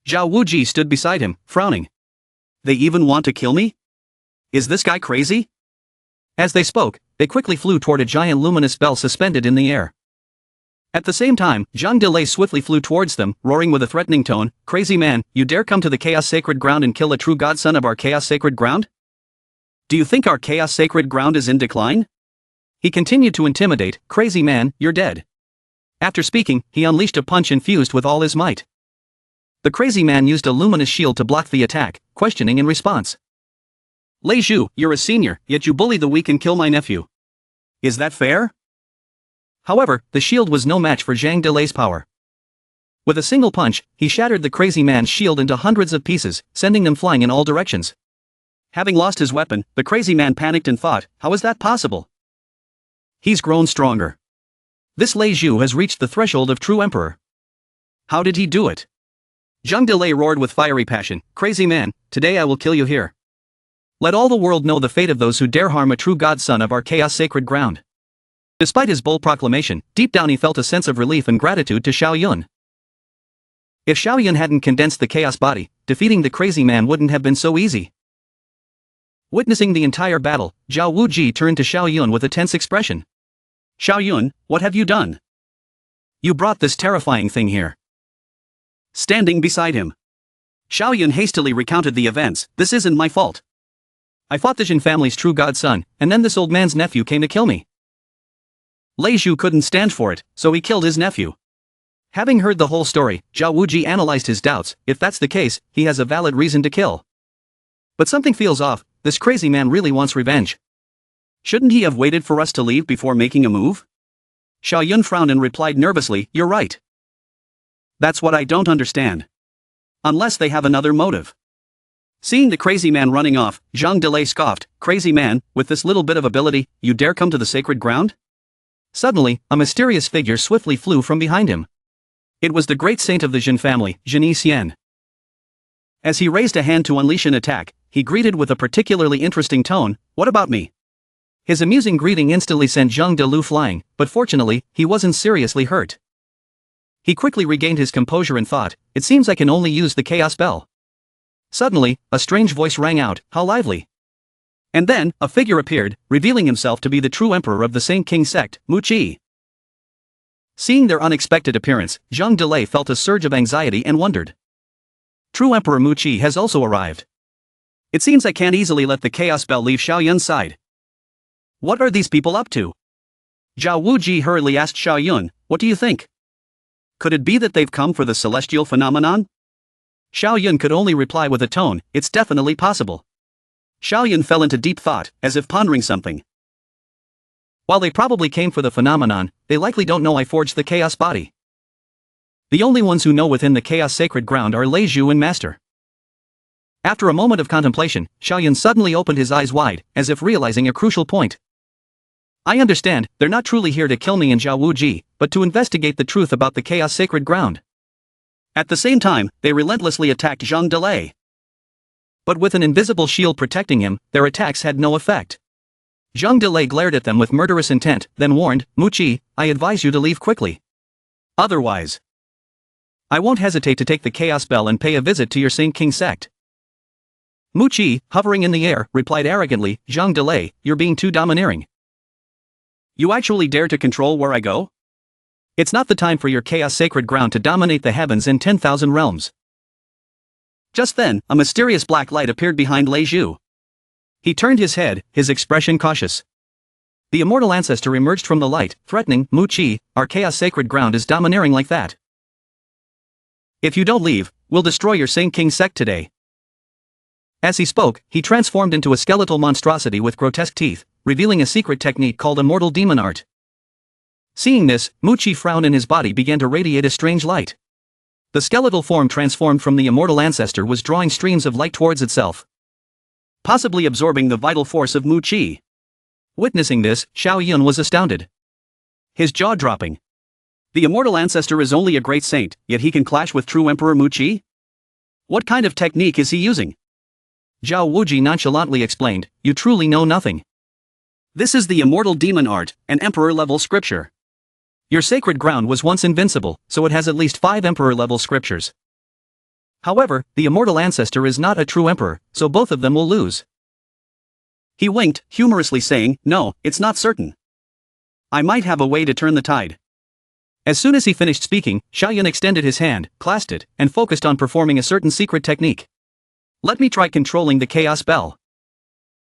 Zhao Wuji stood beside him, frowning. They even want to kill me? Is this guy crazy? As they spoke, they quickly flew toward a giant luminous bell suspended in the air. At the same time, Zhang Delay swiftly flew towards them, roaring with a threatening tone, Crazy man, you dare come to the Chaos Sacred Ground and kill a true godson of our Chaos Sacred Ground? Do you think our Chaos Sacred Ground is in decline? He continued to intimidate, Crazy man, you're dead. After speaking, he unleashed a punch infused with all his might. The crazy man used a luminous shield to block the attack, questioning in response. Lei Zhu, you're a senior, yet you bully the weak and kill my nephew. Is that fair? However, the shield was no match for Zhang Delay's power. With a single punch, he shattered the crazy man's shield into hundreds of pieces, sending them flying in all directions. Having lost his weapon, the crazy man panicked and thought, how is that possible? He's grown stronger. This Lei Zhu has reached the threshold of true emperor. How did he do it? Zhang Delay roared with fiery passion, Crazy man, today I will kill you here. Let all the world know the fate of those who dare harm a true godson of our chaos sacred ground. Despite his bold proclamation, deep down he felt a sense of relief and gratitude to Xiaoyun. If Xiaoyun hadn't condensed the chaos body, defeating the crazy man wouldn't have been so easy. Witnessing the entire battle, Zhao Wuji turned to Xiaoyun with a tense expression. Xiaoyun, what have you done? You brought this terrifying thing here. Standing beside him, Xiaoyun hastily recounted the events, this isn't my fault. I fought the Jin family's true godson, and then this old man's nephew came to kill me. Lei Zhu couldn't stand for it, so he killed his nephew. Having heard the whole story, Zhao Wuji analyzed his doubts, if that's the case, he has a valid reason to kill. But something feels off, this crazy man really wants revenge. Shouldn't he have waited for us to leave before making a move? Xiao Yun frowned and replied nervously, you're right. That's what I don't understand. Unless they have another motive. Seeing the crazy man running off, Zhang Delay scoffed, crazy man, with this little bit of ability, you dare come to the sacred ground? Suddenly, a mysterious figure swiftly flew from behind him. It was the great saint of the Jin family, Jin Xian. As he raised a hand to unleash an attack, he greeted with a particularly interesting tone, what about me? His amusing greeting instantly sent Zhang Delu flying, but fortunately, he wasn't seriously hurt. He quickly regained his composure and thought, it seems I can only use the chaos bell. Suddenly, a strange voice rang out, how lively. And then, a figure appeared, revealing himself to be the true emperor of the Saint King sect, Mu Qi. Seeing their unexpected appearance, Zhang Delay felt a surge of anxiety and wondered. True Emperor Mu Qi has also arrived. It seems I can't easily let the chaos bell leave Xiao Yun's side. What are these people up to? Zhao Wuji hurriedly asked Xiao Yun, what do you think? Could it be that they've come for the celestial phenomenon? Xiao Yun could only reply with a tone, it's definitely possible. Xiao Yun fell into deep thought, as if pondering something. While they probably came for the phenomenon, they likely don't know I forged the chaos body. The only ones who know within the chaos sacred ground are Lei Zhu and Master. After a moment of contemplation, Xiao Yun suddenly opened his eyes wide, as if realizing a crucial point. I understand, they're not truly here to kill me and Zhao Wuji, but to investigate the truth about the chaos sacred ground. At the same time, they relentlessly attacked Zhang Delay. But with an invisible shield protecting him, their attacks had no effect. Zhang Delay glared at them with murderous intent, then warned, Mu Qi, I advise you to leave quickly. Otherwise, I won't hesitate to take the chaos bell and pay a visit to your Saint King sect. Mu Qi, hovering in the air, replied arrogantly, Zhang Delay, you're being too domineering. You actually dare to control where I go? It's not the time for your chaos sacred ground to dominate the heavens and 10,000 realms. Just then, a mysterious black light appeared behind Lei Zhu. He turned his head, his expression cautious. The immortal ancestor emerged from the light, threatening, Mu Qi, our chaos sacred ground is domineering like that. If you don't leave, we'll destroy your Saint King sect today. As he spoke, he transformed into a skeletal monstrosity with grotesque teeth, revealing a secret technique called immortal demon art. Seeing this, Mu Qi frowned and his body began to radiate a strange light. The skeletal form transformed from the immortal ancestor was drawing streams of light towards itself, possibly absorbing the vital force of Mu Qi. Witnessing this, Xiao Yun was astounded, his jaw dropping. The immortal ancestor is only a great saint, yet he can clash with true Emperor Mu Qi? What kind of technique is he using? Zhao Wuji nonchalantly explained, you truly know nothing. This is the immortal demon art, an emperor-level scripture. Your sacred ground was once invincible, so it has at least 5 emperor-level scriptures. However, the immortal ancestor is not a true emperor, so both of them will lose. He winked, humorously saying, no, it's not certain. I might have a way to turn the tide. As soon as he finished speaking, Xiao Yun extended his hand, clasped it, and focused on performing a certain secret technique. Let me try controlling the chaos bell.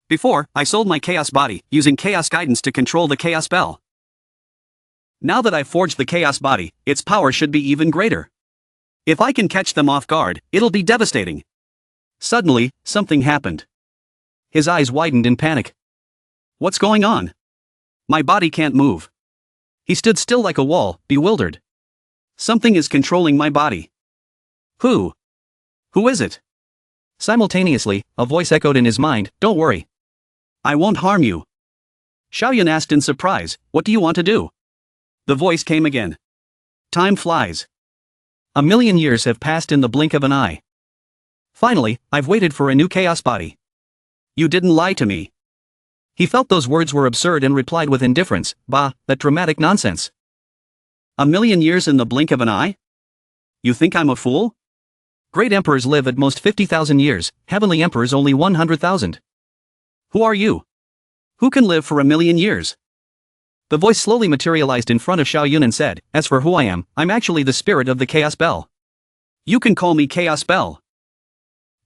Before, I sold my chaos body, using chaos guidance to control the chaos bell. Now that I've forged the chaos body, its power should be even greater. If I can catch them off guard, it'll be devastating. Suddenly, something happened. His eyes widened in panic. What's going on? My body can't move. He stood still like a wall, bewildered. Something is controlling my body. Who? Who is it? Simultaneously, a voice echoed in his mind, don't worry. I won't harm you. Xiao Yun asked in surprise, what do you want to do? The voice came again. Time flies. 1,000,000 years have passed in the blink of an eye. Finally, I've waited for a new chaos body. You didn't lie to me. He felt those words were absurd and replied with indifference, bah, that dramatic nonsense. 1,000,000 years in the blink of an eye? You think I'm a fool? Great emperors live at most 50,000 years, heavenly emperors only 100,000. Who are you? Who can live for 1,000,000 years? The voice slowly materialized in front of Xiao Yun and said, as for who I am, I'm actually the spirit of the Chaos Bell. You can call me Chaos Bell.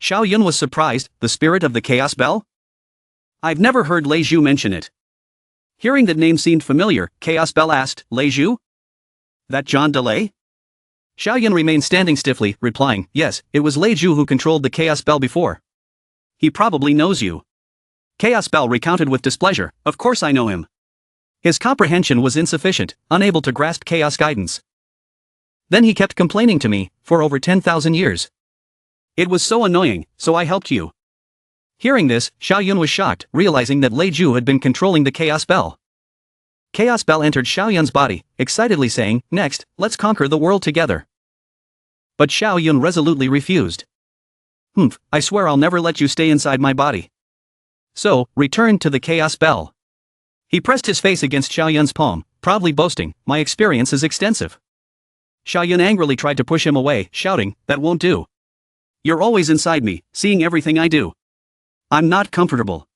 Xiao Yun was surprised, the spirit of the Chaos Bell? I've never heard Lei Zhu mention it. Hearing that name seemed familiar, Chaos Bell asked, Lei Zhu? That John Delay? Xiao Yun remained standing stiffly, replying, yes, it was Lei Zhu who controlled the Chaos Bell before. He probably knows you. Chaos Bell recounted with displeasure, of course I know him. His comprehension was insufficient, unable to grasp chaos guidance. Then he kept complaining to me, for over 10,000 years. It was so annoying, so I helped you. Hearing this, Xiaoyun was shocked, realizing that Lei Ju had been controlling the Chaos Bell. Chaos Bell entered Xiaoyun's body, excitedly saying, "Next, let's conquer the world together." But Xiaoyun resolutely refused. I swear I'll never let you stay inside my body. So, return to the Chaos Bell. He pressed his face against Xiaoyun's palm, proudly boasting, "My experience is extensive." Xiaoyun angrily tried to push him away, shouting, "That won't do. You're always inside me, seeing everything I do. I'm not comfortable."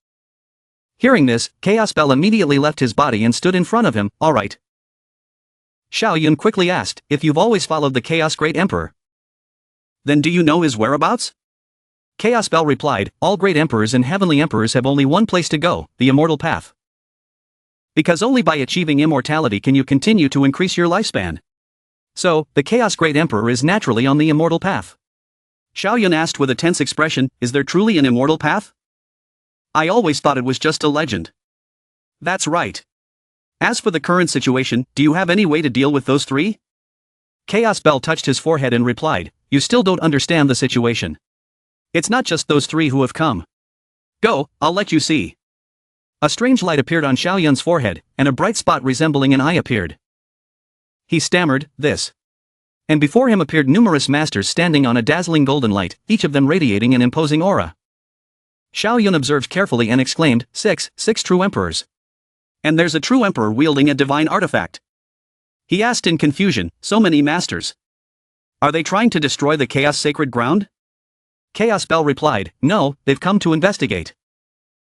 Hearing this, Chaos Bell immediately left his body and stood in front of him. "All right." Xiaoyun quickly asked, "If you've always followed the Chaos Great Emperor, then do you know his whereabouts?" Chaos Bell replied, "All great emperors and heavenly emperors have only one place to go, the immortal path. Because only by achieving immortality can you continue to increase your lifespan. So, the Chaos Great Emperor is naturally on the immortal path." Xiaoyun asked with a tense expression, "Is there truly an immortal path? I always thought it was just a legend." "That's right. As for the current situation, do you have any way to deal with those three?" Chaos Bell touched his forehead and replied, "You still don't understand the situation. It's not just those three who have come. Go, I'll let you see." A strange light appeared on Xiaoyun's forehead, and a bright spot resembling an eye appeared. He stammered, "This." And before him appeared numerous masters standing on a dazzling golden light, each of them radiating an imposing aura. Xiaoyun observed carefully and exclaimed, six true emperors. And there's a true emperor wielding a divine artifact." He asked in confusion, "So many masters? Are they trying to destroy the Chaos Sacred Ground?" Chaos Bell replied, "No, they've come to investigate.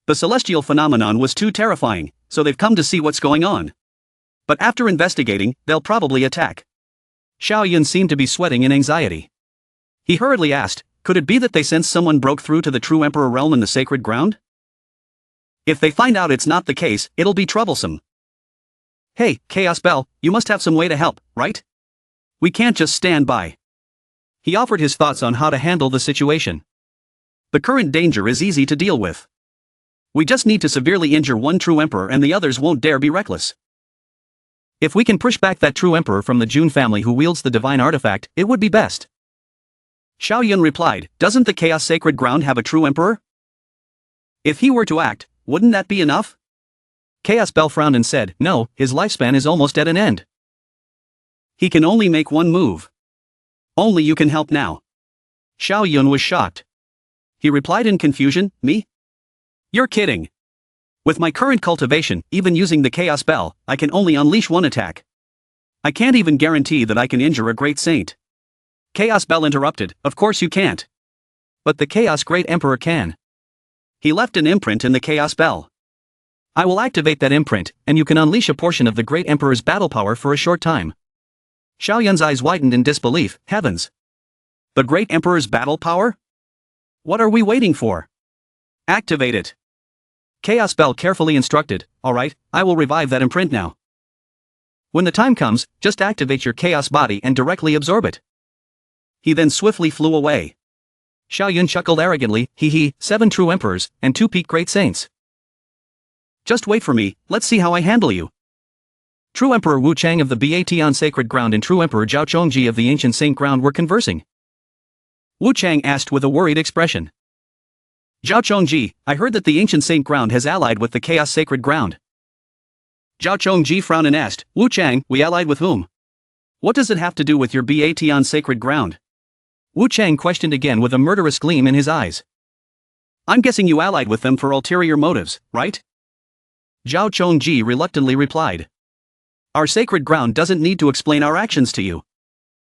The celestial phenomenon was too terrifying, so they've come to see what's going on. But after investigating, they'll probably attack." Xiaoyun seemed to be sweating in anxiety. He hurriedly asked, "Could it be that they sense someone broke through to the true emperor realm in the sacred ground? If they find out it's not the case, it'll be troublesome. Hey, Chaos Bell, you must have some way to help, right? We can't just stand by." He offered his thoughts on how to handle the situation. "The current danger is easy to deal with. We just need to severely injure one true emperor and the others won't dare be reckless. If we can push back that true emperor from the Jun family who wields the divine artifact, it would be best." Xiaoyun replied, "Doesn't the Chaos Sacred Ground have a true emperor? If he were to act, wouldn't that be enough?" Chaos Bell frowned and said, "No, his lifespan is almost at an end. He can only make one move. Only you can help now." Xiaoyun was shocked. He replied in confusion, "Me? You're kidding. With my current cultivation, even using the Chaos Bell, I can only unleash one attack. I can't even guarantee that I can injure a great saint." Chaos Bell interrupted, "Of course you can't. But the Chaos Great Emperor can. He left an imprint in the Chaos Bell. I will activate that imprint, and you can unleash a portion of the Great Emperor's battle power for a short time." Xiaoyun's eyes widened in disbelief. "Heavens! The Great Emperor's battle power? What are we waiting for? Activate it." Chaos Bell carefully instructed, "All right, I will revive that imprint now. When the time comes, just activate your chaos body and directly absorb it." He then swiftly flew away. Xiaoyun chuckled arrogantly, "Hee, 7 true emperors, and 2 peak great saints. Just wait for me, let's see how I handle you." True Emperor Wu Chang of the Batan Sacred Ground and True Emperor Zhao Chongji of the Ancient Saint Ground were conversing. Wu Chang asked with a worried expression, "Zhao Chongji, I heard that the Ancient Saint Ground has allied with the Chaos Sacred Ground." Zhao Chongji frowned and asked, "Wu Chang, we allied with whom? What does it have to do with your Batan Sacred Ground?" Wu Chang questioned again with a murderous gleam in his eyes. "I'm guessing you allied with them for ulterior motives, right?" Zhao Chongji reluctantly replied. "Our sacred ground doesn't need to explain our actions to you.